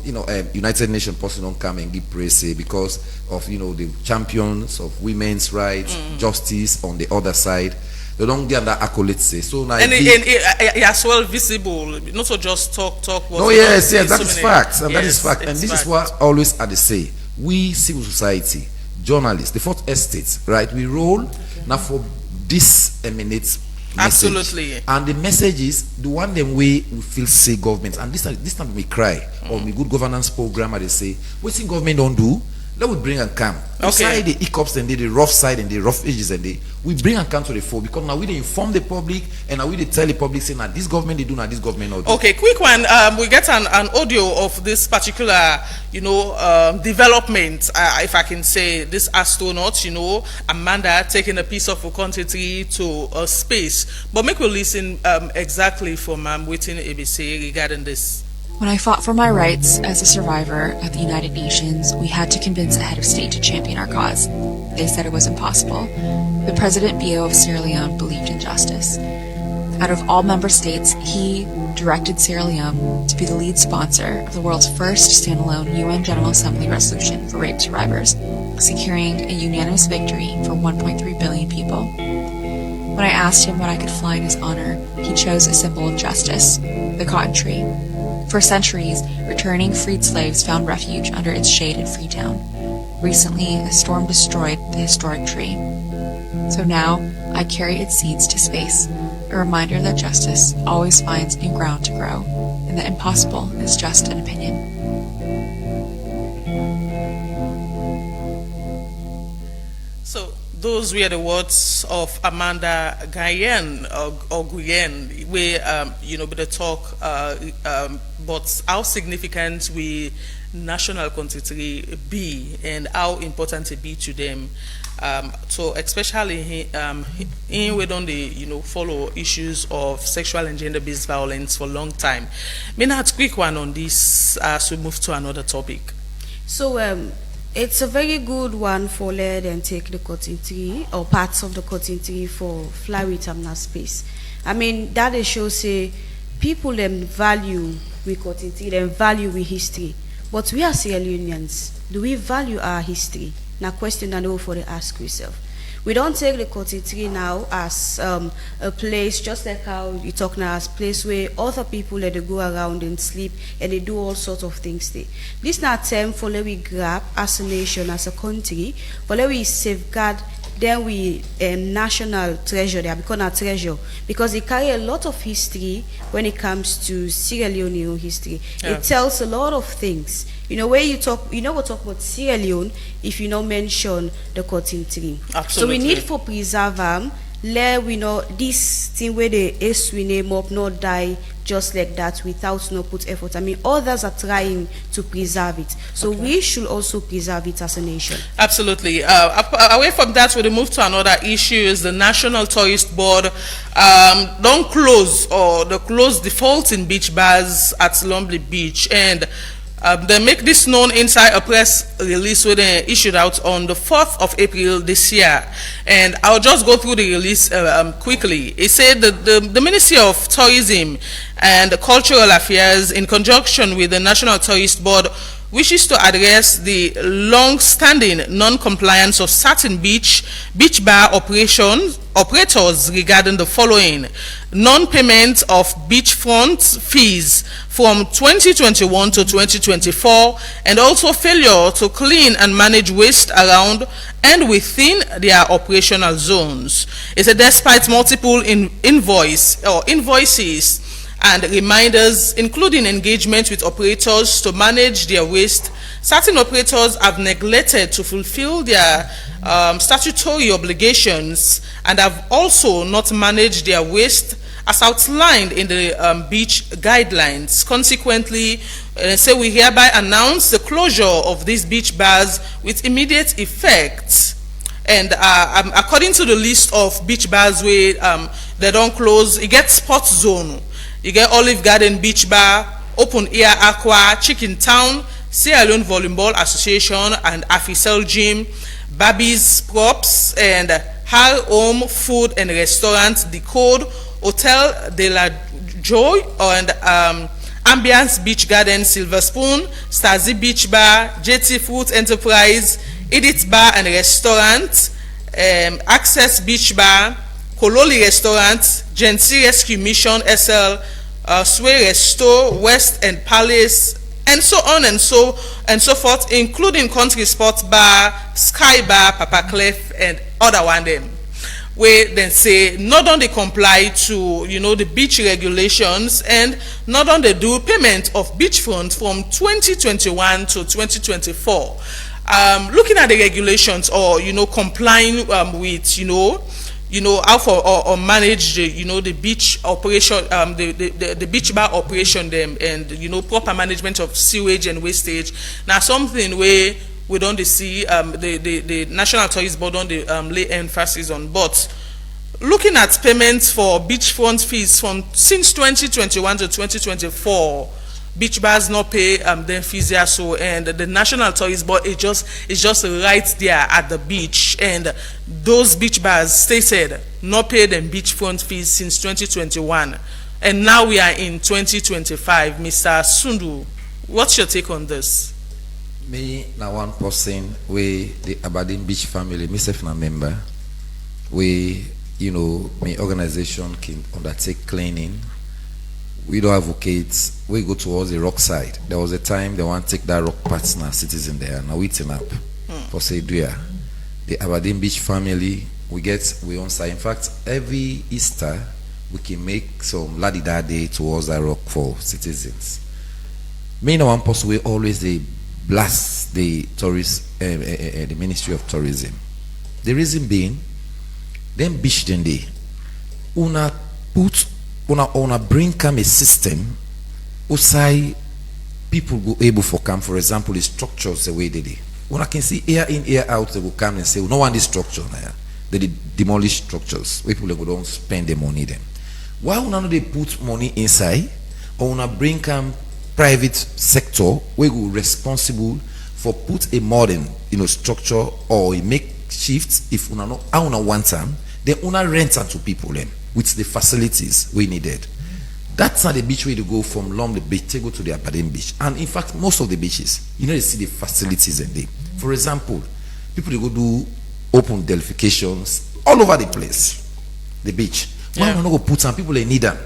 United Nations person don't come and give praise because of the champions of women's rights, justice on the other side. They don't get that accolade say. So now and it as well visible, not so just talk. No, yes, that is fact, and that is fact, and this is what always I say. We civil society, journalists, the fourth estate, right? We roll now for this emanates. Absolutely. And the message is the one them way we feel say government, and this time we cry on the good governance program. And they say, what thing government don't do? Let we bring and come. Beside the hiccups and the rough side and the rough edges and we bring and come to the fore because now we dey inform the public and now we dey tell the public saying that this government they do now this government not do. Okay, quick one. We get an audio of this particular development. If I can say this astronaut, Amanda taking a piece of a country to space. But make we listen exactly from waiting ABC regarding this. When I fought for my rights as a survivor at the United Nations, we had to convince a head of state to champion our cause. They said it was impossible. But President Bio of Sierra Leone believed in justice. Out of all member states, he directed Sierra Leone to be the lead sponsor of the world's first standalone UN General Assembly resolution for rape survivors, securing a unanimous victory for 1.3 billion people. When I asked him what I could fly in his honor, he chose a symbol of justice, the cotton tree. For centuries, returning freed slaves found refuge under its shade in Freetown. Recently, a storm destroyed the historic tree. So now, I carry its seeds to space, a reminder that justice always finds new ground to grow, and that impossible is just an opinion. So, those were the words of Amanda Guyen, or Guyen, where, with the talk, but how significant we national country be and how important it be to them. So especially in we don't follow issues of sexual and gender-based violence for a long time. May not quick one on this as we move to another topic. So it's a very good one for let and take the cotton tree or parts of the cotton tree for fly with terminal space. I mean that is shows say people them value we cotton tree, them value we history. But we are Sierra Leoneans. Do we value our history? Now question I know for the ask yourself. We don't take the cotton tree now as a place, just like how you talk now, as place where other people let they go around and sleep and they do all sorts of things there. This is not time for let we grab as a nation, as a country, for let we safeguard then we national treasure, they are become a treasure because they carry a lot of history when it comes to Sierra Leone history. Yeah. It tells a lot of things. Where you talk, we'll talk about Sierra Leone if you don't mention the cotton tree. Absolutely. So we need for preserve them. Let we know this thing where the we name up not die just like that without no put effort. I mean, others are trying to preserve it, so we should also preserve it as a nation. Absolutely. Away from that, we'll move to another issue. Is the National Tourist Board don't close or the close default in beach bars at Lonely Beach, and they make this known inside a press release where they issued out on the 4th of April this year. And I'll just go through the release quickly. It said that the Ministry of Tourism and Cultural Affairs, in conjunction with the National Tourist Board, wishes to address the long-standing non-compliance of certain beach bar operators regarding the following: non-payment of beachfront fees from 2021 to 2024, and also failure to clean and manage waste around and within their operational zones. It said despite multiple invoices and reminders, including engagement with operators to manage their waste, certain operators have neglected to fulfill their statutory obligations and have also not managed their waste as outlined in the beach guidelines. Consequently, say we hereby announce the closure of these beach bars with immediate effect. And according to the list of beach bars where they don't close, you get Sports Zone, you get Olive Garden Beach Bar, Open Air Aqua, Chicken Town, Sierra Leone Volleyball Association and Afisel Gym, Babies Props, and Hal Home Food and Restaurant, The Code, Hotel de la Joy, and Ambiance Beach Garden, Silver Spoon, Stasi Beach Bar, JT Fruit Enterprise, Edith Bar and Restaurant, Access Beach Bar, Kololi Restaurant, Gency Rescue Mission SL, Sway Resto, West and Palace, and so on and so forth, including Country Sports Bar, Sky Bar, Papa Clef, and other one them. Where then say not only comply to the beach regulations and not only do payment of beachfront from 2021 to 2024. Looking at the regulations or complying with how for or manage the beach operation, the beach bar operation them, and proper management of sewage and wastage. Now something where we don't see the National Tourist Board on the lay emphasis on. But looking at payments for beachfront fees from since 2021 to 2024, beach bars not pay their fees here, so, and the National Tourist Board is just right there at the beach, and those beach bars stated not pay them beachfront fees since 2021, and now we are in 2025. Mr. Sundu, what's your take on this? Me now one person we the Aberdeen Beach family, myself na member, we my organization can undertake cleaning. We don't advocate. We go towards the rock side. There was a time they want to take that rock partner citizen there. Now we turn up for say do ya. The Aberdeen Beach family, we on side. In fact, every Easter we can make some ladida day towards that rock for citizens. Me now one person we always they blast the tourist, the Ministry of Tourism. The reason being, them beach then they una bring come a system usai people go able for come, for example, the structures the way they do. When I can see air in, air out, they will come and say, no one this structure now. They demolish structures. People go don't spend the money then. Why would they put money inside or wanna bring come private sector we go responsible for put a modern structure or a makeshift if una no I wanna want time, then una rent to people then with the facilities we needed. That's not the beach where to go from Lom the beach to go to the Aberdeen beach. And in fact, most of the beaches, they see the facilities in there. For example, people they go do open defecations all over the place. The beach. Why wanna go put some people they need them?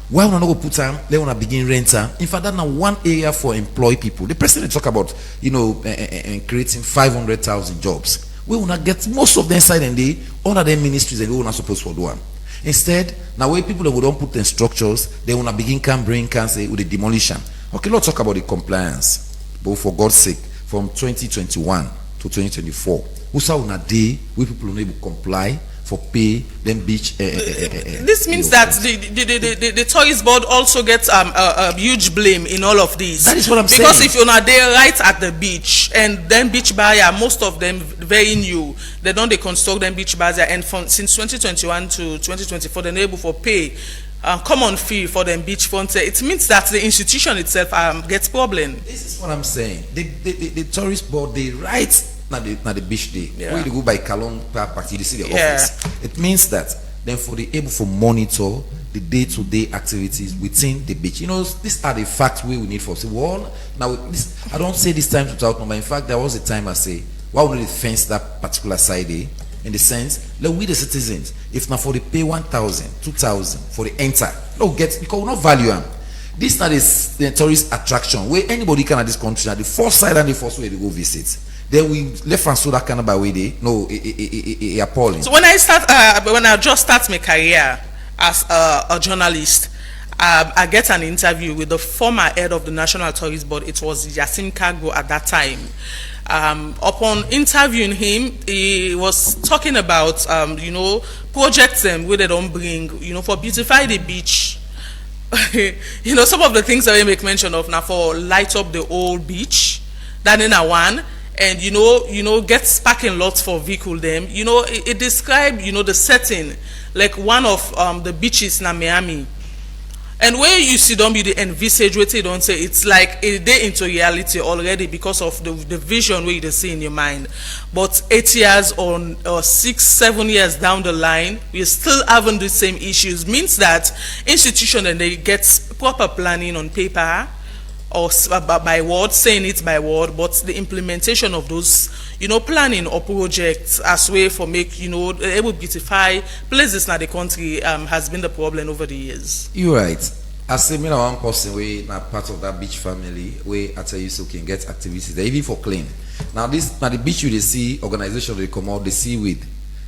Why wanna go put them? They wanna begin renting. In fact, that's now one area for employ people. The president talk about creating 500,000 jobs. We wanna get most of them inside and they all of them ministries and we not supposed to do one. Instead, now when people that don't put in structures, they wanna begin bring say with the demolition. Okay, let's talk about the compliance. But for God's sake, from 2021 to 2024, who saw on a day where people are able to comply for pay then beach. This means that the tourist board also gets a huge blame in all of this. That is what I'm saying. Because if you're not there right at the beach, and then beach buyer, most of them very new, they construct them beach bars, and since 2021 to 2024, they're able for pay common fee for them beachfront. It means that the institution itself gets problem. This is what I'm saying. The tourist board, they write. Not the beach day. Yeah. When you go by Kalong Park, you see the office. It means that then for the able for monitor the day-to-day activities within the beach. You know, these are the facts we need for. Say, well, now this, I don't say this time without number. In fact, there was a time I say, why would they fence that particular side day? In the sense, let we the citizens, if not for the pay 1,000, 2,000 for the enter, no get because we not value them. This not the tourist attraction where anybody can at this country, the first side and the first way to go visit. Then we left and so that kind of by way they no appalling. So when I just start my career as a journalist, I get an interview with the former head of the National Tourist Board. It was Yasin Kagbo at that time. Upon interviewing him, he was talking about you know, projects where they don't bring, you know, for beautify the beach. You know, some of the things that we make mention of now for light up the old beach, that in a one. And you know, get parking lots for vehicle them. You know, it described, you know, the setting like one of the beaches in Miami. And where you see them, you envisage what they don't say. It's like a day into reality already because of the vision where you see in your mind. But 8 years or 6, 7 years down the line, we're still having the same issues. Means that institution and they get proper planning on paper, or by word, saying it by word, but the implementation of those, you know, planning or projects as way for make, you know, able to beautify places in the country has been the problem over the years. You're right. I say me one person we not part of that beach family where I tell you so can get activities there, even for clean. Now this now the beach you they see organization they come out the seaweed.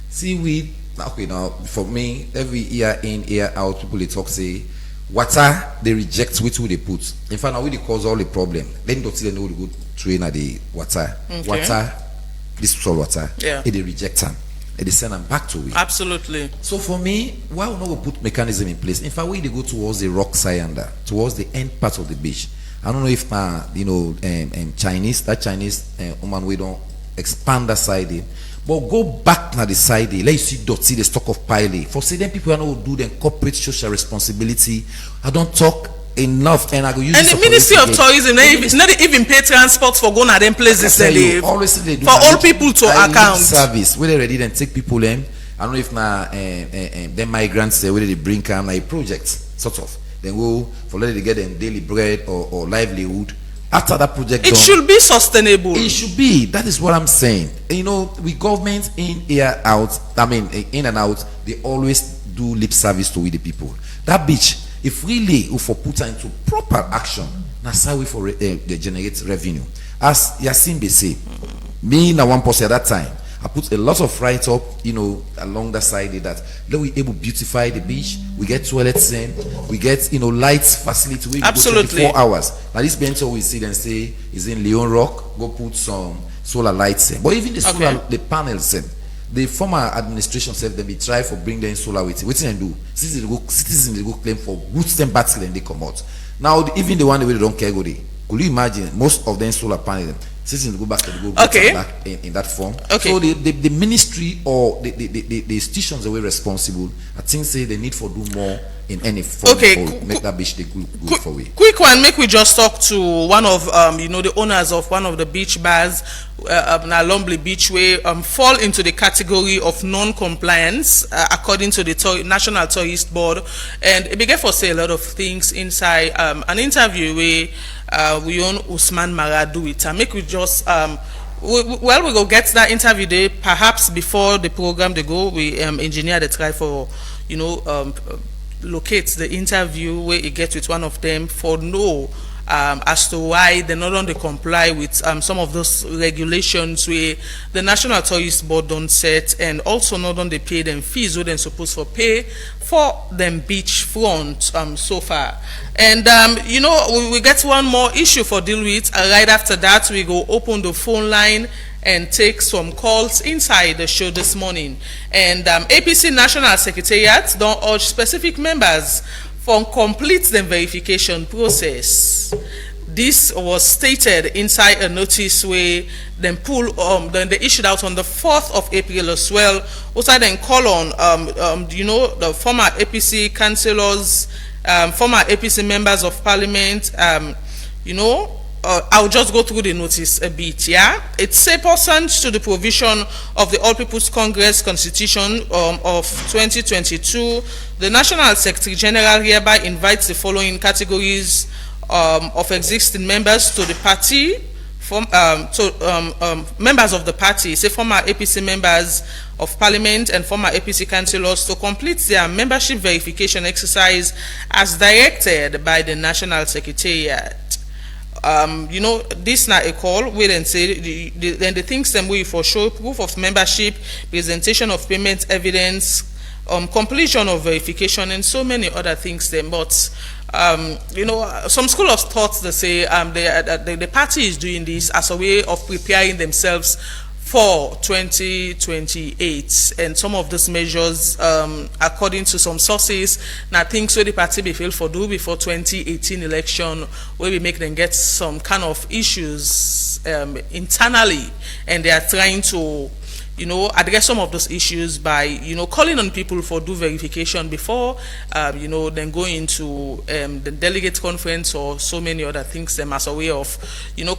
Seaweed okay now for me every year in year out people they talk say water they reject which they put. In fact, now we cause all the problem. Then don't see they know the good train at the water. Okay. Water, this salt water. Yeah. They reject them. And they send them back to it. Absolutely. So for me, why would not put mechanism in place? In fact, we they go towards the rock side towards the end part of the beach. I don't know if you know Chinese woman we don't expand that side. But go back to the side, let you see dotty, the stock of pile. For say them people who do the corporate social responsibility. I don't talk enough, and I go use. And the Ministry of Tourism, not even pay transport for going to them places. They always they do for all people to account. Service where they ready then take people in. I don't know if now them migrants where they bring come like projects sort of. Then go for let they get them daily bread or livelihood. After that project it done, should be sustainable. It should be. That is what I'm saying. You know, with government in here out, I mean in and out, they always do lip service to the people. That beach, if really for put into proper action, that's how we for they generate revenue. As Yasin say, me na one person at that time, I put a lot of write up, you know, along the side that we able to beautify the beach. We get toilets in, we get, you know, lights facility. We Absolutely. Go 24 hours. Now this bench we see and say is in Leon Rock. Go put some solar lights in. But even the solar, the panels in. The former administration said they try for bring them solar with it. What they do? Citizens they go claim for roots them battery and they come out. Now even the one that they don't care go there. Could you imagine most of them solar panels? Citizens go back to the back in that form. Okay. So the ministry or the institutions that were responsible, I think say they need for do more in any form. Okay. Make that beach good for we. Quick one, make we just talk to one of you know, the owners of one of the beach bars na Lumley Beach where fall into the category of non-compliance according to the National Tourist Board, and it began for say a lot of things inside an interview where we own Usman Maradu it. And make we just we go get that interview there perhaps before the program they go. We engineer the try for, you know, locate the interview where it gets with one of them for no as to why they not only comply with some of those regulations where the National Tourist Board don't set, and also not only pay them fees where they're supposed to pay for them beach front so far. And you know, we get one more issue for deal with. Right after that, we go open the phone line and take some calls inside the show this morning. And APC National Secretariat don't urge specific members for complete the verification process. This was stated inside a notice where then then they issued out on the 4th of April as well. Also then call on you know, the former APC councillors, former APC members of parliament, you know, I'll just go through the notice a bit, yeah? It's pursuant to the provision of the All People's Congress Constitution of 2022. The National Secretary General hereby invites the following categories of existing members to the party, members of the party, say former APC members of Parliament and former APC councillors, to complete their membership verification exercise as directed by the National Secretariat. This not a call, wait and say, then the things them we for show proof of membership, presentation of payment evidence, completion of verification, and so many other things them. But, some school of thought, they say the party is doing this as a way of preparing themselves for 2028, and some of those measures, according to some sources, now things where the party be failed for do before 2018 election, where we make them get some kind of issues internally, and they are trying to, address some of those issues by, calling on people for do verification before, then go into the delegate conference or so many other things them as a way of,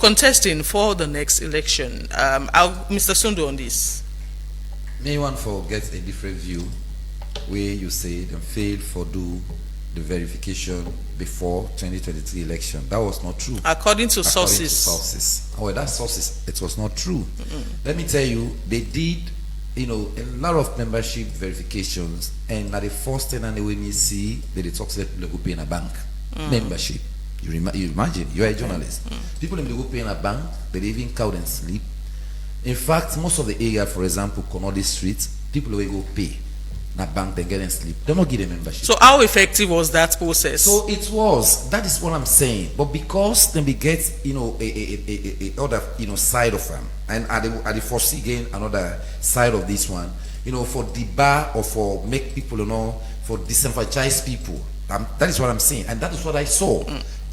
contesting for the next election. Mr. Sundu on this. May one forget a different view where you say they failed for do the verification before 2023 election. That was not true. According to sources. Oh, that sources, it was not true. Let me tell you, they did, a lot of membership verifications, and at the first thing and when you see that they talk to people who pay in a bank membership. You imagine, you are a journalist. People who go pay in a bank, they even count and sleep. In fact, most of the area, for example, Conolly Street, people will go pay. Na bank, they get and sleep. They don't give them membership. So how effective was that process? So it was. That is what I'm saying. But because then we get, a other, side of them, and at the foresee again another side of this one, for the bar or for make people, for disenfranchised people. That is what I'm saying, and that is what I saw.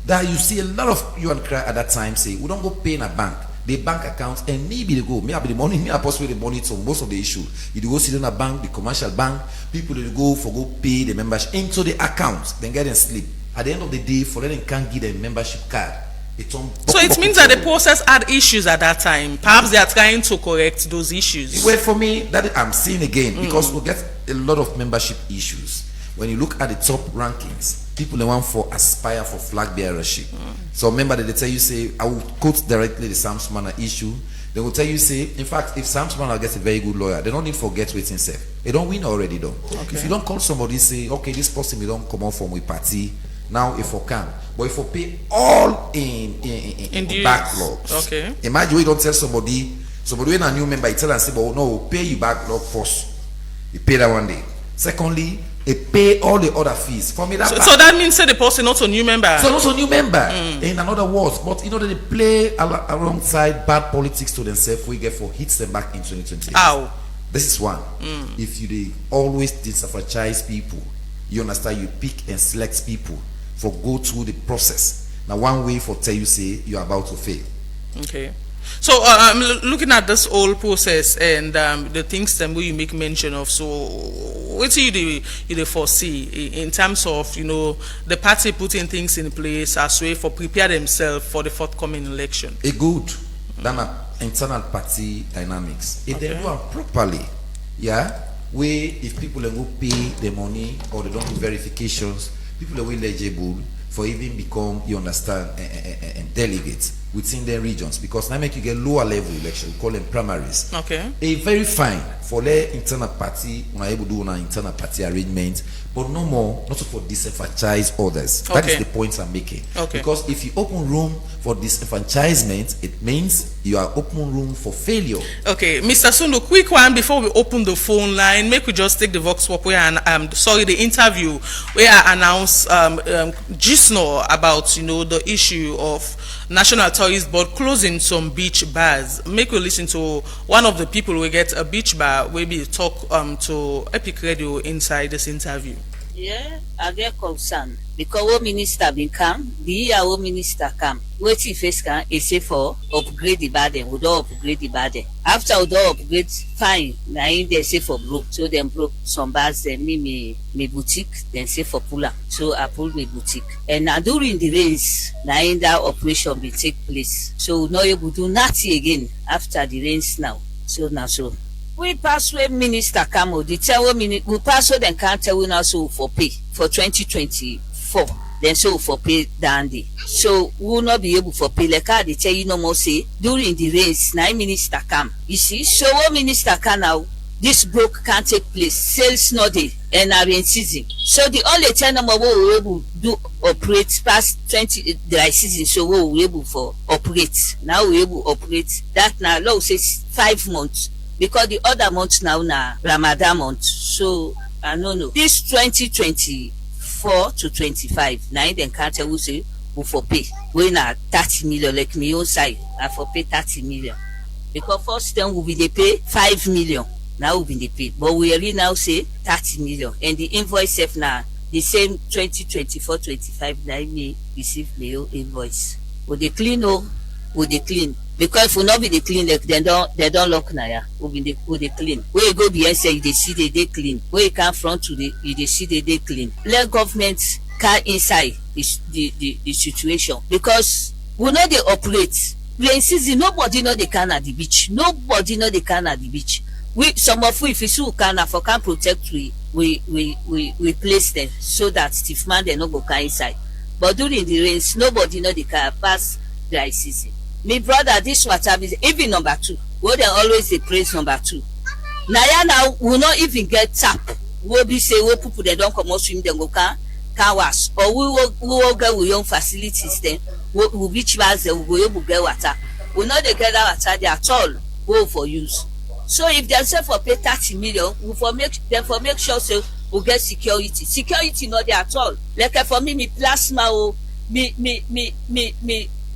That you see a lot of you and cry at that time say, we don't go pay in a bank. The bank accounts, and maybe they go, maybe the money, maybe possibly the money, so most of the issue. You go sit in a bank, the commercial bank, people they go pay the membership into the account, then get and sleep. At the end of the day, for them can't give them membership card. So it means that the process had issues at that time. Perhaps they are trying to correct those issues. Well, for me, that I'm saying again, because we get a lot of membership issues. When you look at the top rankings, people they want for aspire for flag bearership. So remember that they tell you, say, I will quote directly the Sam's Manor issue. They will tell you, say, in fact, if Sam's Manor gets a very good lawyer, they don't need to get waiting safe. They don't win already though. Okay. If you don't call somebody, say, okay, this person we don't come out from we party, now if we can. But if we pay all in backlogs. Okay. Imagine we don't tell somebody when a new member, you tell and say, but no, pay you backlog first. You pay that one day. Secondly, they pay all the other fees. For me, that so that means say the person not a new member. So not a new member. In another words, but they play alongside bad politics to themselves. We get for hits them back in 2020. Ow. This is one. If you always disenfranchise people, you understand. You pick and select people for go through the process. Now one way for tell you say you are about to fail. Okay. So I'm looking at this whole process and the things that you make mention of. So what do you foresee in terms of the party putting things in place as way for prepare themselves for the forthcoming election? A good than internal party dynamics. If they do it properly, where if people will pay the money or they don't do verifications, people will eligible for even become, you understand, delegates within their regions, because now make you get lower level election, we call them primaries. Okay. A very fine for their internal party, when I able to do an internal party arrangement, but no more, not for disenfranchise others. Okay. That is the point I'm making. Okay. Because if you open room for disenfranchisement, it means you are open room for failure. Okay, Mr. Sundu, quick one before we open the phone line. Make we just take the vox pop where the interview where I announced just now about the issue of National Tourist Board closing some beach bars. Make we listen to one of the people we get a beach bar. We be talk to Epic Radio inside this interview. Yeah, I get concern because what minister been come, the year what minister come, wetin first can is say for upgrade the burden, we don upgrade the burden. After we don upgrade, fine, na him dem say for broke, so dem broke some bags, dem me boutique, dem say for pull am, so I pull me boutique. And na during the rains, na him that operation bin take place, so we no able do nothing again after the rains now. So na so. We pass wey minister come o, the tell we pass wey dem can tell we now so for pay for 2024. Then so for pay down day. So we will not be able for pay like how they tell you no more say during the rains, na minister come. You see, so what minister can now, this broke can't take place, sales not day and rain season. So the only time we will able do operate past 20 dry season, so we will able for operate. Now we able operate that now law says 5 months. Because the other months now na Ramadan month. So I don't know. This 2024 to 25, now then can't tell who say who for pay. We na 30 million like me own side. I for pay 30 million. Because first time we be they pay 5 million. Now we be they pay. But we already now say 30 million. And the invoice if now the same 2024-25 now me receive mail invoice. Would they clean would they clean? Because if we not be the clean, like they don't lock na ya. We the clean. Where you go behind say you see they clean. Where you come front to the you see they clean. Let government car inside the situation because we know they operate. Rain season, nobody know they can at the beach. Nobody know they can at the beach. We some of we if you see can protect we place them so that stiff man they no go car inside. But during the rains, nobody know they can pass dry season. Me brother, this water is even number 2. We they always they praise number 2. Now we not even get tap. We be say we people they don't come out swim them go can wash. Or we will get we own facilities then. We beach bars we go able get water. We not they get that water they at all. We for use. So if they say for pay 30 million, we for make sure say we get security. Security not there at all. Like for me plasma o me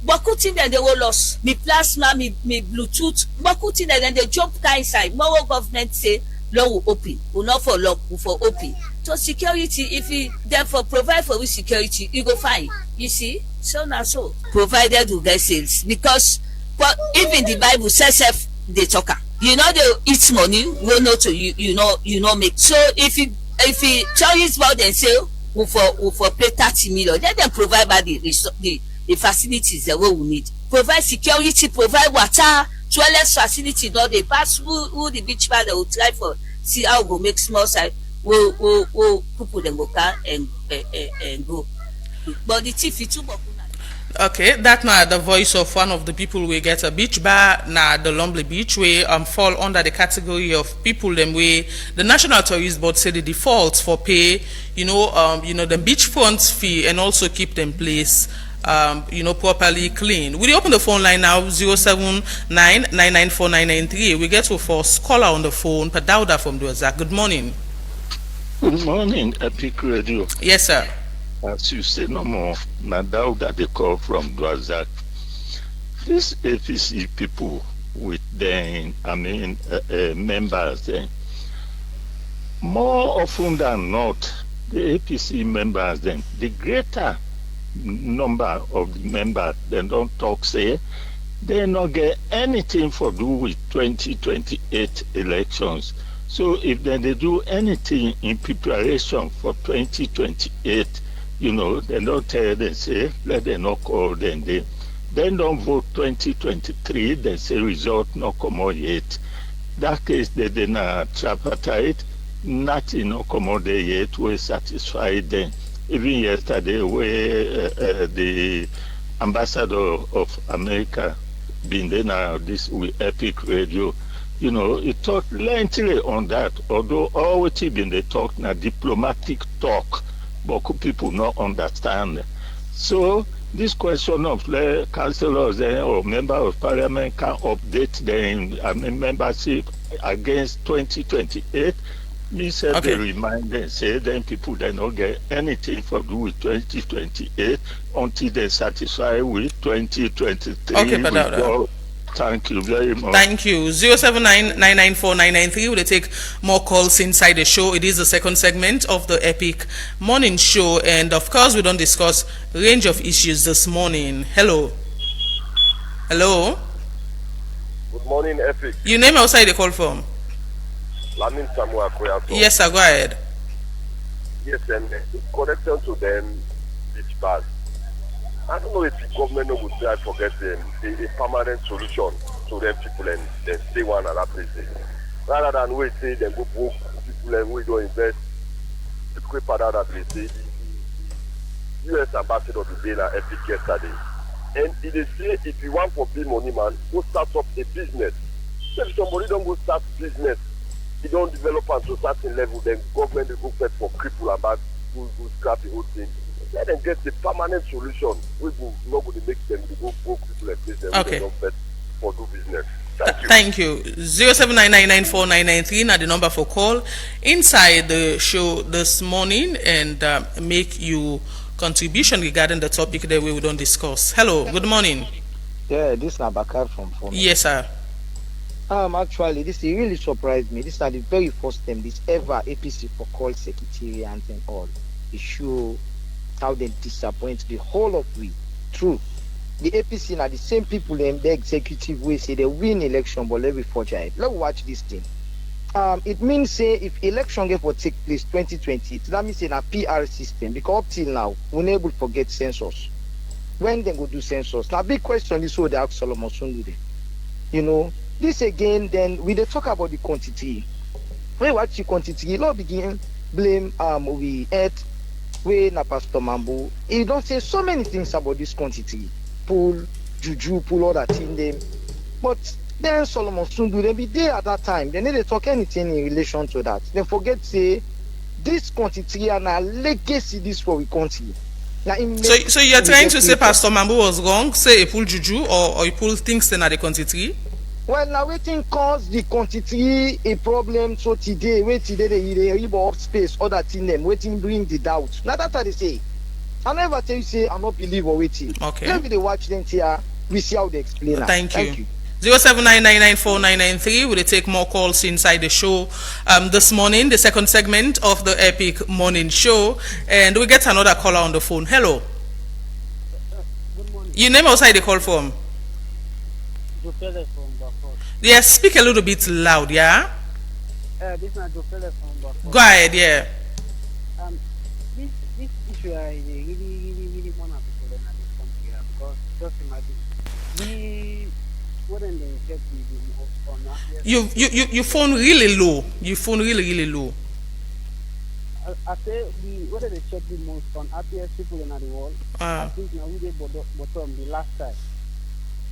Bokuti then they will lose me plasma, me Bluetooth. Bokuti then they jump inside. More government say law will open. Will not for lock, will for open. So security, if you therefore provide for with security, you go fine. You see, so now so provided you get sales because but even the Bible says they talker. You know they eat money, will not to you know make. So if you tell you about them say we for pay 30 million, let them provide by the facilities that we need. Provide security, provide water, toilet facility. Now they pass who the beach man they will try for see how we go make small side. We'll people them go car and go. But the thief too much. Okay, that now the voice of one of the people we get a beach bar now the Lumley Beach we fall under the category of people them we the National Tourist Board say the defaults for pay the beachfront fee and also keep them place properly clean. We open the phone line now 079-994-993. We get to first caller on the phone, Padauda from Duazak. Good morning. Good morning, Epic Radio. Yes, sir. As you say no more, Nadauda they call from Duazak. These APC people with them, members, more often than not, the APC members then, the greater number of the members, they don't talk, say, they not get anything for do with 2028 elections. So if they do anything in preparation for 2028, they don't tell them, say, let them not call them. They don't vote 2023, they say result not come out yet. That case, they did not tripartite, nothing not come out there yet will satisfy them. Even yesterday, where the ambassador of America been there now, this with Epic Radio, he talked lengthily on that. Although all what he been they talk now diplomatic talk, but people not understand. So this question of councillors or member of parliament can update them membership against 2028. Me said they remind them, say then people they not get anything for do with 2028 until they satisfy with 2023. Thank you very much. Thank you. 079-994-993. We'll take more calls inside the show. It is the second segment of the Epic Morning Show. And of course, we don't discuss range of issues this morning. Hello. Hello. Good morning, Epic. You name outside the call from? Lamin Samuel Koyato. Yes, sir. Go ahead. Yes, and in connection to them, beach bars. I don't know if the government would try to get a permanent solution to them people and then stay one another place. Rather than wait, say they go book people and we don't invest. The quick part of that place. The U.S. ambassador today na Epic yesterday. And it is say if you want for big money, man, go start up a business. So if somebody don't go start business, you don't develop at a certain level, then government will go for cripple about go scrap the whole thing. Let them get a permanent solution. We will not going to make them to go people and place them. Okay. For do business. Thank you. 07999949993 now the number for call inside the show this morning and make you contribution regarding the topic that we don't discuss. Hello, good morning. Yeah, this is Nabakar from Fomo. Yes, sir. Actually, this really surprised me. This is the very first time this ever APC for call secretariat and all. It show how they disappoint the whole of we. True. The APC are the same people and the executive way say they win election but let me forge it. Let's watch this thing. It means say if election get for take place 2020, that means in a PR system because up till now we're not able to forget census. When they go do census. Now big question is what they ask Solomon Sundude. You know, this again then we they talk about the quantity. When we watch the quantity, Lord begin blame we earth we na Pastor Mambo. He don't say so many things about this quantity. Pull, juju, pull all that in them. But then Solomon Sundu, they be there at that time. They need to talk anything in relation to that. They forget say this quantity and a legacy this for we country. Now, so you're trying to say Pastor Mambo was wrong? Say he pull juju or he pull things in at the quantity? Well, now waiting cause the quantity a problem. So today, wait today they river up space, other thing them waiting bring the doubt. Now that's what they say. I never tell you say I'm not believe or waiting. Okay. Let me they watch them here. We see how they explain that. Thank you. 07999949993. We'll take more calls inside the show this morning, the second segment of the Epic Morning Show, and we get another caller on the phone. Hello. Good morning. Your name outside the call from? Jofele from Bakos. Yes, speak a little bit loud, yeah? This is Jofele from Bakos. Go ahead, yeah. This issue I really want people in this country because just imagine we wouldn't get the most on that. You phone really low. You phone really low. I say whether they check the most on happiest people in the world. I think now we did bottom the last time.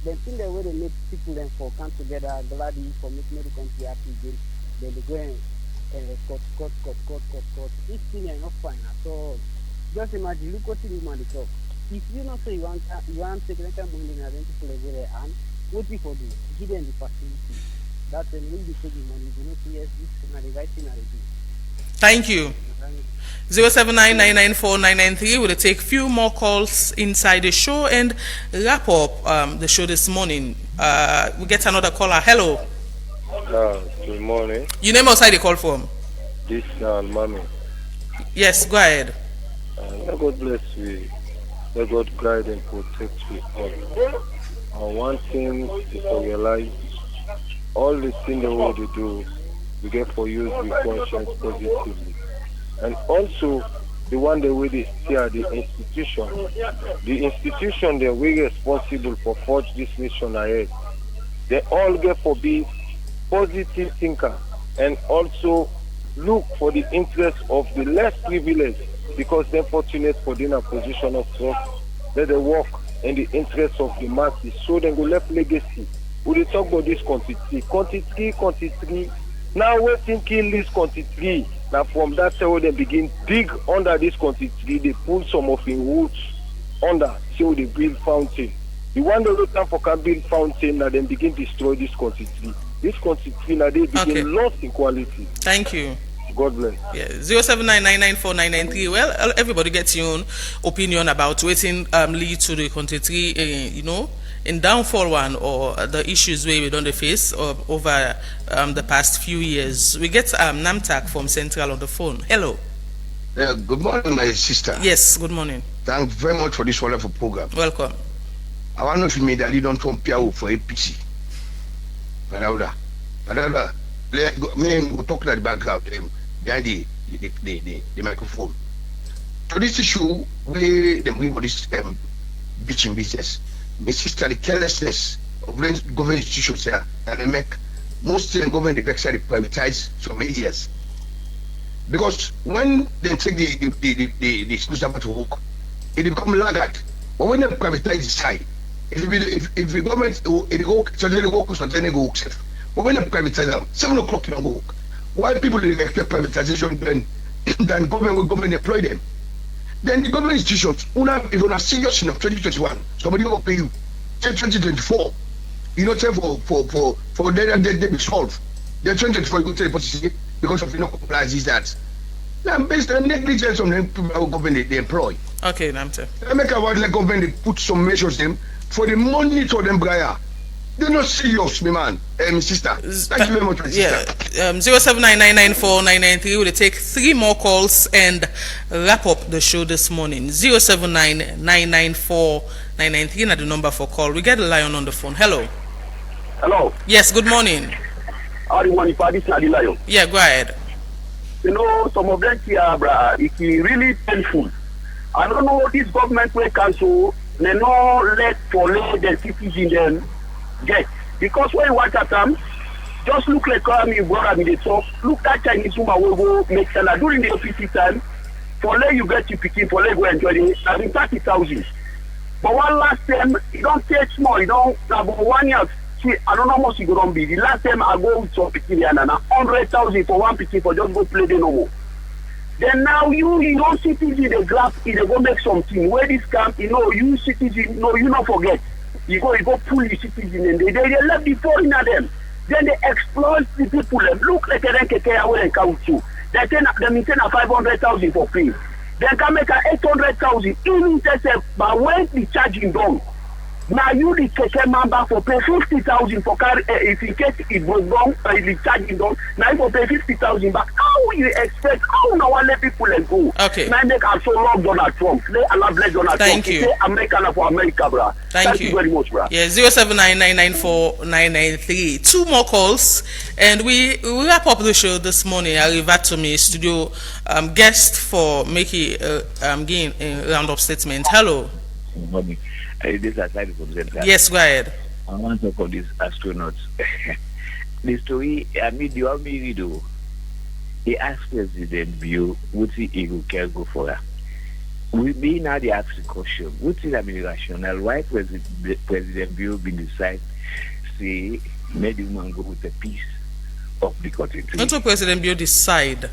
Then think the way they make people then for come together gladly for making the country happy again. Then they go and cut. This thing is not fine at all. Just imagine, look what you man talk. If you not say you want to take the money and then people away there and what people do, give them the facility. That's when you take the money, you know, yes, this is the right thing I do. Thank you. 07999949993. We'll take few more calls inside the show and wrap up the show this morning. We get another caller. Hello. Good morning. Your name outside the call from? This Mommy. Yes, go ahead. May God bless you. May God guide and protect you all. And one thing is to realize all the things the world they do, we get for use with conscience positively. And also the one the way they steer the institution they're really responsible for forge this nation ahead. They all get for be positive thinker and also look for the interest of the less privileged because they're fortunate for being in a position of trust. That they work in the interest of the masses so they go left legacy. We talk about this quantity. Now we're thinking this quantity. Now from that time they begin dig under this quantity, they pull some of the roots under so they build fountain. The one that time for can build fountain now then begin destroy this quantity. This quantity now they begin lost in quality. Thank you. God bless. Yeah, 07999949993. Well, everybody gets your own opinion about waiting lead to the quantity, in downfall one or the issues we don't face over the past few years. We get Namtak from Central on the phone. Hello. Good morning, my sister. Yes, good morning. Thanks very much for this wonderful program. Welcome. I want to know if you made that you don't want Piao for APC. But me go talk to the background behind the microphone. So this issue where they bring for this bitching business, my sister, the carelessness of government institutions here, and they make most government they actually privatize some areas. Because when they take the schools to work, it become laggard. But when they privatize the side, if the government it go certainly work, certainly go work. But when they privatize them, 7 o'clock you don't go work. Why people they expect privatization then government employ them? Then the government institutions, if you're not serious enough, 2021, somebody will pay you. 2024, you know, for they be solved. Then 2024 you go to the policy because of compliance is that. Now based on negligence on the government they employ. Okay, Namte. I make a word like government they put some measures them for the money to them Briar. They're not serious, my man, sister. Thank you very much, my sister. 07999949993. We'll take 3 more calls and wrap up the show this morning. 07999949993 at the number for call. We get a lion on the phone. Hello. Hello. Yes, good morning. How do you want to this lion? Yeah, go ahead. You know, some of them here, it's really painful. I don't know this government will cancel, they no let the citizens them get. Because when you watch at them, just look like me brother in the talk, look that Chinese woman will go make salad during the OPC time, for let you get to picking, for let go enjoy it, I mean 30,000. But one last time, it don't take small, you don't about 1 year. See, I don't know how much it going to be. The last time I go with some picking and 100,000 for one picking for just go play the no more. Then now you don't citizens in the graph, they go make something. Where this camp, you citizens, you not forget. You go pull the citizens in. They left the foreigner them. Then they exploit the people. Look like they don't care where they come to. They maintain a 500,000 for free. Then can make a 800,000 in intercept, but when the charging done. Now you the keke member for pay 50,000 for car if in case it broke down if the charging down. Now you for pay 50,000 back. How you expect? How now let people let go? Okay. Now make us so love Donald Trump. Let Allah bless Donald Thank Trump. you. Say American for America, bro. Thank you very much, bro. Yeah, 07999949993. 2 more calls, and we wrap up the show this morning. I revert to me studio guest for making giving a round of statement. Hello. Good morning. This aside from Central. Yes, go ahead. I want to talk of these astronauts. The story, I mean, you have me video. He asked President View, what he can go for her. We be now the ask the question, what is the rationale? Why President View been decide say made the woman go with the peace of the country? Not what President View decide.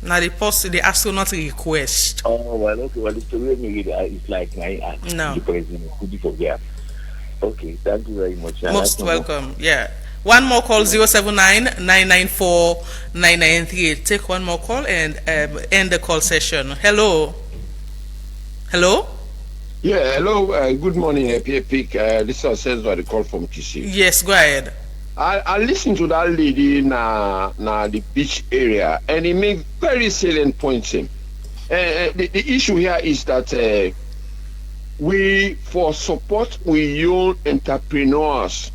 Now the astronaut request. Oh well, okay. Well, the story is like my no. The president could be forget. Okay, thank you very much. Most welcome. Yeah. 1 more call, 07999949993. Take 1 more call and end the call session. Hello. Hello. Yeah. Hello. Good morning, Pick. This is the call from TC. Yes. Go ahead. I listened to that lady na the beach area, and he made very salient points. The issue here is that we for support we young entrepreneurs.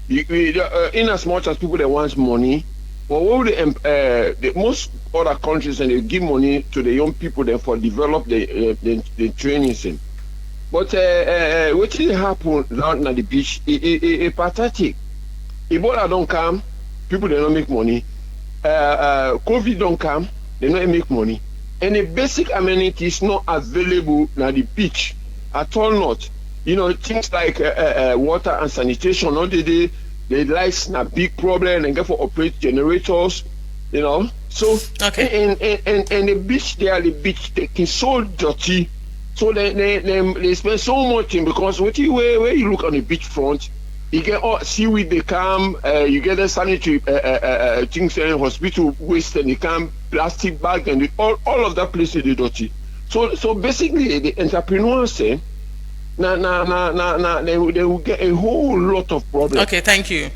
In as much as people that want money, but what the most other countries and they give money to the young people then for develop the training thing. But what did happen down at the beach? It's pathetic. Ebola don't come, people they don't make money. COVID don't come, they don't make money. And the basic amenities not available at the beach at all. Not, things like water and sanitation. Not the lights a big problem and get for operate generators. So okay. And the beach there, the beach taking so dirty. So they spend so much in because where you look on the beach front. You get all seaweed, they come, you get the sanitary things, hospital waste, and they come, plastic bag, and all of that place is dirty. So basically, the entrepreneurs say, they will get a whole lot of problems. Okay, thank you.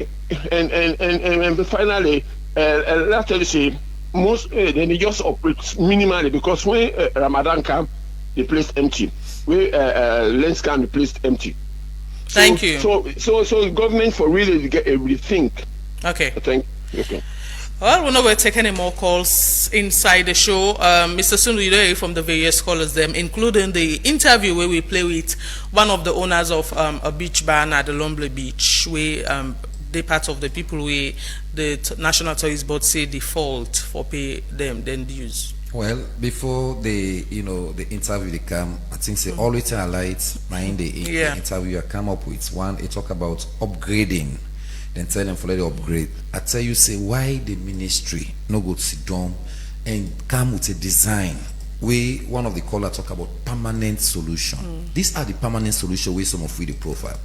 And finally, let's tell you, say, most then they just operate minimally, because when Ramadan come, the place empty. When Lens come, the place empty. Thank you. So government for really to get a rethink. Okay. Thank you. Okay. Well, we're not going to take any more calls inside the show. Mr. Sundu from the various callers, them, including the interview where we play with one of the owners of a beach bar at the Lomble Beach, where they part of the people where the National Tourist Board say default for pay them then dues. Well, before the interview they come, I think say always highlight in the interview I come up with one. They talk about upgrading. Then tell them for let the upgrade. I tell you, say why the ministry no go sit down and come with a design where one of the callers talk about permanent solution. These are the permanent solution where some of we the profile.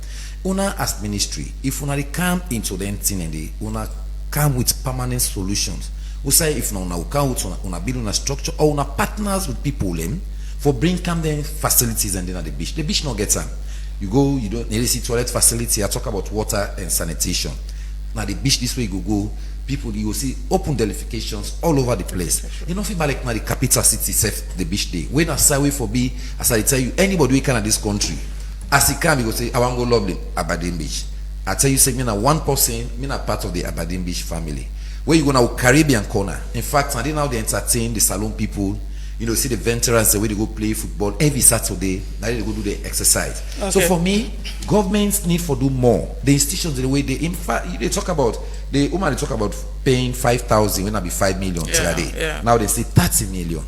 Una as ministry, if una come into the thing and they una come with permanent solutions, we say if una come with una build a structure or una partners with people for bring come them facilities and then at the beach not get them. You go, you don't need see toilet facility. I talk about water and sanitation. Now the beach this way you go, people you will see open defecations all over the place. You know, feel like now the capital city self the beach day. When I say for be, as I tell you, anybody we can in this country, as he come, you go say, I want to go lovely Aberdeen Beach. I tell you, say me na 1%, me na part of the Aberdeen Beach family. Where you go now Caribbean corner. In fact, I did now they entertain the salon people. You know, see the veterans, the way they go play football every Saturday. Now they go do the exercise. Okay. So for me, governments need to do more. The institutions, the way they, in fact, they talk about they talk about paying 5,000 when I be 5 million today. Yeah. Now they say 30 million.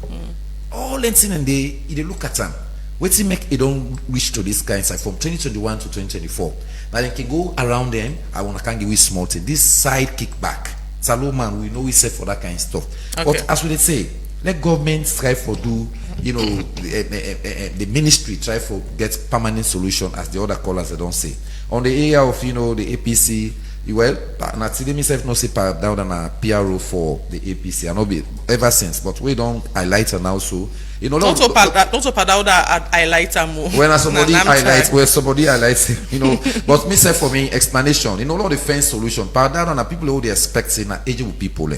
All anything and they look at them. Wait till make it don't reach to this kind of from 2021 to 2024. Now they can go around them. I can't give you small thing. This side kickback. Salomon, we know we say for that kind of stuff. Okay. But as we say, let government try for do, you know, the ministry try for get permanent solution as the other callers they don't say. On the area of, you know, the APC, well, and I today myself no say down than a PRO for the APC. I know be ever since, but we don't highlight her now. So you know, not highlight more. When somebody highlights, where somebody highlights, you know, but me say for me explanation, you know, not the fence solution. But that on the people who they expecting are eligible people.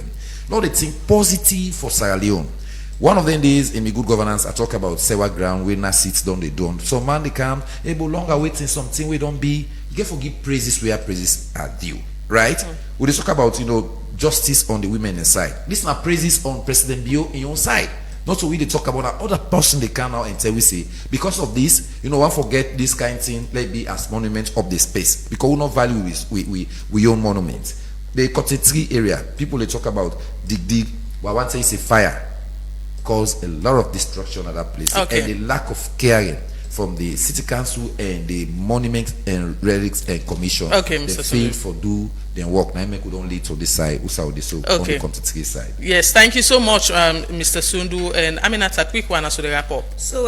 Now they think positive for Sierra Leone. One of them is in the good governance. I talk about sewer ground where na seats down they don't. So man they come able longer waiting something we don't be. You get forgive praises where praises are due, right? We talk about, you know, justice on the women inside. This is not praises on President Bio in your side. Not so we they talk about another person they can now and tell we say because of this, you know, one forget this kind of thing. Let be as monument of the space because we not value we own monuments. The Cotton area, people they talk about dig. But one thing is a fire cause a lot of destruction at that place. Okay. And the lack of caring from the city council and the monument and relics and commission. Okay, Mr. They fail for do their work. Now make we don't lead to this side, on the Cotton side. Yes, thank you so much, Mr. Sundu. And I mean that's a quick one as we wrap up. So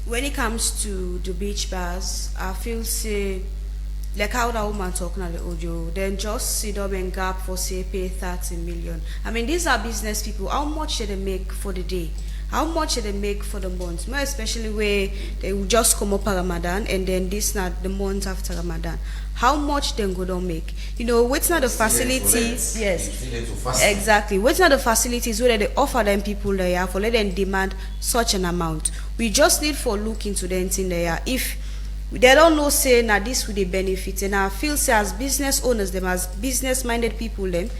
when it comes to the beach bars, I feel say like how that woman talking on the audio, then just sit up and gap for say pay 30 million. I mean, these are business people. How much should they make for the day? How much should they make for the month? More especially where they will just come up Ramadan and then this not the month after Ramadan. How much then go don't make? You know, what's not the facilities? Yes, exactly. What's not the facilities where they offer them people there for let them demand such an amount? We just need for look into them in there. If they don't know say now this will be benefit, and I feel say as business owners, them as business minded people, them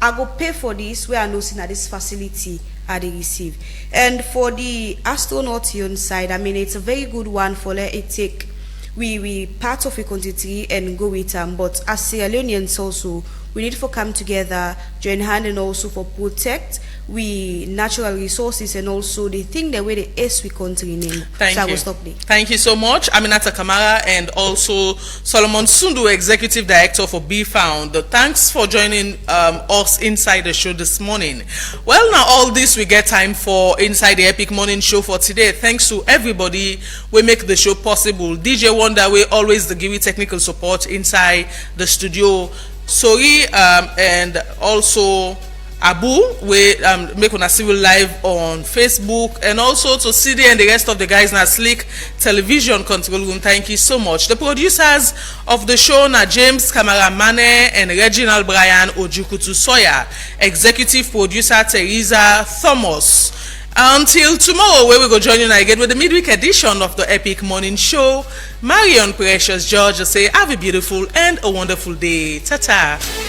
I go pay for this where I know say now this facility I they receive. And for the astronautian side, I mean it's a very good one for let it take we part of a quantity and go with them. But as Sierra Leoneans also we need to come together, join hand and also for protect we natural resources and also the thing that way the ace we country name. Thank you. Thank you so much, Aminata Kamara and also Solomon Sundu, Executive Director for Be Found. Thanks for joining us inside the show this morning. Well, now all this we get time for inside the Epic Morning Show for today. Thanks to everybody we make the show possible. DJ Wonder we always the give you technical support inside the studio. Sorry, and also Abu, we make una civil live on Facebook, and also to CD and the rest of the guys in a Slick Television Control Room. Thank you so much. The producers of the show are James Kamaramane and Reginald Brian Ojukutu Soya. Executive producer Teresa Thomas. Until tomorrow, where we go join you again with the midweek edition of the Epic Morning Show. Marion Precious George say have a beautiful and a wonderful day. Ta-ta.